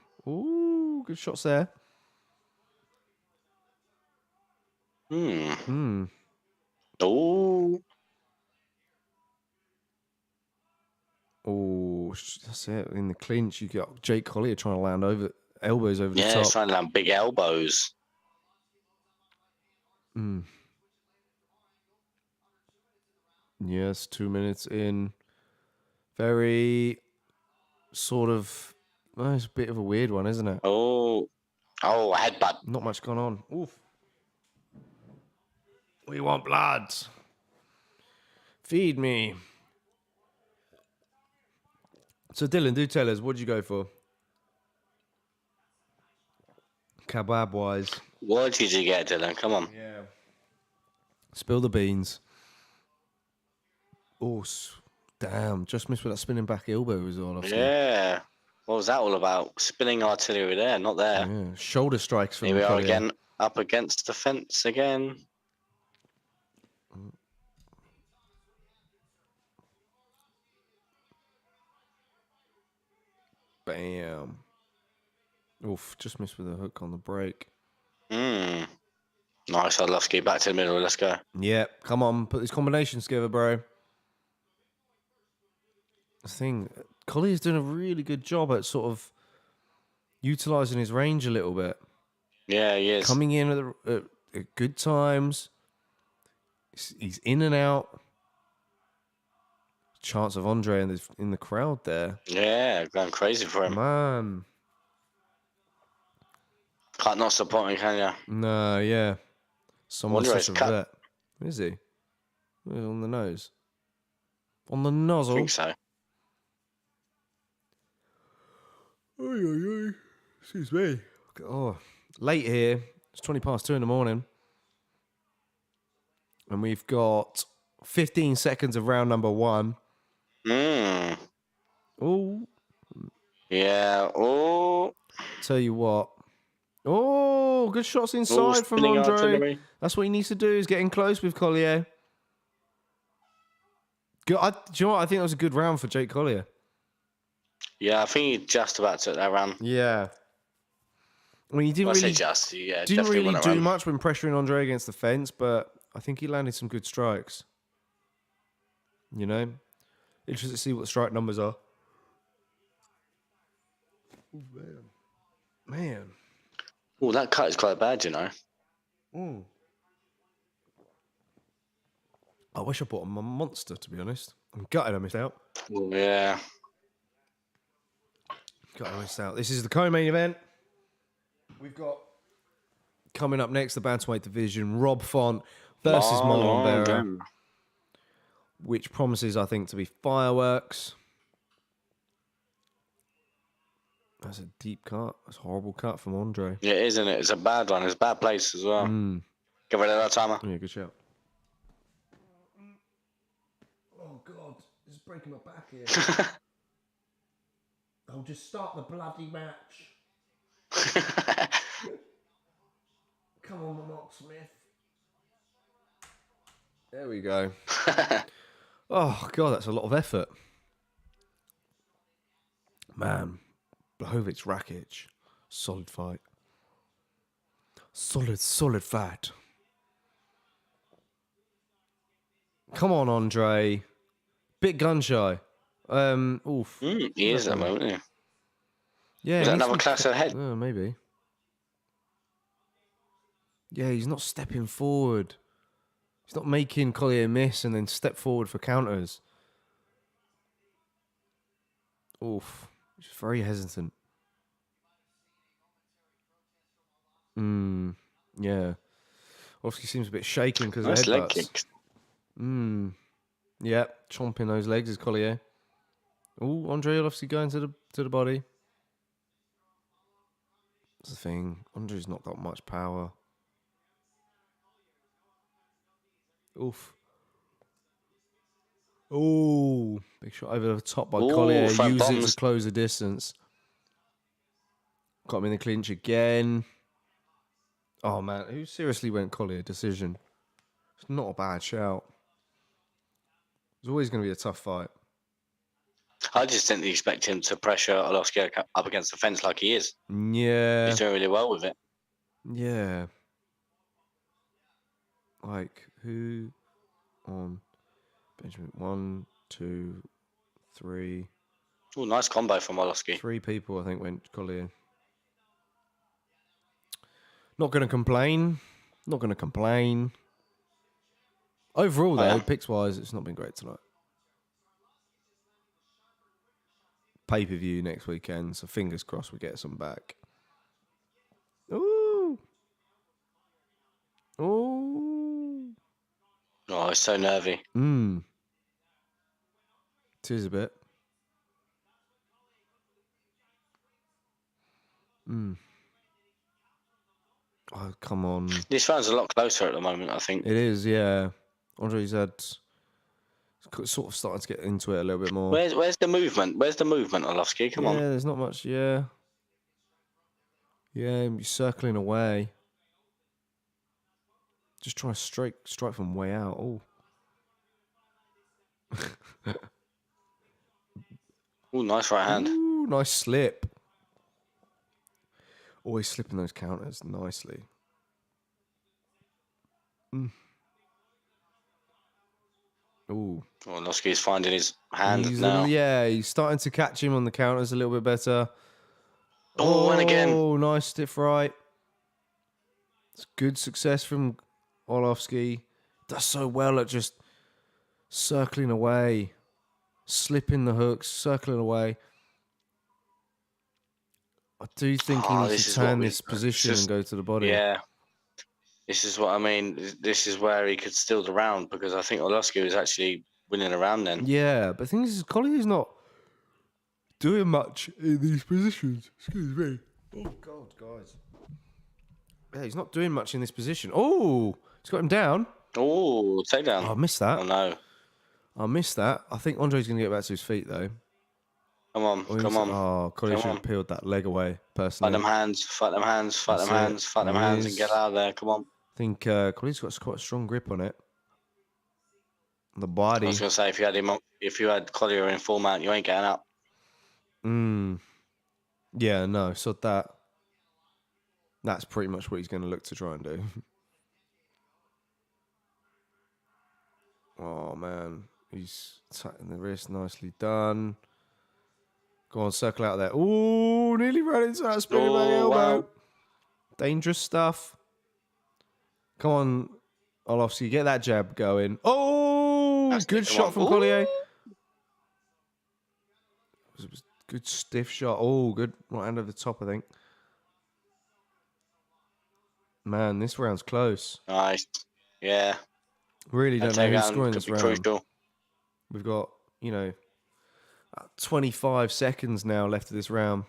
good shots there. Oh. Oh, that's it. In the clinch, you got Jake Collier trying to land elbows over the top. Yeah, he's trying to land big elbows. Yes, 2 minutes in. Very sort of, it's a bit of a weird one, isn't it? Oh, headbutt. Not much going on. Oof. We want blood. Feed me. So, Dylan, do tell us, what did you go for? Kebab-wise. What did you get, Dylan? Come on. Yeah. Spill the beans. Oh, damn. Just missed with that spinning back elbow was all. Yeah. What was that all about? Spinning artillery there, not there. Yeah. Shoulder strikes from Here we are again, up against the fence again. Bam. Oof, just missed with a hook on the break. Nice, Arlovski. Back to the middle. Let's go. Yeah, come on. Put these combinations together, bro. The thing, Collier's doing a really good job at sort of utilising his range a little bit. Yeah, he is. Coming in at good times. He's in and out. Chance of Andre in the crowd there. Yeah, going crazy for him. Man. Can't not support him, can you? No, yeah. Someone's Wonder such a he's cut. vet. Is he? On the nose. On the nozzle. I think so. Excuse me. Oh, late here. It's 20 past 2 in the morning. And we've got 15 seconds of round number 1. Oh. Yeah. Oh. Tell you what. Oh, good shots inside from Andre. Artillery. That's what he needs to do, is get in close with Collier. Good. Do you know what? I think that was a good round for Jake Collier. Yeah, I think he just about took that round. Yeah. I mean, he didn't didn't really do much when pressuring Andre against the fence, but I think he landed some good strikes. You know? Interested to see what the strike numbers are. Oh, man. Oh, that cut is quite bad, you know. I wish I bought a monster, to be honest. I'm gutted I missed out. Yeah. Gutted I missed out. This is the co-main event. We've got coming up next the bantamweight division, Rob Font versus Marlon Vera, which promises, I think, to be fireworks. That's a deep cut. That's a horrible cut from Andre. Yeah, it is, isn't it? It's a bad one. It's a bad place as well. Get rid of that timer. Yeah, good shout. Oh, God. This is breaking my back here. I'll just start the bloody match. Come on, Locksmith. There we go. Oh, God, that's a lot of effort. Man, Blachowicz, Rakic. Solid fight. Solid fight. Come on, Andre. Bit gun shy. Oof. He is at the moment, isn't he? Yeah. Is that another class ahead? Oh, maybe. Yeah, he's not stepping forward. He's not making Collier miss and then step forward for counters. Oof. He's very hesitant. Yeah. Obviously seems a bit shaken because of Leg headbutts. kicks. Yeah, chomping those legs is Collier. Oh, Andre obviously going to the body. That's the thing. Andre's not got much power. Oof. Oh, big shot over the top by Collier. Use it to close the distance. Got him in the clinch again. Oh, man. Who seriously went Collier? Decision. It's not a bad shout. It's always going to be a tough fight. I just didn't expect him to pressure Arlovski up against the fence like he is. Yeah. He's doing really well with it. Yeah. Like, who on Benjamin? 1, 2, 3. Oh, nice combo from Arlovski. 3 people, I think, went Collier. Not going to complain. Not going to complain. Overall, though, picks-wise, it's not been great tonight. Pay-per-view next weekend, so fingers crossed we get some back. Ooh. Ooh. Oh, it's so nervy. It is a bit. Oh, come on. This round's a lot closer at the moment, I think. It is, yeah. Andre's had sort of starting to get into it a little bit more. Where's the movement? Where's the movement, Arlovski? Come on. Yeah, there's not much, yeah. Yeah, he's circling away. Just trying to strike from way out. Oh. Ooh, nice right hand. Ooh, nice slip. Always slipping those counters nicely. Ooh. Oh, Arlovski's finding his hand now. Yeah, he's starting to catch him on the counters a little bit better. Oh, and again. Oh, nice stiff right. It's good success from Arlovski. does so well at just circling away, slipping the hooks, circling away. I do think he needs to turn this position and go to the body. Yeah. This is what I mean. This is where he could steal the round, because I think Arlovski was actually winning a round then. Yeah, but the thing is, Collier's not doing much in these positions. Excuse me. Oh, God, guys. Yeah, he's not doing much in this position. Oh, he's got him down. Oh, takedown. Oh, I missed that. Oh, no. I missed that. I think Andrei's going to get back to his feet, though. Come on, come on. Oh, Collier should have peeled that leg away, personally. Fight them hands, fight them hands, fight them hands, fight them hands, and get out of there. Come on. I think Collier's got quite a strong grip on it. The body. I was going to say, if you had Collier in full mount, you ain't getting up. Yeah, no, so that's pretty much what he's going to look to try and do. Oh, man. He's tightening the wrist. Nicely done. Go on, circle out there. Ooh, nearly ran into that spinning back elbow. Wow. Dangerous stuff. Come on, Arlovski, get that jab going. Oh, that's good shot from Collier. It was a good stiff shot. Oh, good right hand over the top, I think. Man, this round's close. Nice. Yeah. Really don't know who's scoring this round. Crucial. We've got, 25 seconds now left of this round.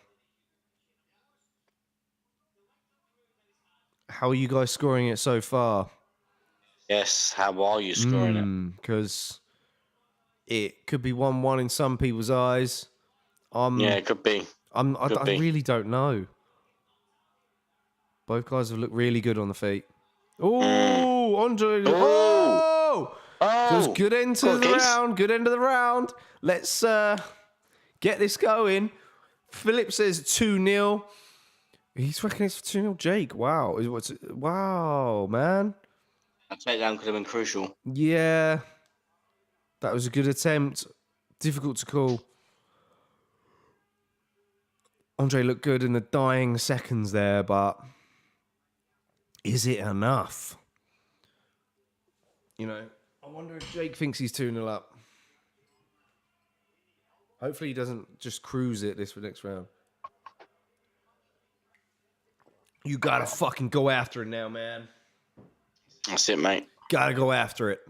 How are you guys scoring it so far? Yes, how are you scoring it? Because it could be 1-1 in some people's eyes. Yeah, it could be. I really don't know. Both guys have looked really good on the feet. Oh, Andrei. Oh! Just good end to the round. Good end of the round. Let's get this going. Philip says 2-0. He's reckoning it's 2-0 Jake. Wow. Wow, man. That takedown could have been crucial. Yeah. That was a good attempt. Difficult to call. Andrei looked good in the dying seconds there, but is it enough? I wonder if Jake thinks he's 2-0 up. Hopefully he doesn't just cruise it this next round. You gotta fucking go after it now, man. That's it, mate. Gotta go after it.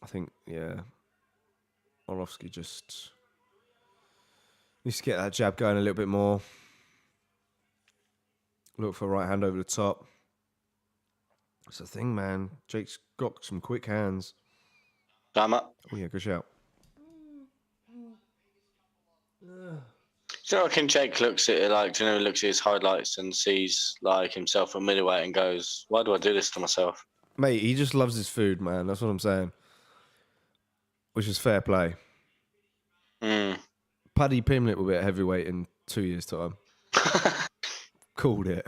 I think, yeah. Arlovski just needs to get that jab going a little bit more. Look for a right hand over the top. That's the thing, man. Jake's got some quick hands. Time up. Oh, yeah, good shout. So I reckon Jake looks at it looks at his highlights and sees himself at middleweight and goes, "Why do I do this to myself?" Mate, he just loves his food, man. That's what I'm saying. Which is fair play. Paddy Pimlet will be at heavyweight in 2 years' time. Called it.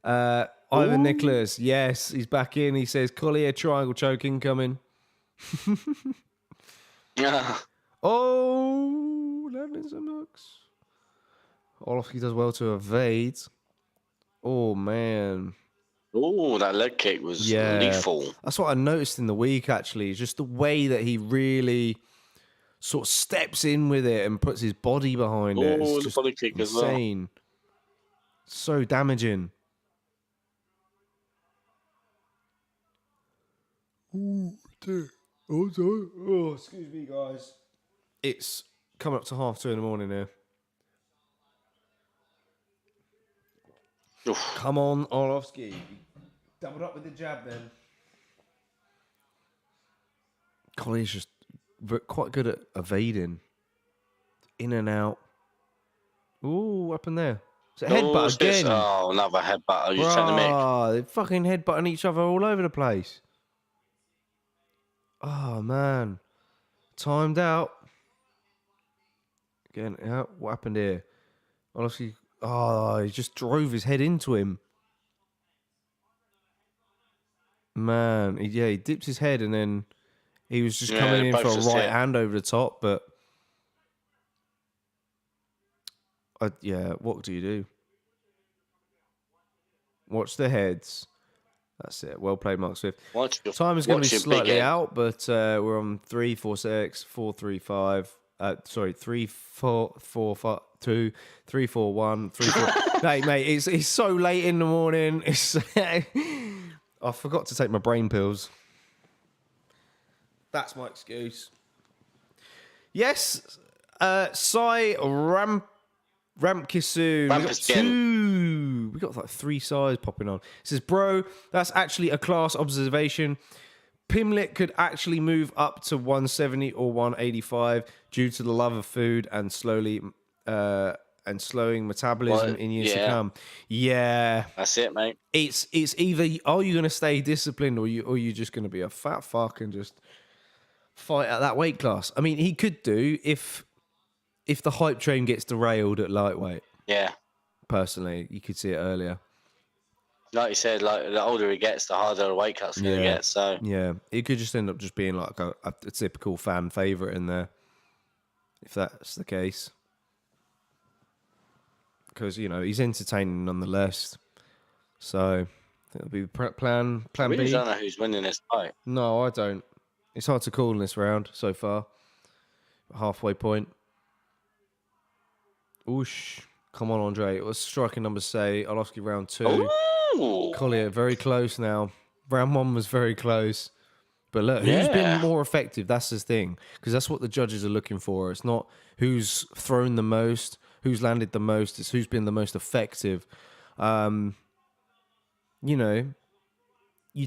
Ivan Nicholas, yes, he's back in. He says, Collier triangle choking coming. Oh, landing some hooks. Arlovski does well to evade. Oh, man. Oh, that leg kick was lethal. That's what I noticed in the week, actually. Just the way that he really sort of steps in with it and puts his body behind it. It's just the body kick insane. As well. So damaging. Oh, dear. Oh, sorry. Oh, excuse me, guys. It's coming up to 2:30 in the morning now. Oof. Come on, Arlovski. Doubled up with the jab then. Collier's just quite good at evading. In and out. Ooh, what happened there? It's a headbutt again. Oh, another headbutt. You're telling me. Oh, they're fucking headbutting each other all over the place. Oh, man. Timed out. Getting out. What happened here? Honestly, he just drove his head into him. Man, he dipped his head and then he was just coming in for a right hand over the top, but what do you do? Watch the heads. That's it. Well played, Mark Swift. Time is going to be watch your big slightly head. out, but we're on 3-4-6, 4-3-5. Sorry, 3-4-4-5, 2, 3-4-1, 3-4. Hey, mate, it's so late in the morning. I forgot to take my brain pills. That's my excuse. Yes, Sai Ramkisu. We got two. We got like 3 Sais popping on. It says, bro, that's actually a class observation. Pimlet could actually move up to 170 or 185 due to the love of food and slowing metabolism in years to come. Yeah, that's it, mate. It's either are you going to stay disciplined or you just going to be a fat fuck and just fight at that weight class. I mean, he could do if the hype train gets derailed at lightweight. Yeah. Personally, you could see it earlier. Like you said, like the older he gets, the harder the weight cut's going to get. So yeah, it could just end up just being like a typical fan favorite in there, if that's the case. Because he's entertaining nonetheless. So it'll be plan I really B. don't know who's winning this fight. No, I don't. It's hard to call in this round so far. Halfway point. Oosh. Come on, Andre. What's striking numbers say? Arlovski round 2. Ooh. Collier, very close now. Round 1 was very close. But look, who's been more effective? That's the thing. Because that's what the judges are looking for. It's not who's thrown the most, who's landed the most. It's who's been the most effective. You'd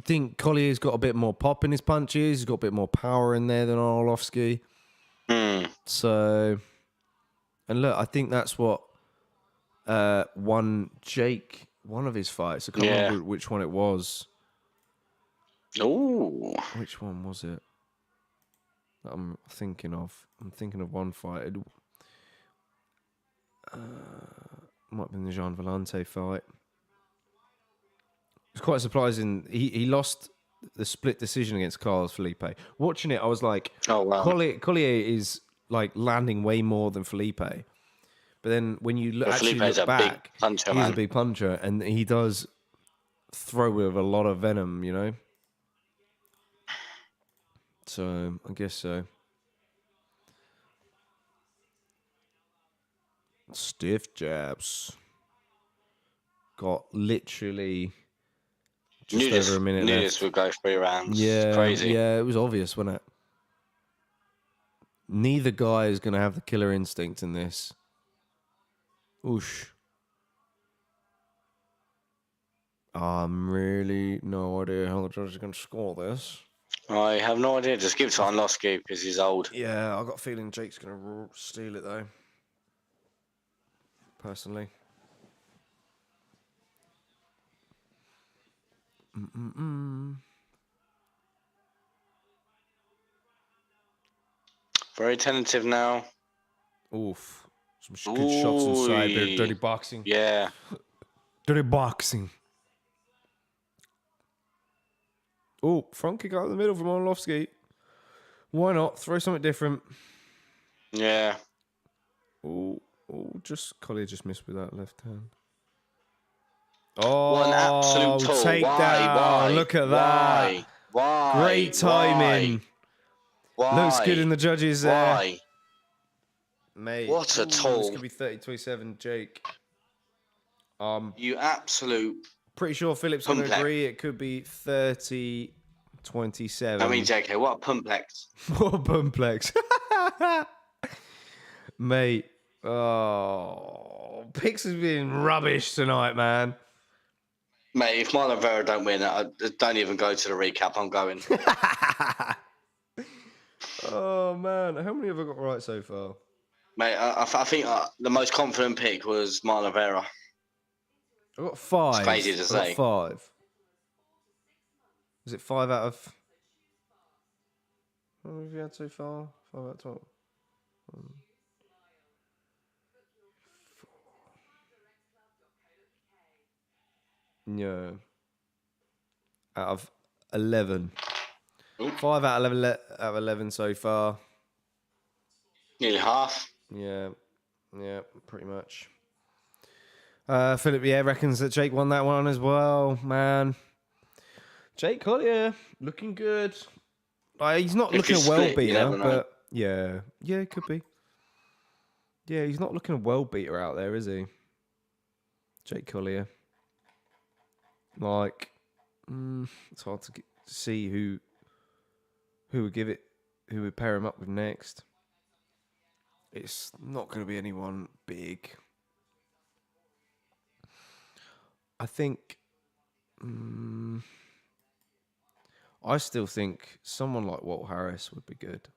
think Collier's got a bit more pop in his punches. He's got a bit more power in there than Arlovski. So, and look, I think that's what won Jake one of his fights. I can't remember which one it was. Ooh. Which one was it that I'm thinking of? I'm thinking of one fight. It might have been the Jean Vellante fight. It's quite surprising. He lost the split decision against Carlos Felipe. Watching it, I was like, oh, wow. Collier is like landing way more than Felipe. But then when you look back, he's a big puncher, and he does throw with a lot of venom, So I guess so. Stiff jabs. Got literally just over a minute left. This would go 3 rounds. Yeah, it's crazy. Yeah, it was obvious, wasn't it? Neither guy is going to have the killer instinct in this. Oosh. Really no idea how the judges are going to score this. I have no idea. Just give it to Arlovski because he's old. Yeah, I got a feeling Jake's going to steal it though. Personally. Very tentative now. Oof. Some good shots inside there. Dirty boxing. Yeah. Dirty boxing. Oh, front kick out of the middle from Arlovski. Why not? Throw something different. Yeah. Oh, Collier just missed with that left hand. Oh, what an absolute takedown. Why? Look at that. Why? Great timing. Why? Looks good in the judges there. Why? Mate. What a toll. This could be 30-27, Jake. You absolute... Pretty sure Philip's going to agree. It could be 30-27. I mean, JK, what a pumplex. What a pumplex. Mate. Oh, picks has been rubbish tonight, man. Mate, if Marlon Vera don't win, I don't even go to the recap. I'm going. Oh, man. How many have I got right so far? Mate, I think the most confident pick was Marlon Vera. I got 5. It's crazy to say. 5. Is it 5 out of... How many have you had so far? 5 out of 12. 4. Yeah. Out of 11. Ooh. 5 out of 11 so far. Nearly half. Yeah, pretty much. Philip, yeah, reckons that Jake won that one as well, man. Jake Collier, looking good. He's not looking a well beater, but yeah, it could be. Yeah, he's not looking a well beater out there, is he? Jake Collier. Like, it's hard to see who would give it, who would pair him up with next. It's not going to be anyone big. I think. I still think someone like Walt Harris would be good.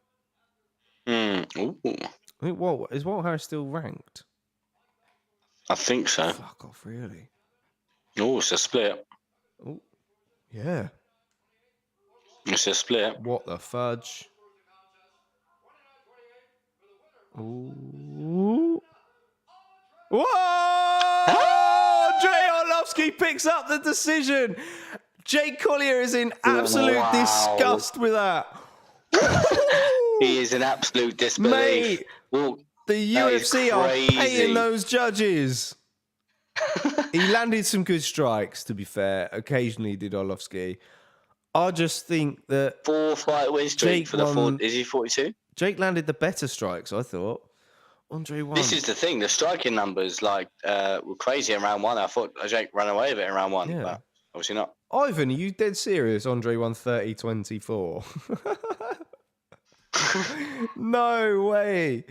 Ooh. I think Walt Harris still ranked? I think so. Fuck off, really? Oh, it's a split. Oh, yeah. It's a split. What the fudge? Ooh. Whoa! Andrei Arlovski picks up the decision. Jake Collier is in absolute disgust with that. He is in absolute disbelief. Mate, the UFC are paying those judges. He landed some good strikes, to be fair. Occasionally did Arlovski. I just think that 4-fight win streak for the four. Is he 42? Jake landed the better strikes, I thought. Andrei won. This is the thing. The striking numbers were crazy in round one. I thought Jake ran away with it in round one, but obviously not. Ivan, are you dead serious? Andrei won 30-24. No way.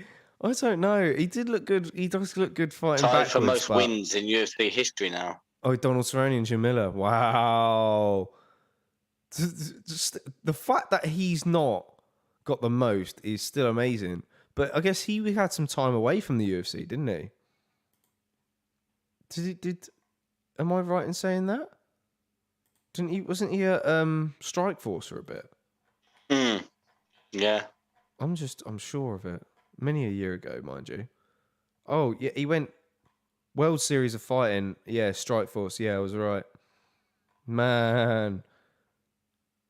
I don't know. He did look good. He does look good fighting Tied backwards. for most wins in UFC history now. Oh, Donald Cerrone and Jim Miller. Wow. Just the fact that he's not got the most is still amazing. But I guess he had some time away from the UFC, didn't he? Am I right in saying that? Wasn't he at Strikeforce for a bit? Yeah. I'm sure of it. Many a year ago, mind you. Oh, yeah, he went World Series of Fighting. Yeah, Strikeforce. Yeah, I was right. Man,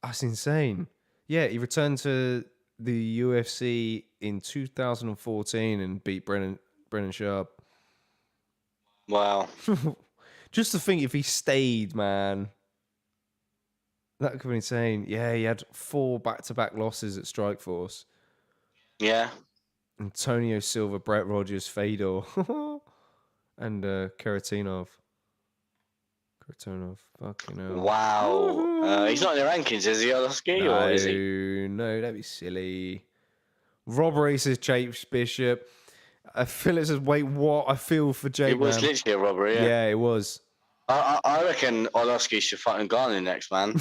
that's insane. Yeah, he returned to the UFC in 2014 and beat Brennan Sharp. Wow. Just to think if he stayed, man. That could be insane. Yeah, he had 4 back-to-back losses at Strikeforce. Yeah. Antonio Silva, Brett Rogers, Fedor, and Kharitonov. Fucking hell. Wow. He's not in the rankings, is he, Arlovski? No, or is he? No, that'd be silly. Robbery, says Chase Bishop. Philip says, wait, what? I feel for Jake, It was literally a robbery, yeah. Yeah, it was. I reckon Arlovski should fight Ngannou next, man.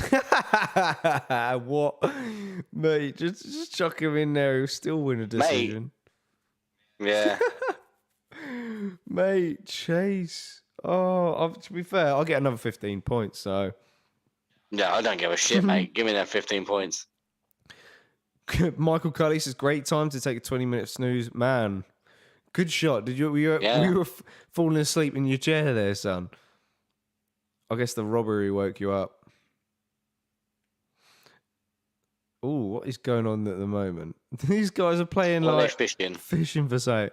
What? Mate, just chuck him in there. He'll still win a decision. Mate. Yeah. Mate, Chase. Oh, to be fair, I'll get another 15 points, so. Yeah, I don't give a shit, mate. Give me them 15 points. Michael Cully says, great time to take a 20-minute snooze. Man, good shot. You were falling asleep in your chair there, son. I guess the robbery woke you up. Oh, what is going on at the moment? These guys are playing like fishing for sight.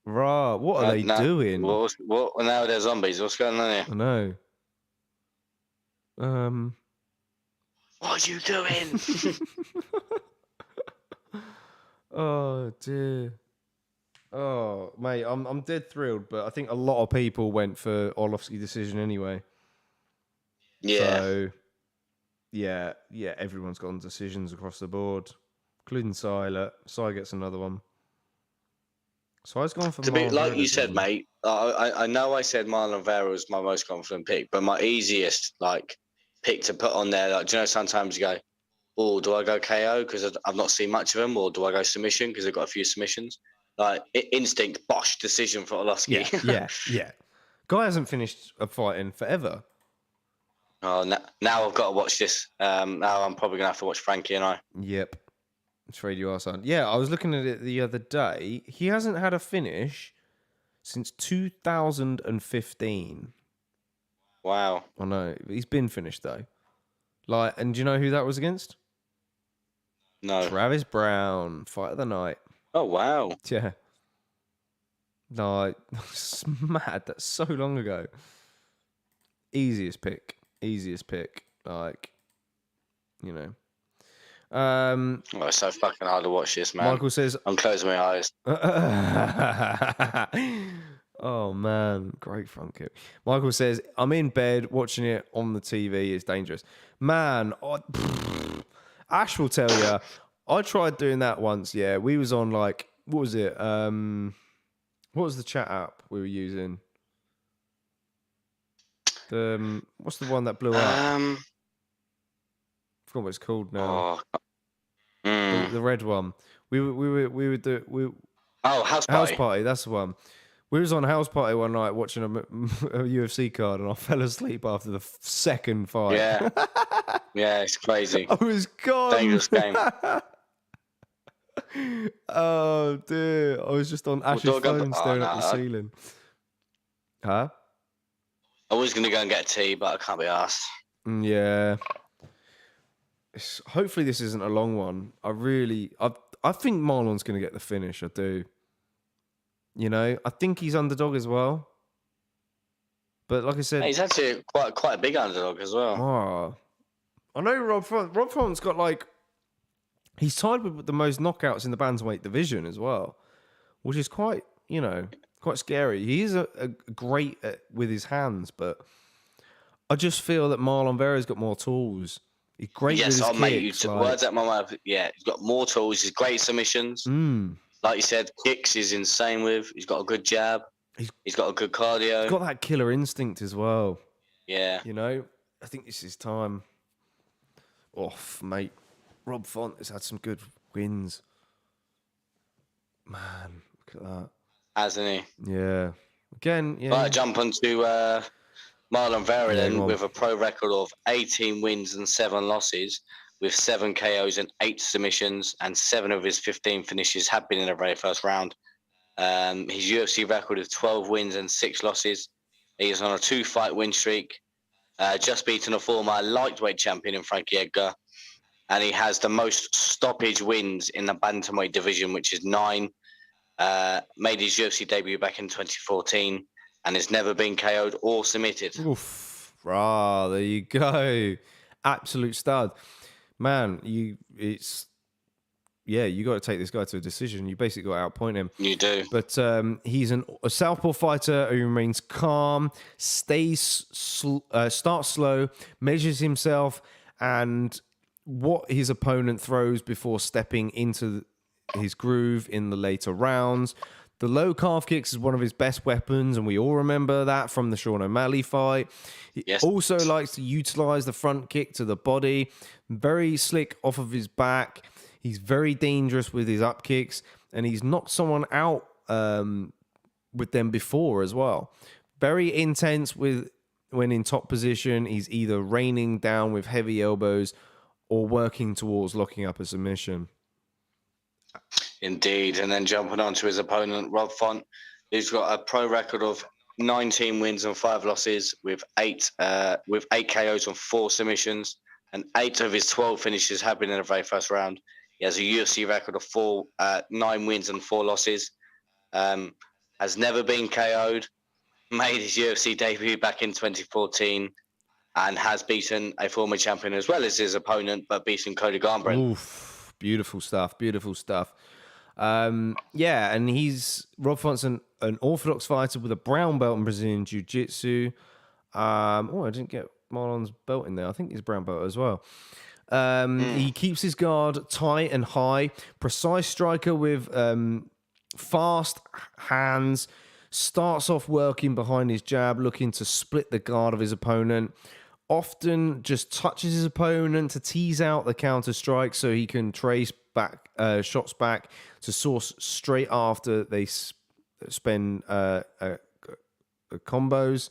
Rah, what are they doing? What now they're zombies. What's going on here? I know. What are you doing? Oh dear. Oh, mate, I'm dead thrilled, but I think a lot of people went for Arlovski decision anyway. Yeah. So, yeah, everyone's gotten decisions across the board, including Sai. Sai gets another one. Sai's gone for Marlon like you said, mate. I know I said Marlon Vera was my most confident pick, but my easiest pick to put on there, do you know, sometimes you go, oh, do I go KO because I've not seen much of him, or do I go submission because I've got a few submissions? Instinct, bosh, decision for Arlovski. Yeah. Guy hasn't finished a fight in forever. Oh, now I've got to watch this. Now I'm probably going to have to watch Frankie and I. Yep. I'm afraid you are, son. Yeah, I was looking at it the other day. He hasn't had a finish since 2015. Wow. I know. He's been finished, though. And do you know who that was against? No. Travis Brown, fight of the night. Oh, wow. Yeah. No, it's mad. That's so long ago. Easiest pick. Like, you know. Oh, it's so fucking hard to watch this, man. Michael says, I'm closing my eyes. oh man, great front kick. Michael says, I'm in bed watching it on the TV. It's dangerous. Man, Ash will tell you, I tried doing that once. Yeah, we was on like, what was it? What was the chat app we were using? What's the one that blew up? I forgot what it's called now. The red one. We would do. House Party. House Party. That's the one. We was on House Party one night watching a UFC card, and I fell asleep after the second fight. Yeah, yeah, it's crazy. I was gone. Dangerous game. Oh dear! I was just on Ash's phone staring at the ceiling. Huh? I was gonna go and get a tea, but I can't be asked. Yeah. Hopefully this isn't a long one. I think Marlon's gonna get the finish. I do. You know, I think he's underdog as well. But like I said, he's actually quite a big underdog as well. Oh, I know Rob Font's got like, he's tied with the most knockouts in the bantamweight division as well, which is quite, you know, quite scary. He is a great with his hands, but I just feel that Marlon Vera's got more tools. He's great with his kicks. Mate, you took words out my mouth. Yeah, he's got more tools. He's great submissions. Like you said, kicks is insane with. He's got a good jab. He's got a good cardio. He's got that killer instinct as well. Yeah. You know, I think this is time. Mate. Rob Font has had some good wins. Man, look at that. Hasn't he? Yeah. Again, yeah. Right, jump onto Marlon Vera then with a pro record of 18 wins and 7 losses, with 7 KOs and 8 submissions, and 7 of his 15 finishes have been in the very first round. His UFC record is 12 wins and 6 losses. He is on a 2-fight win streak, just beaten a former lightweight champion in Frankie Edgar, and he has the most stoppage wins in the bantamweight division, which is 9. Made his UFC debut back in 2014 and has never been KO'd or submitted. Oof, there you go. Absolute stud. Man, you got to take this guy to a decision. You basically got to outpoint him. You do. But he's a southpaw fighter who remains calm, starts slow, measures himself, and what his opponent throws before stepping into his groove in the later rounds. The low calf kicks is one of his best weapons, and we all remember that from the Sean O'Malley fight. He also likes to utilize the front kick to the body. Very slick off of his back. He's very dangerous with his up kicks, and he's knocked someone out with them before as well. Very intense when in top position. He's either raining down with heavy elbows or working towards locking up a submission. Indeed. And then jumping on to his opponent, Rob Font, who's got a pro record of 19 wins and 5 losses with 8 KOs and 4 submissions, and 8 of his 12 finishes have been in the very first round. He has a UFC record of 9 wins and 4 losses. Has never been KO'd. Made his UFC debut back in 2014 and has beaten a former champion as well as his opponent, but beaten Cody Garbrandt. Oof, beautiful stuff. And Rob Font's an orthodox fighter with a brown belt in Brazilian Jiu-Jitsu. I didn't get Marlon's belt in there. I think he's brown belt as well. He keeps his guard tight and high, precise striker with fast hands, starts off working behind his jab, looking to split the guard of his opponent. Often just touches his opponent to tease out the counter strike so he can trace back shots back to source straight after they spend combos.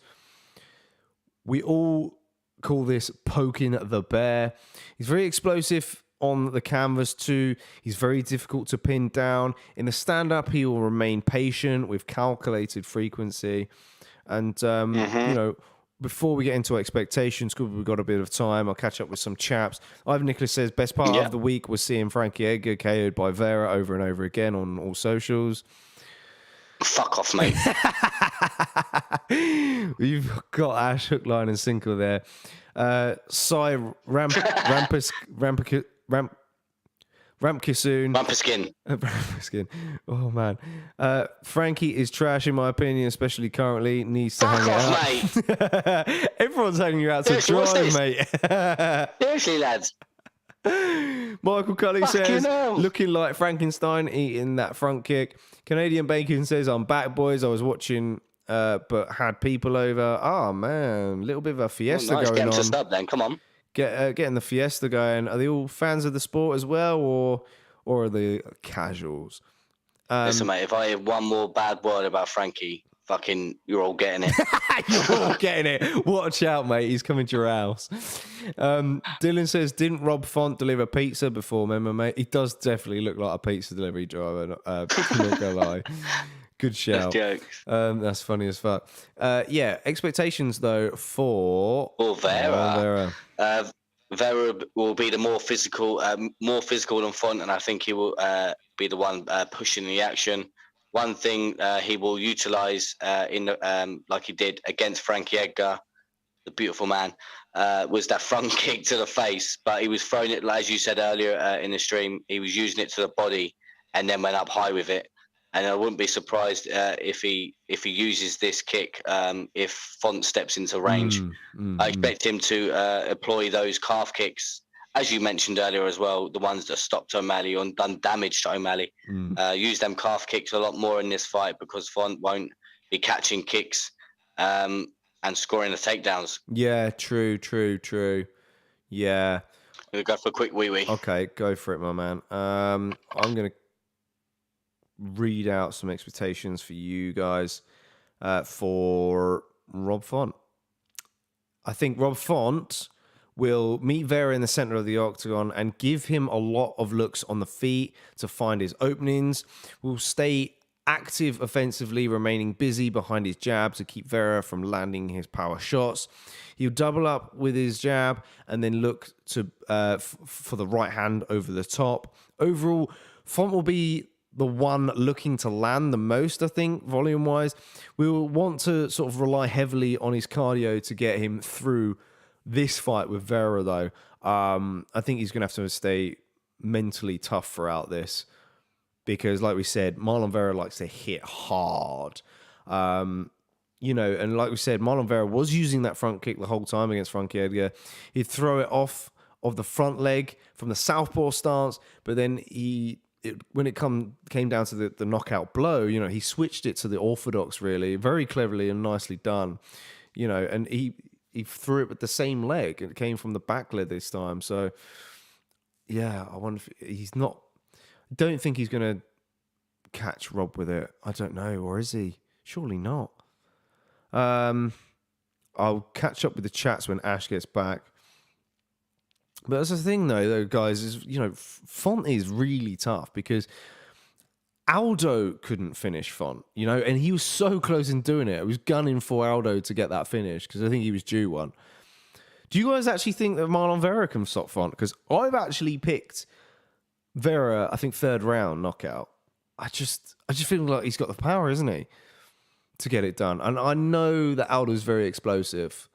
We all call this poking the bear. He's very explosive on the canvas too. He's very difficult to pin down. In the stand-up, he will remain patient with calculated frequency. And, before we get into expectations, because we've got a bit of time, I'll catch up with some chaps. Ivan Nicholas says, best part of the week was seeing Frankie Edgar KO'd by Vera over and over again on all socials. Fuck off, mate. You've got Ash, hook, line, and sinker there. Sai Ramkisoon. Ramperskin. Oh man, Frankie is trash in my opinion, especially currently. Needs to hang off, it up. Mate. Everyone's hanging you out to dry, mate. Seriously, lads. Michael Cully says, looking like Frankenstein eating that front kick. Canadian Bacon says, I'm back, boys. I was watching, but had people over. Oh man, little bit of a fiesta going Get on. to stub then. Come on. Getting the fiesta going. Are they all fans of the sport as well, or are they casuals? Listen, mate, if I hear one more bad word about Frankie, fucking, you're all getting it. You're all getting it. Watch out, mate. He's coming to your house. Dylan says, didn't Rob Font deliver pizza before? Remember, mate? He does definitely look like a pizza delivery driver. I'm not gonna lie. Good shout. That's funny as fuck. Yeah, expectations though for Vera. Vera will be the more physical than Font, and I think he will be the one pushing the action. One thing he will utilize in like he did against Frankie Edgar, the beautiful man, was that front kick to the face. But he was throwing it, as you said earlier in the stream, he was using it to the body and then went up high with it. And I wouldn't be surprised if he uses this kick if Font steps into range. I expect him to employ those calf kicks, as you mentioned earlier as well, the ones that stopped O'Malley or done damage to O'Malley. Use them calf kicks a lot more in this fight because Font won't be catching kicks and scoring the takedowns. Yeah, true. Yeah. I'm going to go for a quick wee-wee. Okay, go for it, my man. I'm going to read out some expectations for you guys for Rob Font. I think Rob Font will meet Vera in the center of the octagon and give him a lot of looks on the feet to find his openings. Will stay active offensively, remaining busy behind his jab to keep Vera from landing his power shots. He'll double up with his jab and then look to for the right hand over the top. Overall, Font will be the one looking to land the most, I think, volume-wise. We will want to sort of rely heavily on his cardio to get him through this fight with Vera, though. I think he's going to have to stay mentally tough throughout this because, like we said, Marlon Vera likes to hit hard. And like we said, Marlon Vera was using that front kick the whole time against Frankie Edgar. He'd throw it off of the front leg from the southpaw stance, but then when it came down to the knockout blow, he switched it to the orthodox, really, very cleverly and nicely done, and he threw it with the same leg. It came from the back leg this time. So, yeah, I wonder if he's not. I don't think he's going to catch Rob with it. I don't know, or is he? Surely not. I'll catch up with the chats when Ash gets back. But that's the thing, though, guys, is, Font is really tough because Aldo couldn't finish Font, and he was so close in doing it. I was gunning for Aldo to get that finish because I think he was due one. Do you guys actually think that Marlon Vera can stop Font? Because I've actually picked Vera, I think, third round knockout. I just feel like he's got the power, isn't he, to get it done. And I know that Aldo's very explosive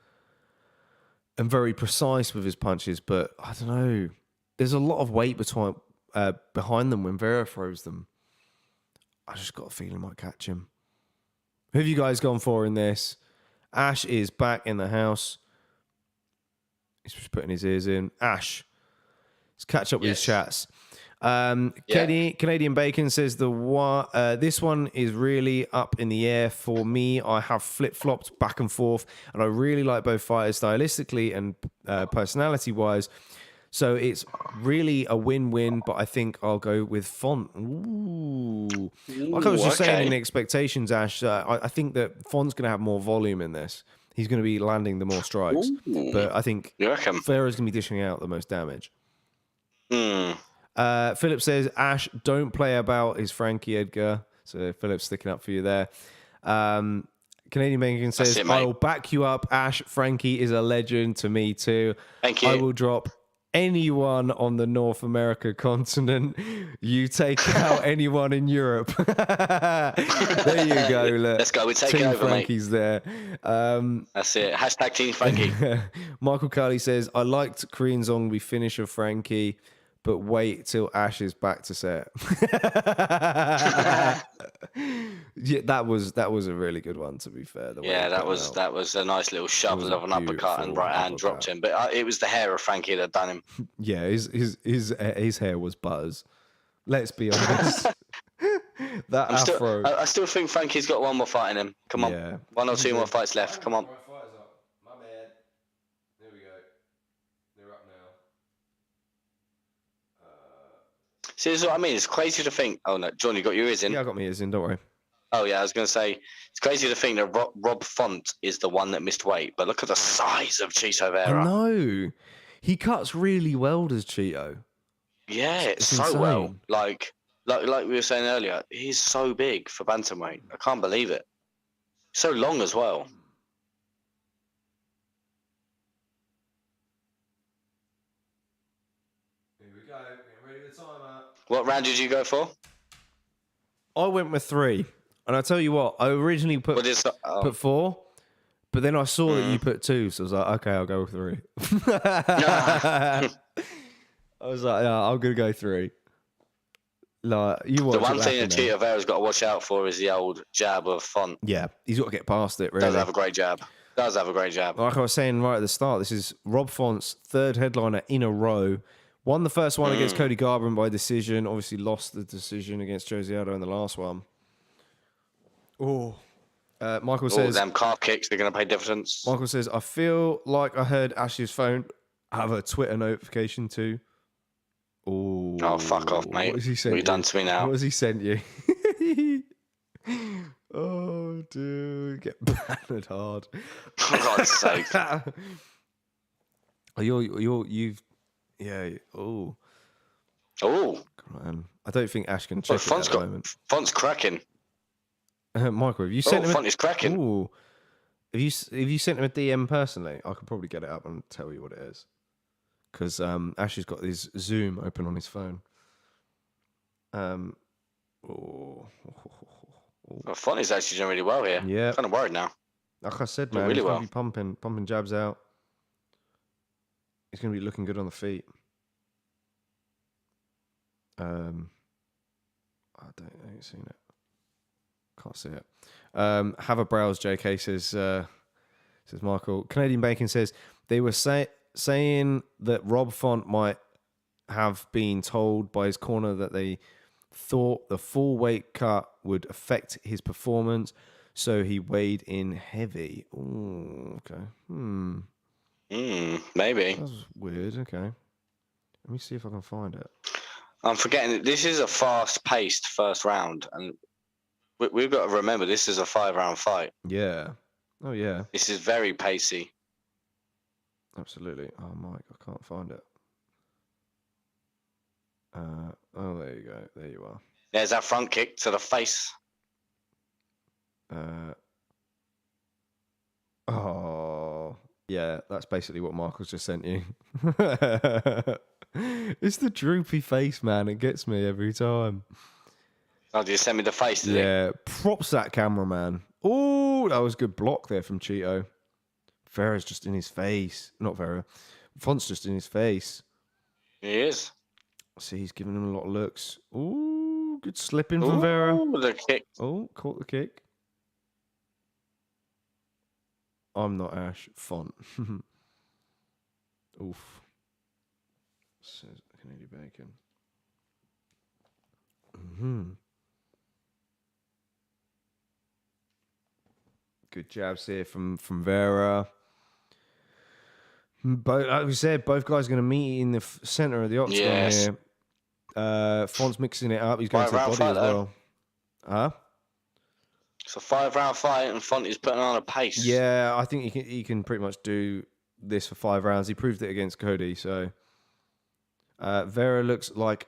and very precise with his punches, but I don't know. There's a lot of weight behind them when Vera throws them. I just got a feeling he might catch him. Who have you guys gone for in this? Ash is back in the house. He's just putting his ears in. Ash, let's catch up with his chats. Canadian Bacon says this one is really up in the air for me. I have flip-flopped back and forth, and I really like both fighters stylistically and personality-wise. So it's really a win-win, but I think I'll go with Font. Ooh. Like I was just saying in expectations, Ash, I think that Font's going to have more volume in this. He's going to be landing the more strikes. But I think Vera's going to be dishing out the most damage. Philip says, Ash, don't play about his Frankie Edgar. So Philip's sticking up for you there. Canadian Bacon says, I will back you up, Ash. Frankie is a legend to me too. Thank you. I will drop anyone on the North America continent. You take out anyone in Europe. There you go. Look. Let's go. We take Team it over, Frankie's mate. there. That's it. Hashtag Team Frankie. Michael Carley says, I liked Korean Zombie finisher Frankie, but wait till Ash is back to set. Yeah, that was a really good one, to be fair. That was a nice little shove of an uppercut and right hand dropped him. But it was the hair of Frankie that done him. Yeah, his hair was butters. Let's be honest. I still think Frankie's got one more fight in him. Come on. Yeah. 1 or 2 more fights left. Come on. My man. There we go. They're up now. See, this is what I mean. It's crazy to think. Oh, no. John, you got your ears in? Yeah, I got my ears in. Don't worry. Oh, yeah. I was going to say, it's crazy to think that Rob Font is the one that missed weight. But look at the size of Chito Vera. I know. He cuts really well, does Chito? Yeah, it's so insane. Well. Like we were saying earlier, he's so big for bantamweight. I can't believe it. So long as well. Here we go. Getting ready for the timer. What round did you go for? I went with 3. And I tell you what, I originally put 4, but then I saw that you put 2, so I was like, okay, I'll go with 3. I was like, yeah, I'm gonna go 3. Like, you watch the one thing that Chito Vera's got to watch out for is the old jab of Font. Yeah, he's got to get past it. Really, does have a great jab. Like I was saying right at the start, this is Rob Font's 3rd headliner in a row. Won the first one against Cody Garbrandt by decision. Obviously, lost the decision against Jose Aldo in the last one. Oh, Michael says, them calf kicks, they're going to pay dividends. Michael says, I feel like I heard Ash's phone have a Twitter notification too. Oh, fuck off, mate. What has he sent you? Done to me now? What has he sent you? Oh, dude. Get battered hard. For God's sake. Yeah. Oh. Oh. Man. I don't think Ash can check it at the moment. Font's cracking. Michael, have you sent him? Font is cracking. Ooh. Have you sent him a DM personally? I could probably get it up and tell you what it is. Because Ash has got his Zoom open on his phone. Font is actually doing really well here. Yeah. I'm kind of worried now. Like I said, man, he's going to be pumping jabs out. He's going to be looking good on the feet. I ain't seen it. Can't see it. Have a browse, JK says Michael. Canadian Bacon says they were saying that Rob Font might have been told by his corner that they thought the full weight cut would affect his performance, so he weighed in heavy. Ooh, okay. Maybe. That's weird. Okay. Let me see if I can find it. I'm forgetting that this is a fast-paced first round, and we've got to remember this is a 5-round fight. Yeah. Oh, yeah. This is very pacey. Absolutely. Oh, Mike, I can't find it. There you go. There you are. There's that front kick to the face. Oh, yeah. That's basically what Michael's just sent you. It's the droopy face, man. It gets me every time. Oh, did you send me the face? Yeah. Props that cameraman. Oh, that was a good block there from Chito. Vera's just in his face. Not Vera. Font's just in his face. He is. See, he's giving him a lot of looks. Ooh, good slipping from Vera. The kick. Oh, caught the kick. I'm not Ash. Font. Oof. Says Canadian Bacon. Good jabs here from Vera. But like we said, both guys are going to meet in the center of the octagon here. Font's mixing it up. He's going to the body as well. Huh? It's a 5-round fight, and Font is putting on a pace. Yeah, I think he can pretty much do this for 5 rounds. He proved it against Cody. So Vera looks like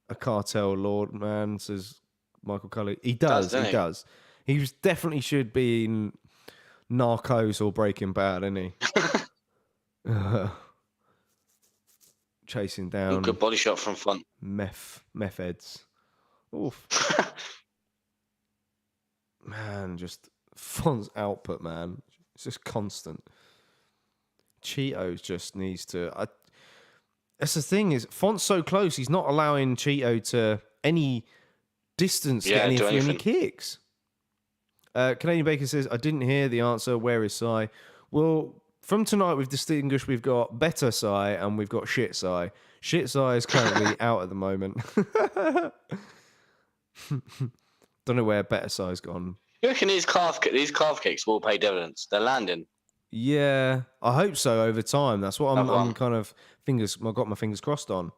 a cartel lord, man, says Michael Collier. He does. He does. He definitely should be in Narcos or Breaking Bad, isn't he? chasing Ooh, down good body shot from Font. meth heads. Oof. Man, just Font's output, man. It's just constant. Chito just needs to. That's the thing is, Font's so close. He's not allowing Chito to any distance get any kicks. Canadian Bacon says, I didn't hear the answer. Where is Sai? Well, from tonight we've distinguished we've got better Sai and we've got shit Sai. Shit Sai is currently out at the moment. Don't know where better Sai's gone. You reckon these calf kicks will pay dividends? They're landing. Yeah, I hope so over time. That's what I'm kind of I've got my fingers crossed on.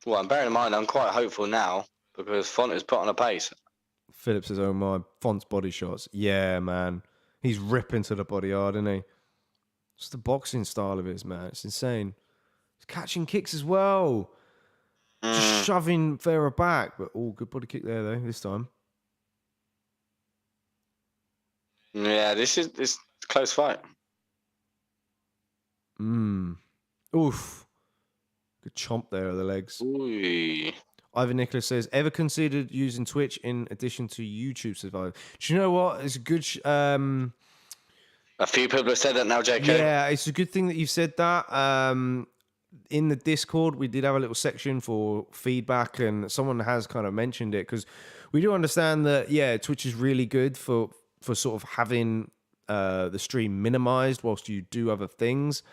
Well, and bearing in mind, I'm quite hopeful now because Font is put on a pace. Philip says, oh my, Font's body shots. Yeah, man. He's ripping to the body hard, isn't he? Just the boxing style of his, man. It's insane. He's catching kicks as well. Just shoving Vera back. But, good body kick there, though, this time. Yeah, this is a close fight. Oof. Good chomp there of the legs. Ooh. Ivan Nicholas says, ever considered using Twitch in addition to YouTube Survival? Do you know what? It's a good... A few people have said that now, JK. Yeah, it's a good thing that you've said that. In the Discord, we did have a little section for feedback, and someone has kind of mentioned it, because we do understand that, yeah, Twitch is really good for sort of having the stream minimized whilst you do other things.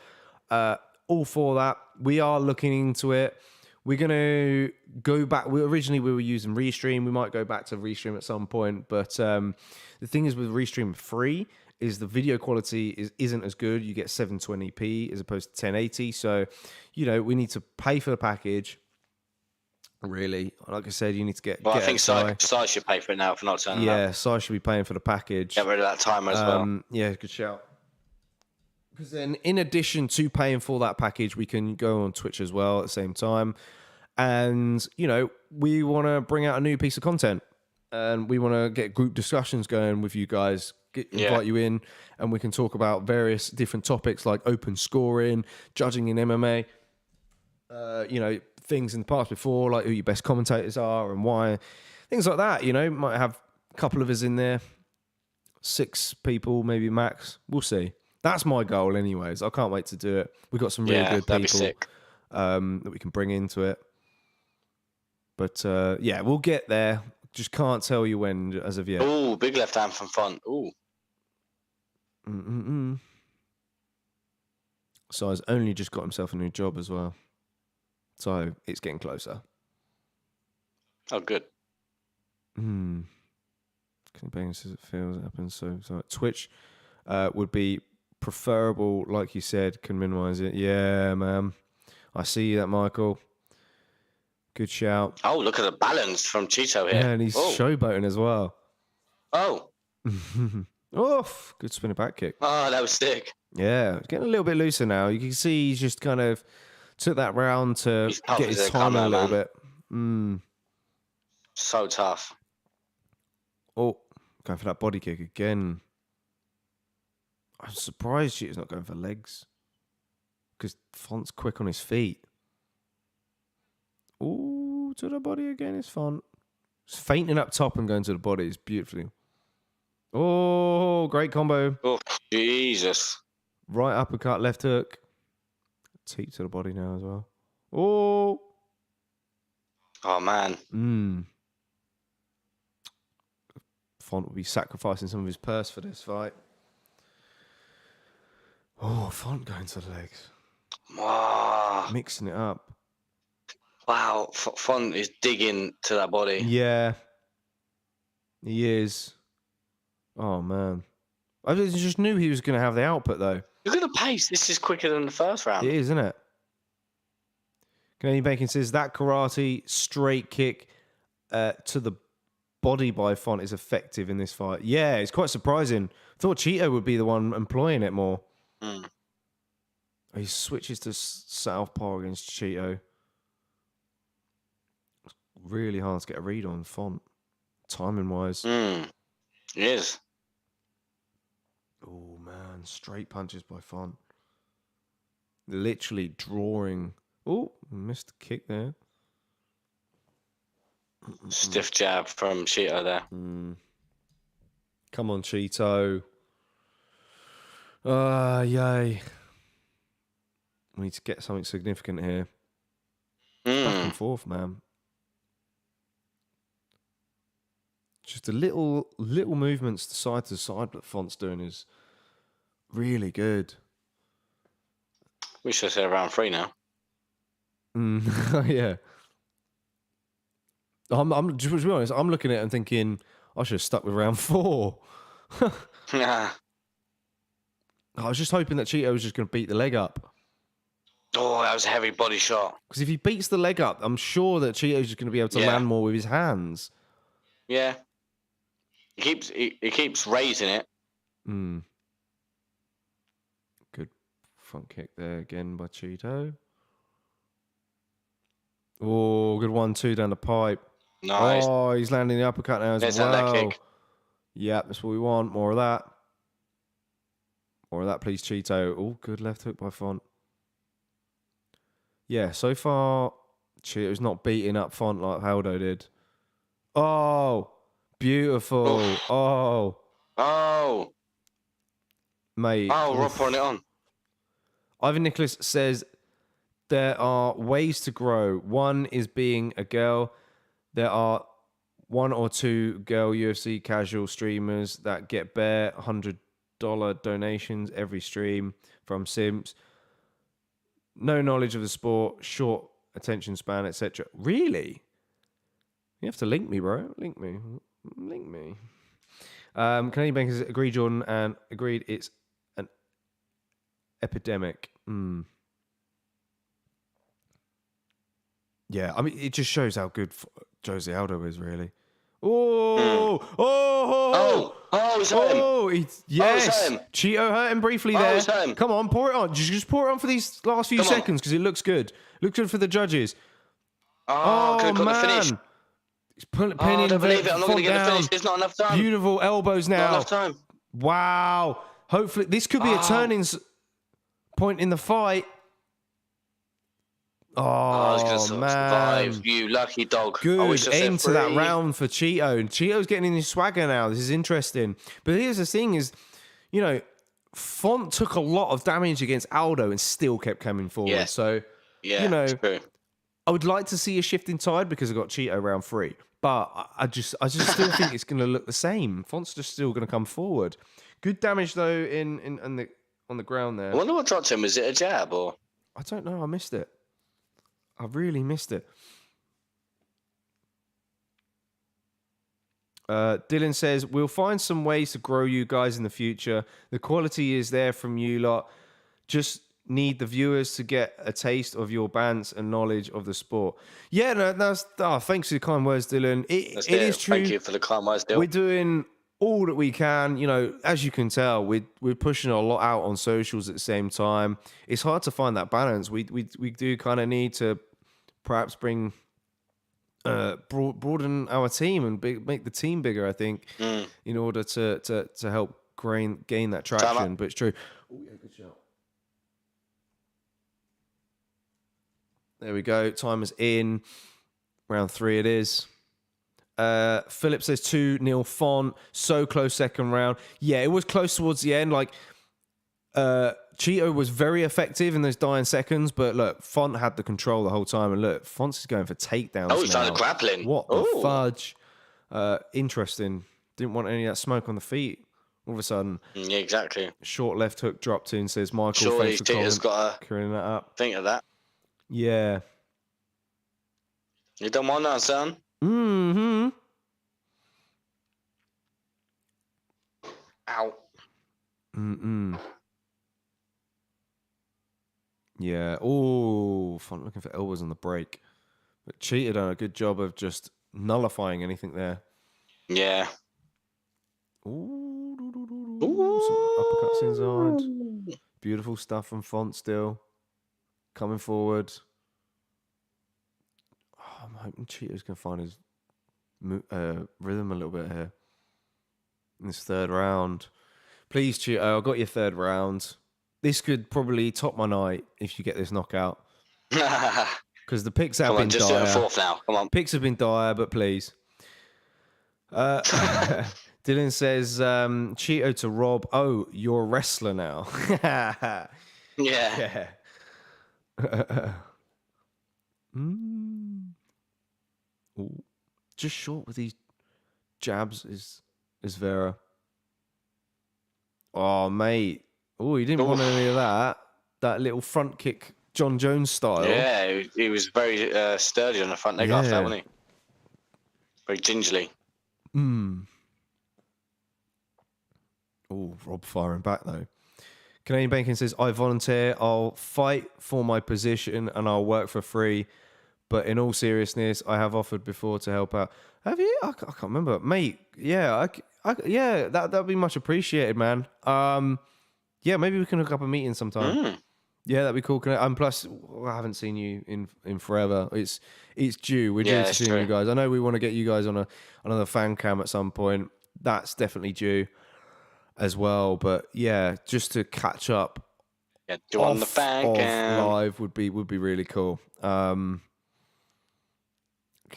All for that. We are looking into it. We're going to go back. Originally, we were using Restream. We might go back to Restream at some point. But the thing is with Restream free is the video quality isn't as good. You get 720p as opposed to 1080. So, we need to pay for the package. Really. Like I said, you need to get... Well, I think Sai should pay for it now for not turning up. Yeah, Sai should be paying for the package. Get rid of that timer as well. Yeah, good shout. Because then, in addition to paying for that package, we can go on Twitch as well at the same time. And, we want to bring out a new piece of content. And we want to get group discussions going with you guys, invite you in, and we can talk about various different topics like open scoring, judging in MMA, things in the past before, like who your best commentators are and why, things like that. Might have a couple of us in there, 6 people maybe max. We'll see. That's my goal, anyways. I can't wait to do it. We've got some really good people that we can bring into it. But we'll get there. Just can't tell you when as of yet. Oh, big left hand from Font. Ooh. So he's only just got himself a new job as well. So it's getting closer. Oh, good. Can you bang says it feels it happens so Twitch would be preferable, like you said, can minimize it. Yeah, man. I see that, Michael. Good shout. Oh, look at the balance from Chito here. Yeah, and he's showboating as well. Oh. Oof. Good spinning back kick. Oh, that was sick. Yeah, it's getting a little bit looser now. You can see he's just kind of took that round to get his time a little bit. So tough. Oh, going for that body kick again. I'm surprised Chito's not going for legs. Because Font's quick on his feet. Ooh, to the body again is Font. Just fainting up top and going to the body is beautifully. Oh, great combo. Oh, Jesus. Right uppercut, left hook. Teep to the body now as well. Oh. Oh, man. Font will be sacrificing some of his purse for this fight. Oh, Font going to the legs. Wow. Mixing it up. Wow, Font is digging to that body. Yeah. He is. Oh, man. I just knew he was going to have the output, though. Look at the pace. This is quicker than the first round. It is, isn't it? Canadian Bacon says that karate straight kick to the body by Font is effective in this fight. Yeah, it's quite surprising. Thought Chito would be the one employing it more. He switches to southpaw against Chito. Really hard to get a read on Font, timing-wise. It is. Oh, man. Straight punches by Font. Literally drawing. Oh, missed the kick there. Stiff jab from Chito there. Come on, Chito. Yay. We need to get something significant here. Back and forth, man. Just the little movements to side that Font's doing is really good. We should say round 3 now. Yeah. I'm just to be honest, I'm looking at it and thinking I should have stuck with round 4. Nah. I was just hoping that Chito was just going to beat the leg up. Oh, that was a heavy body shot. Because if he beats the leg up, I'm sure that Cheeto's just going to be able to land more with his hands. Yeah. He keeps raising it. Good front kick there again by Chito. Oh, good 1-2 down the pipe. Nice. Oh, he's landing the uppercut now as well. That kick. Yeah, that's what we want. More of that. More of that, please, Chito. Oh, good left hook by Font. Yeah, so far, Chito's not beating up Font like Aldo did. Oh, beautiful. Oof. Oh. Mate. Oh, Rob putting it on. Ivan Nicholas says, there are ways to grow. One is being a girl. There are 1 or 2 girl UFC casual streamers that get bare $100 donations every stream from Simps. No knowledge of the sport, short attention span, etc. Really? You have to link me, bro. Link me. Canadian Bankers agreed, Jordan, and agreed it's an epidemic. Yeah, I mean, it just shows how good Jose Aldo is, really. Oh, it's him. Yes. Chito hurt him briefly there. Come on, pour it on. Just pour it on for these last few seconds because it looks good. Looks good for the judges. Oh, could have got the finish. He's pinning I don't believe it. I'm not going to get the finish. There's not enough time. Beautiful elbows now. Not enough time. Wow. Hopefully, this could be a turning point in the fight. I was going to man. survive, you lucky dog. Good end to that round for Chito. And Chito's getting in his swagger now. This is interesting. But here's the thing is, you know, Font took a lot of damage against Aldo and still kept coming forward. Yeah. So, you know, I would like to see a shift in tide because I got Chito round 3. But I just still think it's going to look the same. Font's just still going to come forward. Good damage, though, on the ground there. I wonder what dropped him. Was it a jab or? I don't know. I missed it. I really missed it. Dylan says, we'll find some ways to grow you guys in the future. The quality is there from you lot. Just need the viewers to get a taste of your bants and knowledge of the sport. Yeah, no, that's thanks for the kind words, Dylan. It is true. Thank you for the kind words, Dylan. We're doing all that we can. You know, as you can tell, we're pushing a lot out on socials at the same time. It's hard to find that balance. We do kind of need to perhaps bring broaden our team and make the team bigger, I think, in order to help gain that traction. But it's true. Oh, yeah, good shot. There we go. Time is in. Round 3 it is. Philip says 2-0 Font. So close second round. Yeah, it was close towards the end. Like, Chito was very effective in those dying seconds, but look, Font had the control the whole time. And look, Font's is going for takedowns. Oh, he's trying to grappling. What the fudge? Interesting. Didn't want any of that smoke on the feet. All of a sudden. Yeah, exactly. Short left hook dropped in, says Michael. Surely Chito's got to that up. Think of that. Yeah. You don't want that, son? Mm-hmm. Ow. Mm-mm. Yeah. Oh, Font looking for elbows on the break. But Chito done a good job of just nullifying anything there. Yeah. Ooh. Some uppercuts inside. Beautiful stuff from Font still. Coming forward. Oh, I'm hoping Chito's going to find his rhythm a little bit here. In this third round. Please, Chito, I got your third round. this could probably top my night if you get this knockout. Come Because the picks have on, been just do dire. it a fourth now. Come on. Picks have been dire, but please. Dylan says, Chito to Rob. Oh, you're a wrestler now. Yeah. Ooh. Just short with these jabs is Vera. Oh, mate. Oh, he didn't want any of that. That little front kick, John Jones style. Yeah, he was very sturdy on the front leg after that, wasn't he? Very gingerly. Oh, Rob firing back, though. Canadian Bacon says, I volunteer. I'll fight for my position and I'll work for free. But in all seriousness, I have offered before to help out. Have you? I can't remember. Mate, yeah. Yeah, that'd be much appreciated, man. Yeah, maybe we can hook up a meeting sometime. Yeah, that'd be cool. And plus, I haven't seen you in forever. It's due. We're due to see you guys. I know we want to get you guys on another fan cam at some point. That's definitely due as well. But yeah, just to catch up. Yeah, on the fan cam live would be really cool.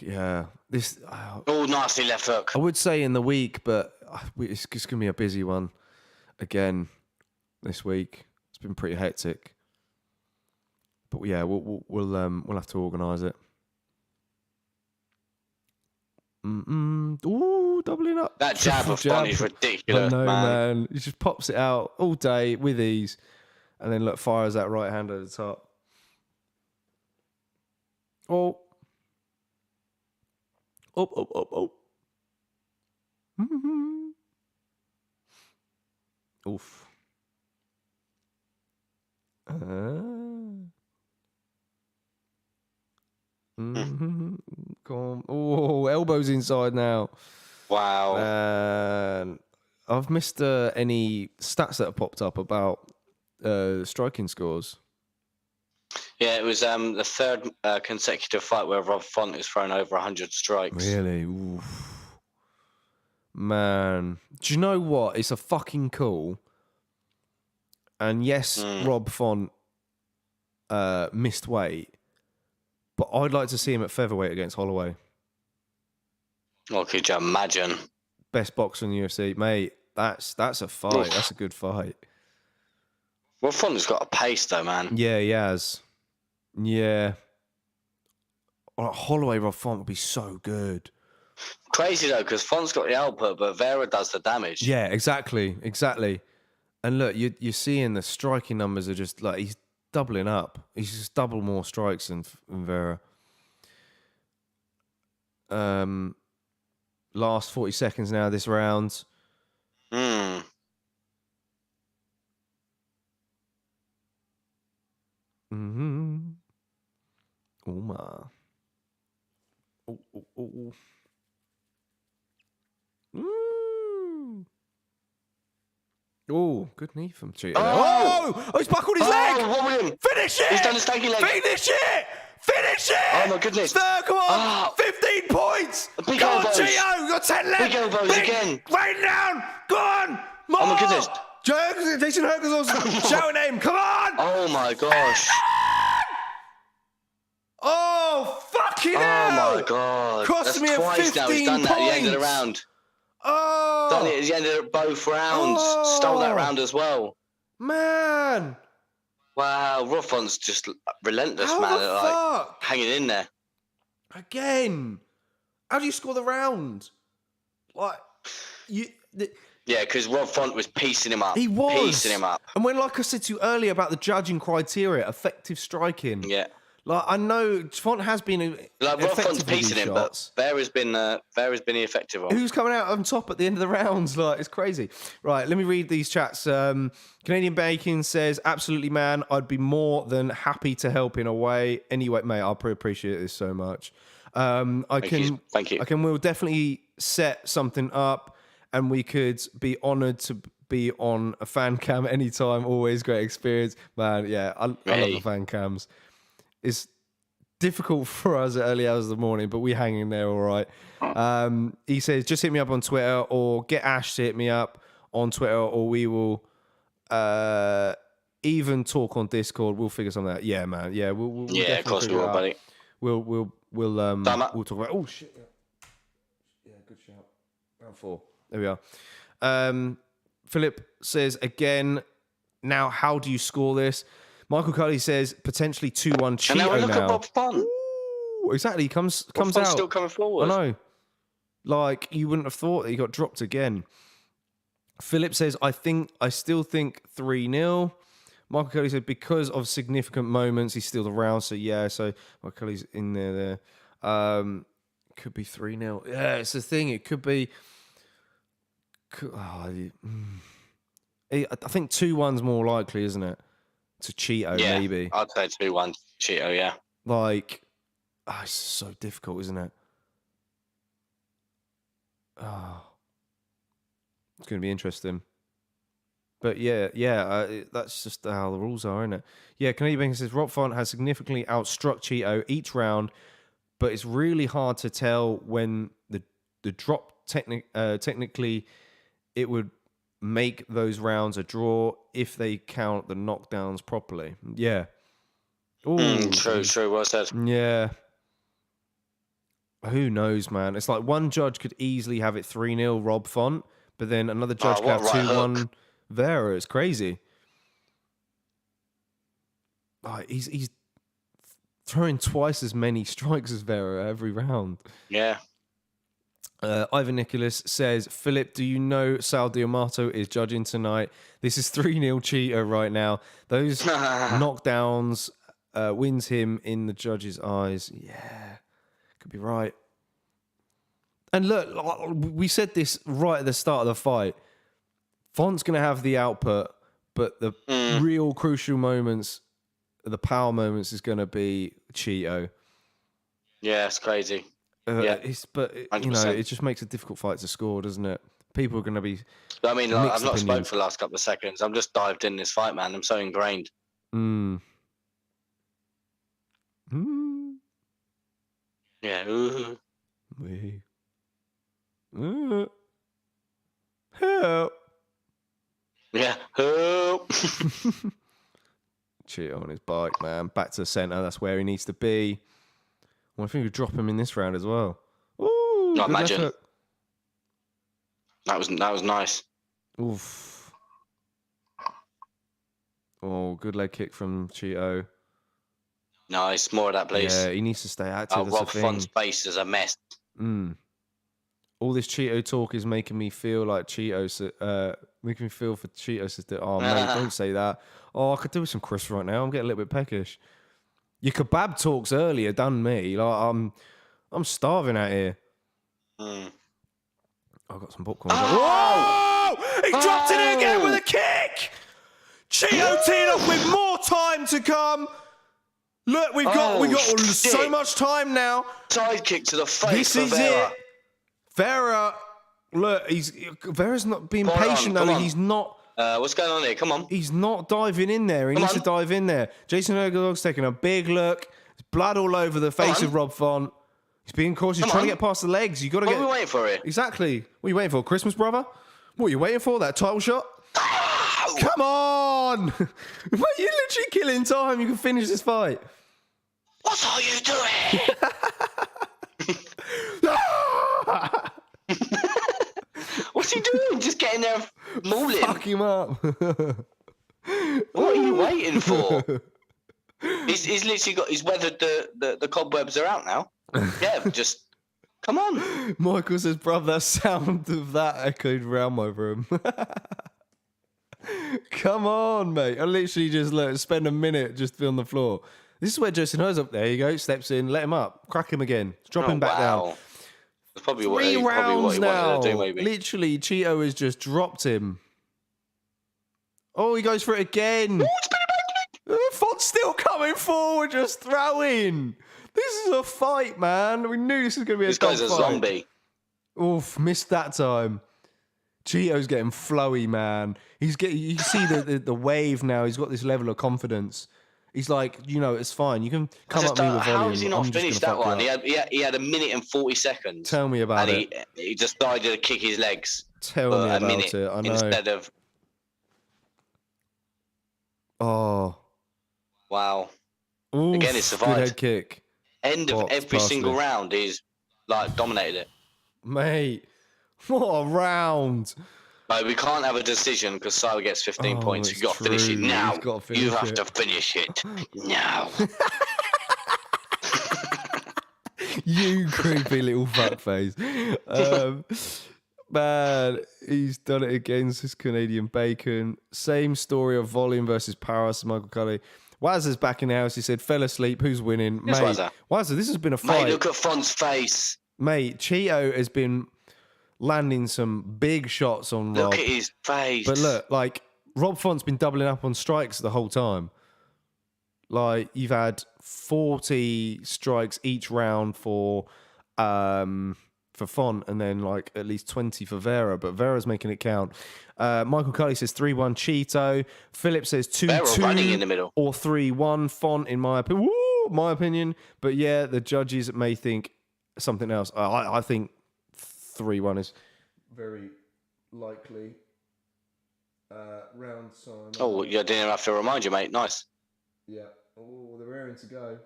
Yeah, this. Nasty left hook. I would say in the week, but it's just gonna be a busy one again this week. It's been pretty hectic. But yeah, we'll have to organise it. Ooh, doubling up. That jab of Font is ridiculous, I know, man. He just pops it out all day with ease, and then fires that right hand at the top. Oh. Oh. Oof. Oh, elbows inside now. Wow. Man. I've missed any stats that have popped up about striking scores. Yeah, it was the third consecutive fight where Rob Font has thrown over 100 strikes. Really? Oof. Man. Do you know what? It's a fucking cool. And yes, Rob Font missed weight, but I'd like to see him at featherweight against Holloway. Well, could you imagine? Best boxer in the UFC. Mate, that's a fight. Oof. That's a good fight. Rob Font's got a pace, though, man. Yeah, he has. Yeah. Holloway Rob Font would be so good. Crazy, though, because Font's got the output, but Vera does the damage. Yeah, exactly. And look, you're seeing the striking numbers are just like, he's doubling up. He's just double more strikes than Vera. Last 40 seconds now this round. Oh, my. Oh. Oh, good knee from Chito. Oh, he's buckled his leg. Finish it. He's done a stanky leg. Finish it. Oh, my goodness. Come on. 15 points. Big Go elbows. on, Chito. You've got 10 left. Big elbows again. Rain down. Go on. More. Oh, my goodness. Jason Hercules shouting at him. Come on. Oh, my gosh. Oh, fucking hell. Oh, my God. Cost me a 15 twice now he's done that at the end of the round. Oh. Done it at the end of both rounds. Stole that round as well. Man. Wow, Rob Font's just relentless, How man. the Like, fuck? hanging in there. Again. How do you score the round? Like, Yeah, because Rob Font was piecing him up. He was. Piecing him up. And when, like I said to you earlier about the judging criteria, effective striking. Yeah. Like, I know Font has been Like, Rob Font's piecing him, but Vera's been the effective one. Who's coming out on top at the end of the rounds? Like, it's crazy. Right, let me read these chats. Canadian Bacon says, absolutely, man. I'd be more than happy to help in a way. Anyway, mate, I appreciate this so much. Thank you. We'll definitely set something up, and we could be honoured to be on a fan cam anytime. Always great experience. Man, yeah, I love the fan cams. It's difficult for us at early hours of the morning, but we're hanging there all right. He says, just hit me up on Twitter or get Ash to hit me up on Twitter, or we will even talk on Discord. We'll figure something out. Yeah, man. Yeah, we'll Yeah, of course we will, buddy. We'll talk about. Oh shit. Yeah, good shout. Round 4. There we are. Philip says again. Now, how do you score this? Michael Cully says potentially 2-1 Chito and now. Look at Bob Font. Ooh, exactly. He comes Font's out. Still coming forward. I know. Like, you wouldn't have thought that he got dropped again. Philip says, I still think 3-0. Michael Cully said, because of significant moments, he's still around. So, yeah, so Michael Cully's in there. Could be 3-0. Yeah, it's the thing. It could be... I think 2-1's more likely, isn't it? To Chito, maybe. I'd say 2-1 Chito, yeah. Like, it's so difficult, isn't it? It's going to be interesting. But that's just how the rules are, isn't it? Yeah, Canadian Banker says Rob Font has significantly outstruck Chito each round, but it's really hard to tell when the drop technically it would make those rounds a draw if they count the knockdowns properly. Yeah. True. Well said. Yeah. Who knows, man? It's like one judge could easily have it 3-0 Rob Font, but then another judge could have 2-1 Vera. It's crazy. Like, he's throwing twice as many strikes as Vera every round. Yeah. Ivan Nicholas says, Philip, do you know Sal D'Amato is judging tonight? This is 3-0 Chito right now. Those knockdowns wins him in the judge's eyes. Yeah, could be right. And look, we said this right at the start of the fight. Font's going to have the output, but the real crucial moments, the power moments, is going to be Chito. Yeah, it's crazy. It just makes a difficult fight to score, doesn't it? People are going to be. I mean, I've not spoken for the last couple of seconds. I'm just dived in this fight, man. I'm so ingrained. Yeah. Help. Yeah. Help. Chito on his bike, man. Back to the centre. That's where he needs to be. Well, I think we drop him in this round as well. Ooh, not imagine. Effort. That was nice. Oof. Oh, good leg kick from Chito. Nice, more of that, please. Yeah, he needs to stay active. Rob Font's face is a mess. All this Chito talk is making me feel like making me feel for Cheetos. Oh, mate, don't say that. Oh, I could do with some crisps right now. I'm getting a little bit peckish. Your kebab talks earlier done me. Like I'm starving out here. I've got some popcorn. Oh! Whoa! He dropped it again with a kick. Chito teed up with more time to come. Look, we've got so much time now. Side kick to the face. This is Vera. it. Vera, look, Vera's not being patient though. He's not. What's going on here? Come on. He's not diving in there. He needs to dive in there. Jason Ergolog's taking a big look. There's blood all over the face of Rob Font. He's being cautious. He's trying to get past the legs. You got to get. What are we waiting for here? Exactly. What are you waiting for? Christmas, brother? What are you waiting for? That title shot? Oh! Come on! You're literally killing time. You can finish this fight. What are you doing? What's he doing? Just getting there, mauling. Fuck him up. What are you waiting for? He's literally got. He's weathered the cobwebs are out now. Yeah, just come on. Michael says, "Bruv, that sound of that echoed round my room." Come on, mate. I literally just spend a minute just on the floor. This is where Justin Hur's up. There you go. Steps in, let him up, crack him again, drop him back down. That's probably Three what rounds he now. wanted to do, maybe. Literally, Chito has just dropped him. Oh, he goes for it again. Font's still coming forward, just throwing. This is a fight, man. We knew this was going to be This guy's a zombie. Oof, missed that time. Chito's getting flowy, man. You see the wave now. He's got this level of confidence. He's like, it's fine. You can come up me with volume. How has he not finished that one? He had a minute and 40 seconds. Tell me about it. And he just decided to kick his legs. Tell me about it. I know. Instead of. Oh, again, it's Good survived. head kick. End of every single round, he's like dominated it. Mate, what a round. Like, we can't have a decision because Saiwa gets 15 points. It's You got to finish it true. now. He's gotta finish You have it. to finish it now. You creepy little fuckface. Man, he's done it against his Canadian bacon. Same story of volume versus power, says Michael Cully. Wazza's back in the house. He said, fell asleep. Who's winning? Yes, Mate, Wazza. Wazza, this has been a fight. Mate, look at Font's face. Mate, Chito has been landing some big shots on Rob. Look at his face. But look, like, Rob Font's been doubling up on strikes the whole time. Like, you've had 40 strikes each round for Font, and then like at least 20 for Vera, but Vera's making it count. Michael Cully says 3-1 Chito. Philip says 2-2 running in the middle. or 3-1 Font, in my opinion. Woo, my opinion. But yeah, the judges may think something else. I think 3-1 is very likely. Round sign. Oh, you didn't have to remind you, mate. Nice. Yeah. Oh, they're raring to go.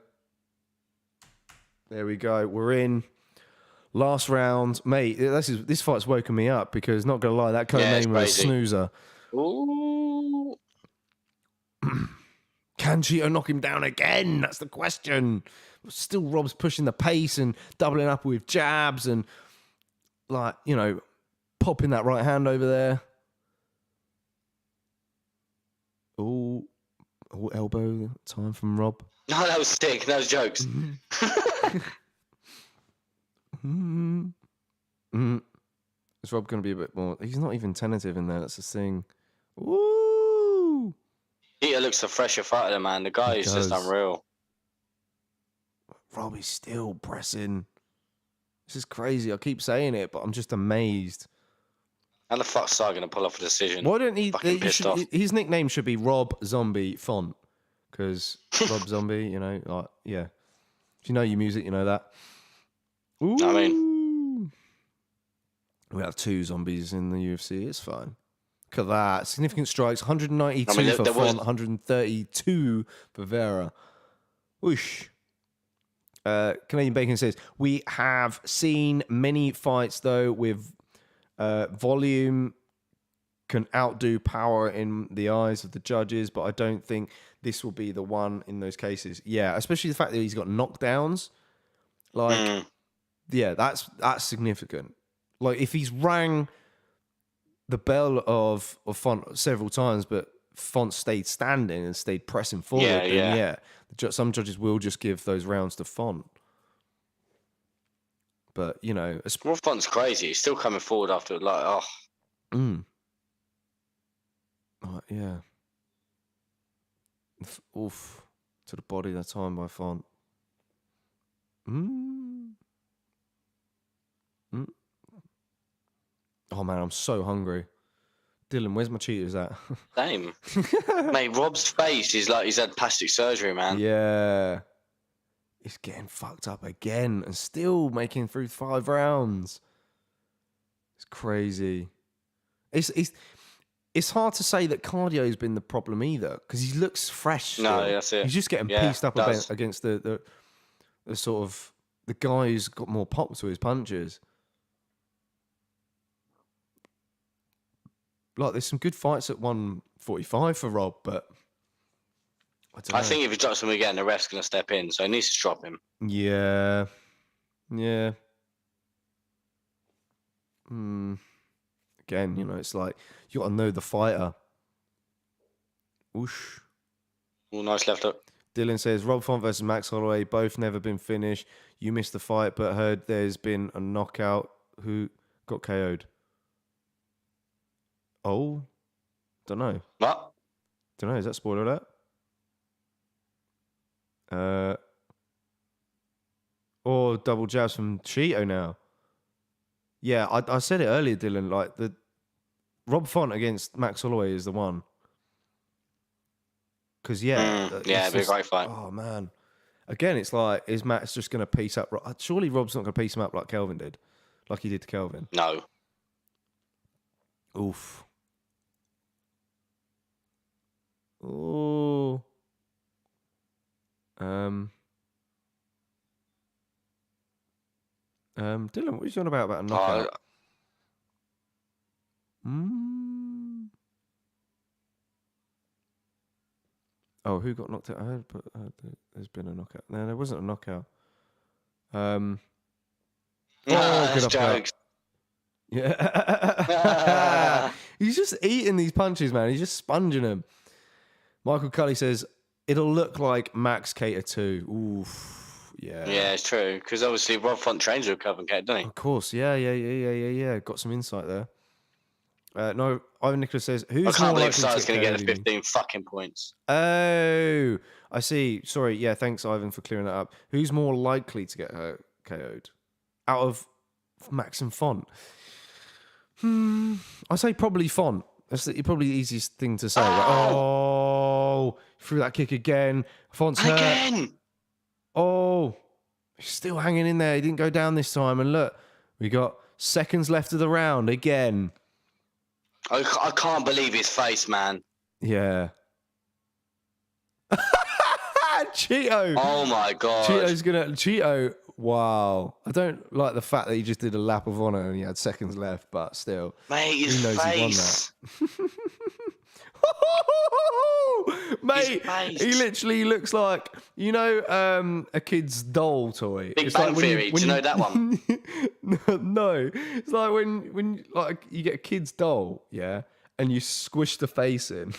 There we go. We're in. Last round. Mate, this fight's woken me up because, not going to lie, that co-name was a snoozer. Ooh. Can Chito knock him down again? That's the question. Still, Rob's pushing the pace and doubling up with jabs and, like, you know, popping that right hand over there. Oh, elbow time from Rob. No, that was sick. That was jokes. Is Rob going to be a bit more? He's not even tentative in there. That's the thing. Woo! Peter looks a fresher fighter, man. The guy is just unreal. Rob is still pressing. This is crazy. I keep saying it, but I'm just amazed. How the fuck's Sai going to pull off a decision? Why don't Pissed off. his nickname should be Rob Zombie Font, because Rob Zombie, you know, like, yeah. If you know your music, you know that. Ooh. I mean, we have 2 zombies in the UFC. It's fine. Look at that. Significant strikes. 192 for Font, 132 for Vera. Whoosh. Canadian Bacon says, we have seen many fights, though, with volume can outdo power in the eyes of the judges, but I don't think this will be the one in those cases. Yeah, especially the fact that he's got knockdowns. Like, yeah, that's significant. Like, if he's rang the bell of Font several times, but Font stayed standing and stayed pressing forward, then some judges will just give those rounds to Font. But, you know... Font's crazy. He's still coming forward after, like, yeah. Oof. To the body that time by Font. Oh, man, I'm so hungry. Dylan, where's my Cheetos at? Same. Mate, Rob's face is like he's had plastic surgery, man. Yeah. He's getting fucked up again and still making through 5 rounds. It's crazy. It's hard to say that cardio's been the problem either, because he looks fresh still. No, that's it. He's just getting pieced up against the sort of the guy who's got more pop to his punches. Like, there's some good fights at 145 for Rob, but I think if he drops him again, the ref's going to step in, so he needs to drop him. Yeah. Again, you know, it's like, you got to know the fighter. Whoosh. Oh, nice left hook. Dylan says, Rob Font versus Max Holloway, both never been finished. You missed the fight, but heard there's been a knockout. Who got KO'd? Oh, don't know. What? Don't know. Is that spoiler alert? Or double jabs from Chito now. Yeah, I said it earlier, Dylan. Like, the Rob Font against Max Holloway is the one. Because it'd be a great fight. Oh man, again, it's like, is Max just going to piece up? Surely Rob's not going to piece him up like Kelvin did, like he did to Kelvin. No. Oof. Oh. Dylan, what are you talking about a knockout? Oh, who got knocked out? I heard there's been a knockout. No, there wasn't a knockout. Good jokes. Yeah. He's just eating these punches, man. He's just sponging them. Michael Cully says, it'll look like Max Cater 2. Oof. Yeah. Yeah, it's true. Because obviously Rob Font trains with Coven Cater, doesn't he? Of course. Yeah. Got some insight there. No, Ivan Nicholas says, who's I can't more believe likely Sar's to going get to get the 15 fucking points. Oh, I see. Sorry. Yeah, thanks, Ivan, for clearing that up. Who's more likely to get KO'd out of Max and Font? I say probably Font. That's probably the easiest thing to say. Oh, threw that kick again. Font's hurt. Again! Oh, he's still hanging in there. He didn't go down this time. And look, we got seconds left of the round again. I can't believe his face, man. Yeah. Chito. Oh my god. Chito. Wow. I don't like the fact that he just did a lap of honor and he had seconds left, but still. Mate, his face. He won that. Mate, he literally looks like, a kid's doll toy. Big Bang Theory. Do you know that one? No. It's like when like you get a kid's doll, yeah, and you squish the face in.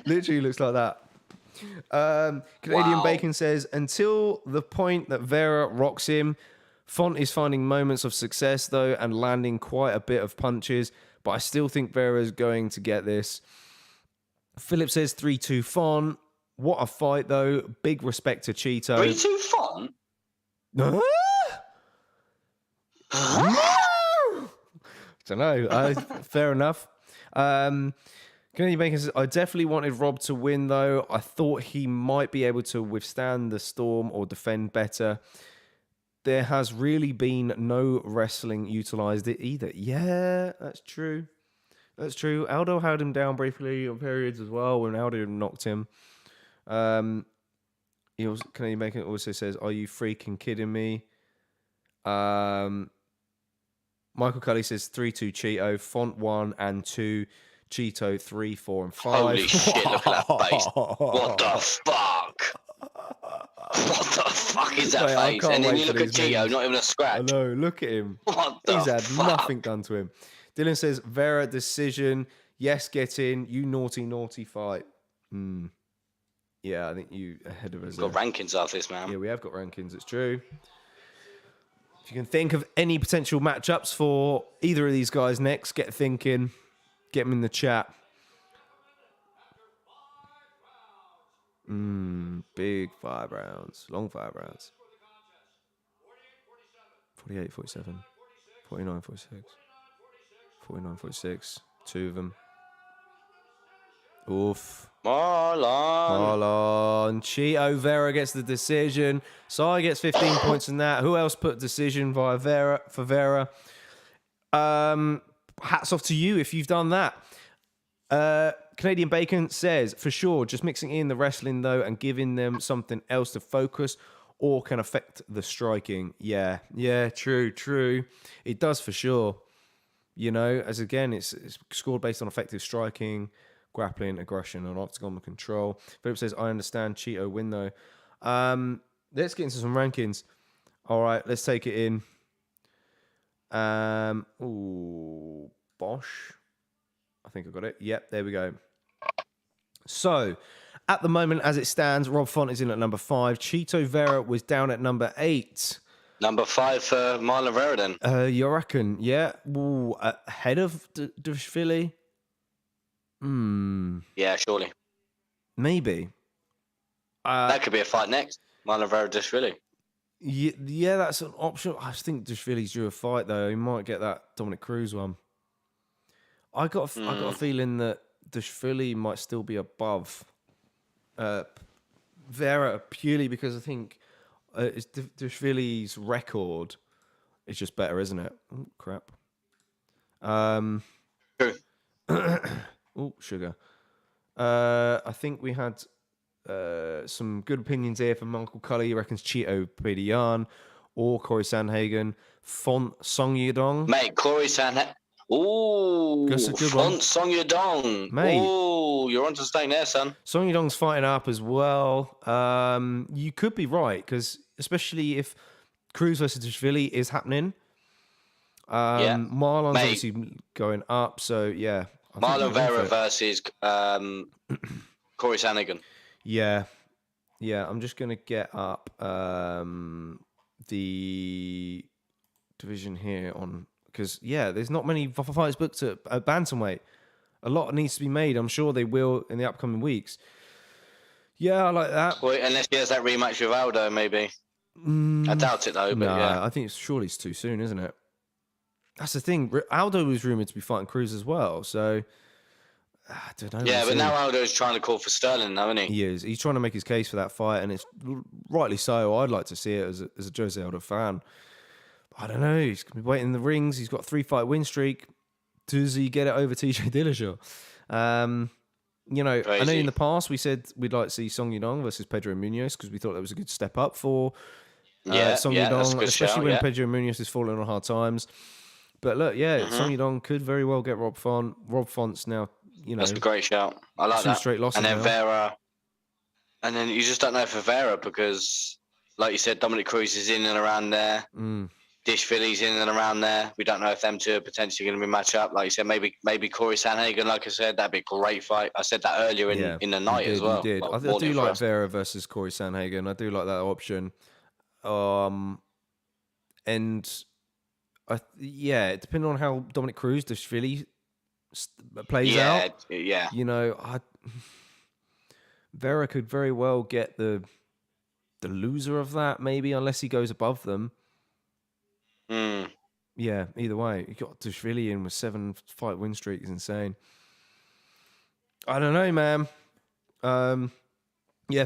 Literally looks like that. Canadian Bacon says, until the point that Vera rocks him, Font is finding moments of success, though, and landing quite a bit of punches, but I still think Vera's going to get this. Philip says 3-2 Font. What a fight, though. Big respect to Chito. 3-2 Font? Don't know. Fair enough. Canadian Bacon says, I definitely wanted Rob to win, though. I thought he might be able to withstand the storm or defend better. There has really been no wrestling utilised it either. Yeah, that's true. That's true. Aldo held him down briefly on periods as well when Aldo knocked him. Canadian Bacon also says, are you freaking kidding me? Michael Cully says 3-2 Chito, Font 1 and 2. Chito 3, 4, and 5. Holy shit, look at that face. What the fuck? What the fuck is that face? And then you look at Chito, not even a scratch. I know, look at him. What the He's had fuck? nothing done to him. Dylan says, Vera decision. Yes, get in. You naughty, naughty fight. Yeah, I think you ahead of us. We've got rankings after this, man. Yeah, we have got rankings. It's true. If you can think of any potential matchups for either of these guys next, get thinking. Get them in the chat. Big 5 rounds. Long 5 rounds. 48, 47. 49, 46. 49, 46. 2 of them. Oof. Marlon. Chito Vera gets the decision. Sai gets 15 points in that. Who else put decision via Vera for Vera? Hats off to you if you've done that. Canadian Bacon says, for sure, just mixing in the wrestling, though, and giving them something else to focus or can affect the striking. Yeah, true. It does for sure. As again, it's scored based on effective striking, grappling, aggression, and octagon control. Philip says, I understand Chito win, though. Let's get into some rankings. All right, let's take it in. Bosh. I think I got it. Yep, there we go. So, at the moment, as it stands, Rob Font is in at number 5. Chito Vera was down at number 8. Number 5 for Marlon Vera, then. You reckon? Yeah. Ooh, ahead of FILI? Yeah, surely. Maybe. That could be a fight next. Marlon Vera, FILI. Yeah, that's an option. I just think FILI's due a fight, though. He might get that Dominic Cruz one. I got a feeling that FILI might still be above Vera purely because I think FILI's record is just better, isn't it? Oh, crap. Oh, sugar. I think we had some good opinions here from Michael Collier. He reckons Chito Pedian. or Corey Sandhagen. Font Song Yadong. Mate, Corey Sandhagen. Ooh, That's a good one. Font Song Yadong. Mate. Ooh, you're onto something there, son. Song Yadong's fighting up as well. You could be right, because especially if Cruz versus Dashvili is happening. Marlon's obviously going up, so yeah. Marlon Vera versus Corey Sandhagen. Yeah. I'm just gonna get up the division here on, because there's not many fights booked at bantamweight. A lot needs to be made. I'm sure they will in the upcoming weeks. Yeah, I like that. Well, unless he has that rematch with Aldo, maybe. I doubt it though. But I think surely it's too soon, isn't it? That's the thing. Aldo was rumored to be fighting Cruz as well, so I don't know. Yeah, but now Aldo's trying to call for Sterling, now, isn't he? He is. He's trying to make his case for that fight, and it's rightly so. I'd like to see it as a Jose Aldo fan. I don't know. He's going to be waiting in the rings. He's got a 3-fight win streak. Does he get it over TJ Dillashaw? Crazy. I know in the past we said we'd like to see Song Yadong versus Pedro Munoz because we thought that was a good step up for Song Yadong, especially when Pedro Munoz is falling on hard times. But look, Song Yadong could very well get Rob Font. Rob Font's now, that's a great shout. I like 2 that. straight losses. And then now. Vera. And then you just don't know for Vera because, like you said, Dominic Cruz is in and around there. Dashvili's in and around there. We don't know if them two are potentially going to be matched up. Like you said, maybe Corey Sandhagen, like I said, that'd be a great fight. I said that earlier in the night as well. You did. I do like Vera versus Corey Sandhagen. I do like that option. And depending on how Dominic Cruz, Dashvili plays out. Yeah. Vera could very well get the loser of that, maybe, unless he goes above them. Yeah, either way. You got Dashvili in with 7-fight win streak is insane. I don't know, man.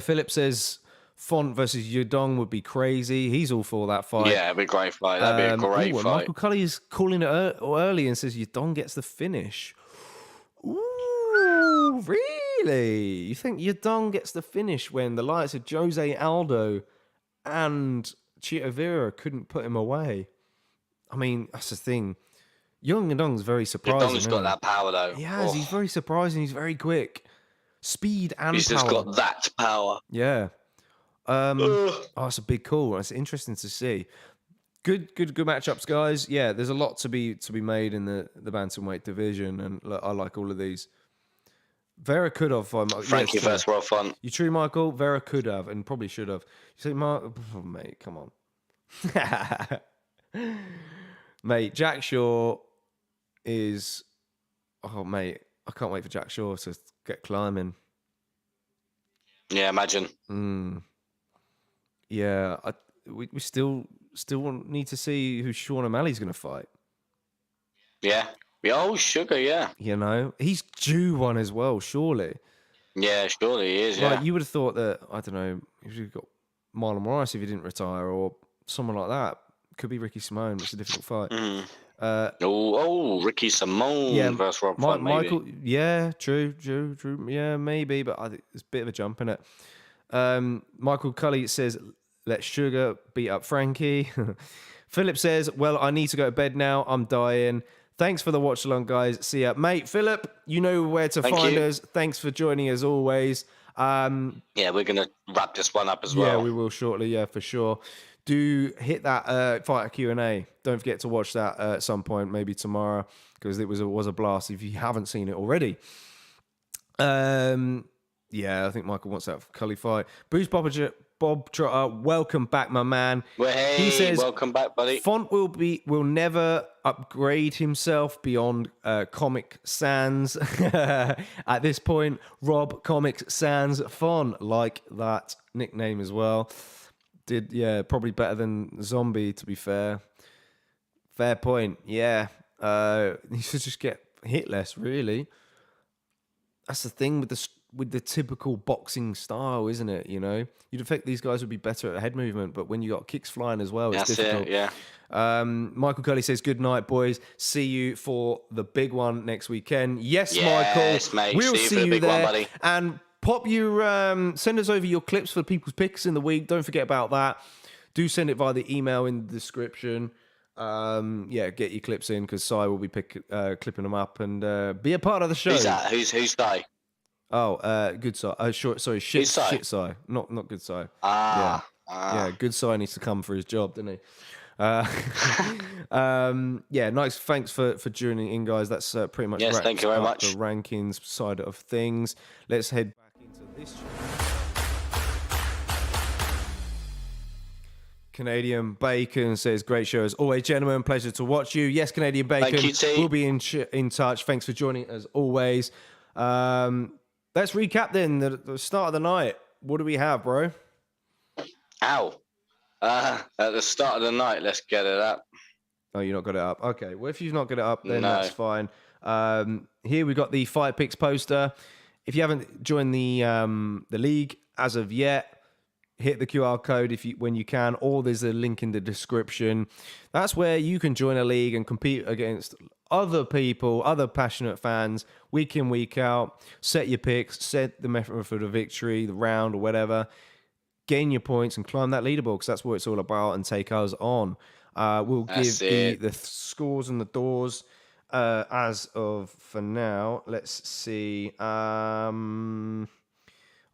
Philip says Font versus Yadong would be crazy. He's all for that fight. Yeah, it'd be a great fight. That'd be a great fight. Michael Collier is calling it early and says Yadong gets the finish. Ooh, really? You think Yadong gets the finish when the likes of Jose Aldo and Chito Vera couldn't put him away? I mean, that's the thing. Young Yadong's very surprising. Yadong's got that power, though. He has. He's very surprising. He's very quick. Speed and power. He's just got that power. Yeah. It's a big call. It's interesting to see. Good matchups, guys. Yeah, there's a lot to be made in the bantamweight division, and I like all of these. Vera could have. Frankie versus Rob Font. You true, Michael? Vera could have and probably should have. You say, Mark? Oh, mate, come on. Mate, Jack Shaw is... Oh, mate, I can't wait for Jack Shaw to get climbing. Yeah, imagine. Yeah, we still need to see who Sean O'Malley's going to fight. Yeah. Oh, sugar, yeah. He's due one as well, surely. Yeah, surely he is, yeah. You would have thought that, I don't know, if you've got Marlon Morris if he didn't retire or someone like that. Could be Ricky Simone. It's a difficult fight. Ricky Simone versus Rob Font, Michael, maybe. Yeah, true. Yeah, maybe, but I think there's a bit of a jump in it. Michael Cully says, let Sugar beat up Frankie. Philip says, well, I need to go to bed now. I'm dying. Thanks for the watch along, guys. See ya. Mate, Philip, you know where to find us. Thanks for joining as always. We're going to wrap this one up as well. Yeah, we will shortly. Yeah, for sure. Do hit that fighter Q&A. Don't forget to watch that at some point, maybe tomorrow, because it was a blast if you haven't seen it already. I think Michael wants that Cully fight. Bruce Bob Trotter, welcome back, my man. Well, hey, he says, welcome back, buddy. Font will never upgrade himself beyond Comic Sans. At this point, Rob Comic Sans Font, like that nickname as well. Probably better than Zombie, to be fair. Fair point, yeah. He should just get hit less, really. That's the thing with the typical boxing style, isn't it? You'd expect these guys would be better at head movement, but when you got kicks flying as well, it's difficult. It, yeah. Michael Curley says, good night, boys. See you for the big one next weekend. Yes, Michael. Mate. We'll see you the big there. One, buddy. And pop your, send us over your clips for people's picks in the week. Don't forget about that. do send it via the email in the description. Get your clips in because Sai will be clipping them up and be a part of the show. Who's that? Who's Sai? Oh, good Sai. Shit Sai. Not good Sai. Yeah, good Sai needs to come for his job, doesn't he? Nice. Thanks for joining in, guys. That's pretty much thank you very much. The rankings side of things. Let's head back into this show. Canadian Bacon says, great show as always, gentlemen. Pleasure to watch you. Yes, Canadian Bacon. Thank you, T. We'll be in touch. Thanks for joining as always. Let's recap then the start of the night. What do we have, bro? Ow. At the start of the night, let's get it up. Oh, you not got it up? Okay. Well, if you've not got it up, then No. that's fine. Here we got the Fight Picks poster. If you haven't joined the league as of yet, hit the QR code when you can, or there's a link in the description. That's where you can join a league and compete against other people, other passionate fans, week in, week out. Set your picks, set the method for the victory, the round, or whatever. Gain your points and climb that leaderboard because that's what it's all about, and take us on. We'll give the scores and the doors as of for now. Let's see.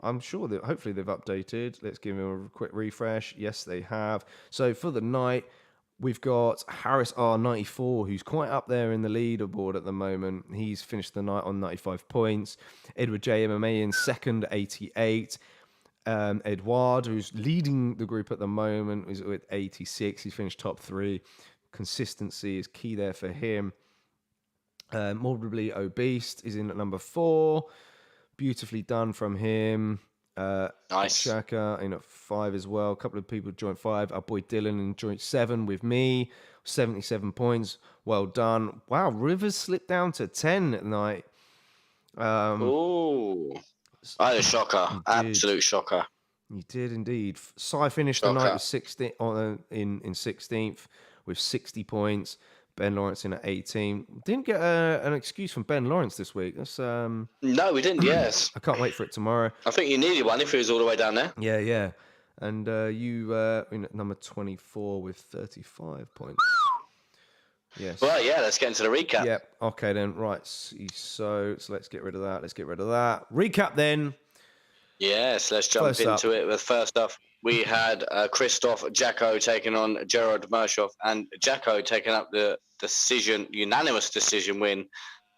I'm sure that hopefully they've updated. Let's give them a quick refresh. Yes, they have. So for the night, we've got Harris R94, who's quite up there in the leaderboard at the moment. He's finished the night on 95 points. Edward J MMA in second, 88. Edouard, who's leading the group at the moment, is with 86. He's finished top 3. Consistency is key there for him. Morbidly Obese is in at number 4. Beautifully done from him. Nice. Shaka in at 5 as well. A couple of people joined 5. Our boy Dylan in joint 7 with me. 77 points. Well done. Wow, Rivers slipped down to 10 at night. Ooh. I had a shocker. Absolute shocker. You did indeed. Sai finished the night with 16 in 16th with 60 points. Ben Lawrence in at 18. Didn't get an excuse from Ben Lawrence this week. That's No, we didn't. Yes. I can't wait for it tomorrow. I think you needed one if it was all the way down there. Yeah. And you in at number 24 with 35 points. Yes. Well, yeah. Let's get into the recap. Yep. Okay then. Right. So let's get rid of that. Recap then. Yes. Let's jump into it. With first off, we had Christoph JOTKO taking on GERALD Murshot, and JOTKO taking up the unanimous decision win,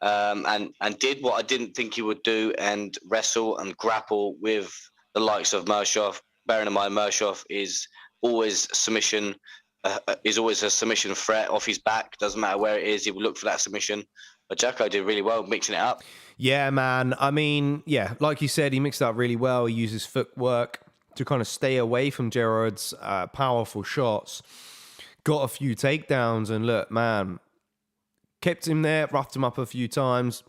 and did what I didn't think he would do, and wrestle and grapple with the likes of Murshot. Bearing in mind, Murshot is always a submission threat off his back. Doesn't matter where it is, he will look for that submission. But JOTKO did really well mixing it up. Yeah, man. I mean, yeah, like you said, he mixed it up really well. He used his footwork to kind of stay away from Gerard's powerful shots. Got a few takedowns, and look, man, kept him there, roughed him up a few times.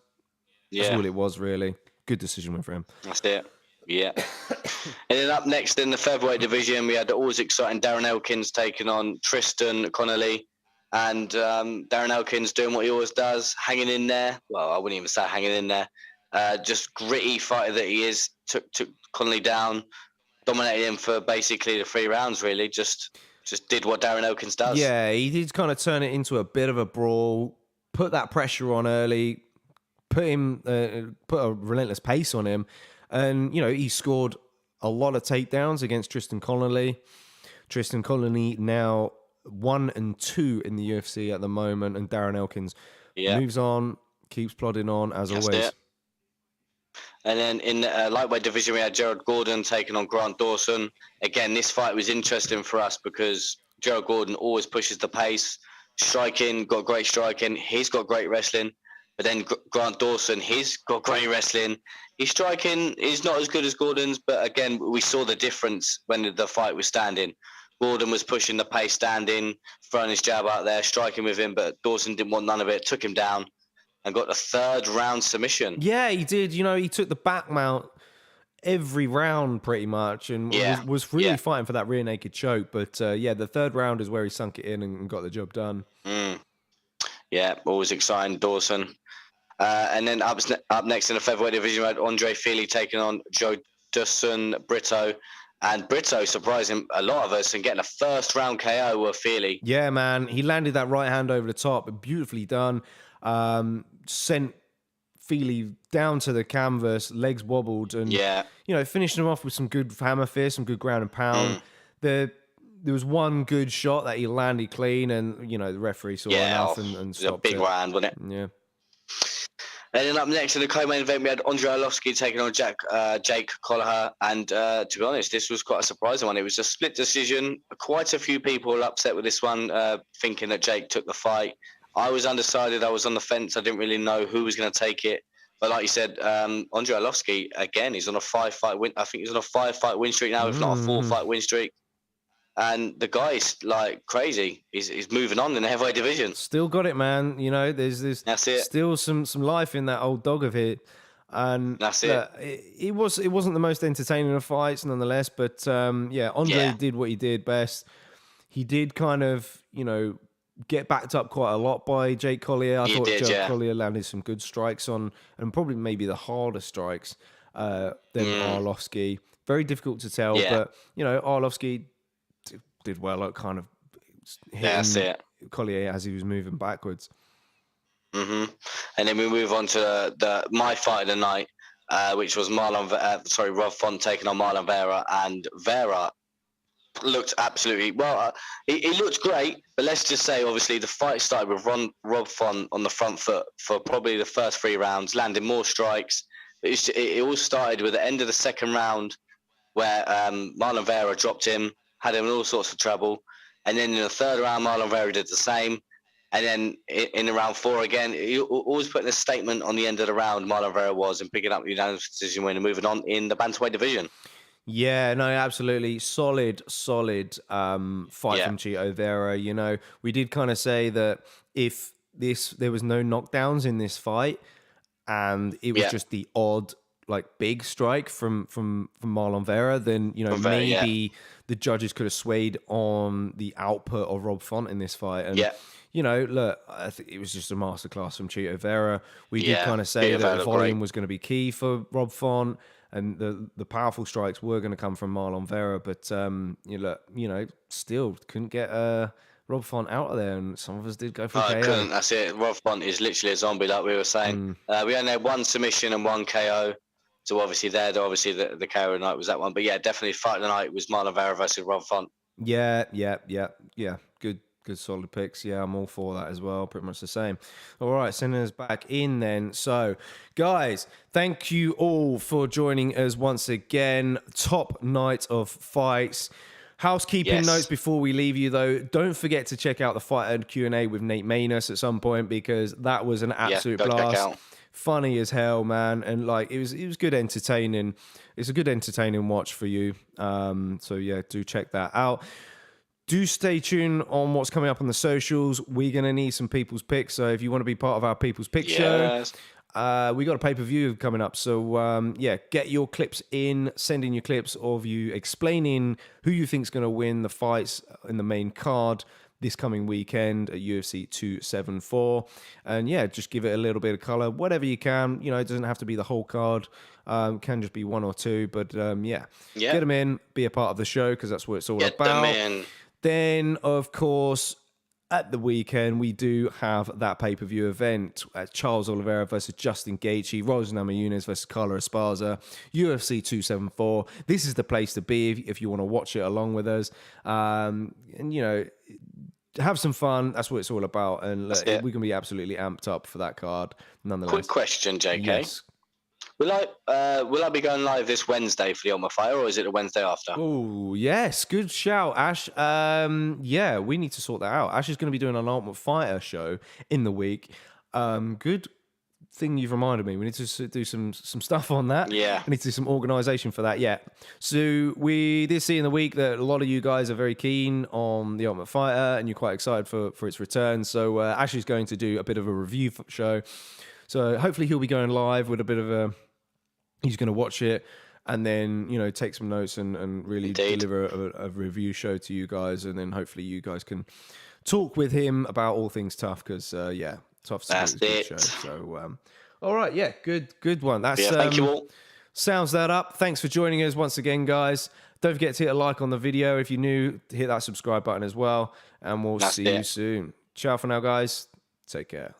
That's all it was, really. Good decision win for him. That's it. Yeah. And then up next in the featherweight division, we had the always exciting Darren Elkins taking on Tristan Connolly. And Darren Elkins doing what he always does, hanging in there. Well, I wouldn't even say hanging in there. Just gritty fighter that he is. Took Connolly down, dominated him for basically the 3 rounds, really. Just did what Darren Elkins does. Yeah, he did kind of turn it into a bit of a brawl, put that pressure on early, put a relentless pace on him. And, he scored a lot of takedowns against Tristan Connolly. Tristan Connolly now 1 and 2 in the UFC at the moment, and Darren Elkins moves on, keeps plodding on as always. It. And then in the lightweight division, we had Gerald Gordon taking on Grant Dawson. Again, this fight was interesting for us because Gerald Gordon always pushes the pace. Striking, got great striking. He's got great wrestling. But then Grant Dawson, he's got great wrestling. His striking is not as good as Gordon's, but again, we saw the difference when the fight was standing. Gordon was pushing the pace standing, throwing his jab out there, striking with him, but Dawson didn't want none of it, took him down, and got the 3rd round submission. Yeah, he did. He took the back mount every round pretty much, and was really fighting for that rear naked choke. But the 3rd round is where he sunk it in and got the job done. Yeah, always exciting, Dawson. And then up next in the featherweight division, we had ANDREI FILI taking on Dawson Brito. And Brito surprising a lot of us and getting a first round KO with FILI. Yeah, man. He landed that right hand over the top. Beautifully done. Sent FILI down to the canvas, legs wobbled, and finished him off with some good hammer fist, some good ground and pound. There was one good shot that he landed clean, and the referee saw enough and stopped it. A big round, wasn't it? Yeah. And then up next in the co-main event, we had Arlovski taking on Jake Collier. And to be honest, this was quite a surprising one. It was a split decision. Quite a few people were upset with this one, thinking that Jake took the fight. I was undecided. I was on the fence. I didn't really know who was going to take it. But like you said, Arlovski, again, he's on a 5-fight win. I think he's on a 5-fight win streak now, if not a 4-fight win streak. And the guy's like crazy. He's moving on in the heavyweight division. Still got it, man. There's still some life in that old dog of his. And that's it. It wasn't the most entertaining of fights, nonetheless. But Andre did what he did best. He did kind of get backed up quite a lot by Jake Collier. I thought Jake Collier landed some good strikes on, and probably maybe the harder strikes than Arlovski. Very difficult to tell, but Arlovski did well at kind of hitting Collier as he was moving backwards. And then we move on to my fight of the night, which was Rob Font taking on Marlon Vera, and Vera looked absolutely well. He looked great, but let's just say, obviously, the fight started with Rob Font on the front foot for probably the first 3 rounds, landing more strikes. It all started with the end of the second round, where Marlon Vera dropped him, had him in all sorts of trouble, and then in the third round, Marlon Vera did the same. And then in round 4 again, he always putting a statement on the end of the round, Marlon Vera was, and picking up the unanimous decision win and moving on in the bantamweight division. Yeah, no, absolutely. Solid fight from Chito Vera. We did kind of say that if there was no knockdowns in this fight and it was just the odd, big strike from Marlon Vera, then, maybe the judges could have swayed on the output of Rob Font in this fight. And, look, I think it was just a masterclass from Chito Vera. We did kind of say that volume was going to be key for Rob Font, and the powerful strikes were going to come from Marlon Vera, but still couldn't get Rob Font out of there, and some of us did go for KO. Couldn't. That's it. Rob Font is literally a zombie, like we were saying. We only had 1 submission and 1 KO. So obviously the KO of the night was that one. But yeah, definitely fight of the night was Marlon Vera versus Rob Font. Yeah. Good solid picks. Yeah, I'm all for that as well. Pretty much the same. All right, sending us back in then. So, guys, thank you all for joining us once again. Top night of fights. Housekeeping notes before we leave you, though. Don't forget to check out the Fight and Q&A with Nate Manus at some point, because that was an absolute blast. Funny as hell, man, and it was good entertaining. It's a good entertaining watch for you. So yeah, do check that out. Do stay tuned on what's coming up on the socials. We're going to need some people's picks. So if you want to be part of our people's pick show, we got a pay-per-view coming up. So get your clips in. Send in your clips of you explaining who you think's going to win the fights in the main card this coming weekend at UFC 274. And just give it a little bit of color, whatever you can. It doesn't have to be the whole card. Can just be 1 or 2. But get them in, be a part of the show, because that's what it's all about. Get them in. Then, of course, at the weekend, we do have that pay-per-view event. Charles Oliveira versus Justin Gaethje, Rose Namajunas versus Carla Esparza, UFC 274. This is the place to be if you want to watch it along with us. And, have some fun. That's what it's all about. And we're going to be absolutely amped up for that card, nonetheless. Quick question, JK. Yes. Will I be going live this Wednesday for the Ultimate Fighter, or is it the Wednesday after? Oh, yes. Good shout, Ash. We need to sort that out. Ash is going to be doing an Ultimate Fighter show in the week. Good thing you've reminded me. We need to do some stuff on that. Yeah. I need to do some organisation for that. Yeah. So we did see in the week that a lot of you guys are very keen on the Ultimate Fighter, and you're quite excited for its return. So Ash is going to do a bit of a review show. So hopefully he'll be going live with a bit of a... He's going to watch it and then, take some notes and really deliver a review show to you guys. And then hopefully you guys can talk with him about all things tough, because, Tough's a good show. So, all right, good one. That's thank you all. Sounds that up. Thanks for joining us once again, guys. Don't forget to hit a like on the video. If you're new, hit that subscribe button as well. And we'll see you soon. Ciao for now, guys. Take care.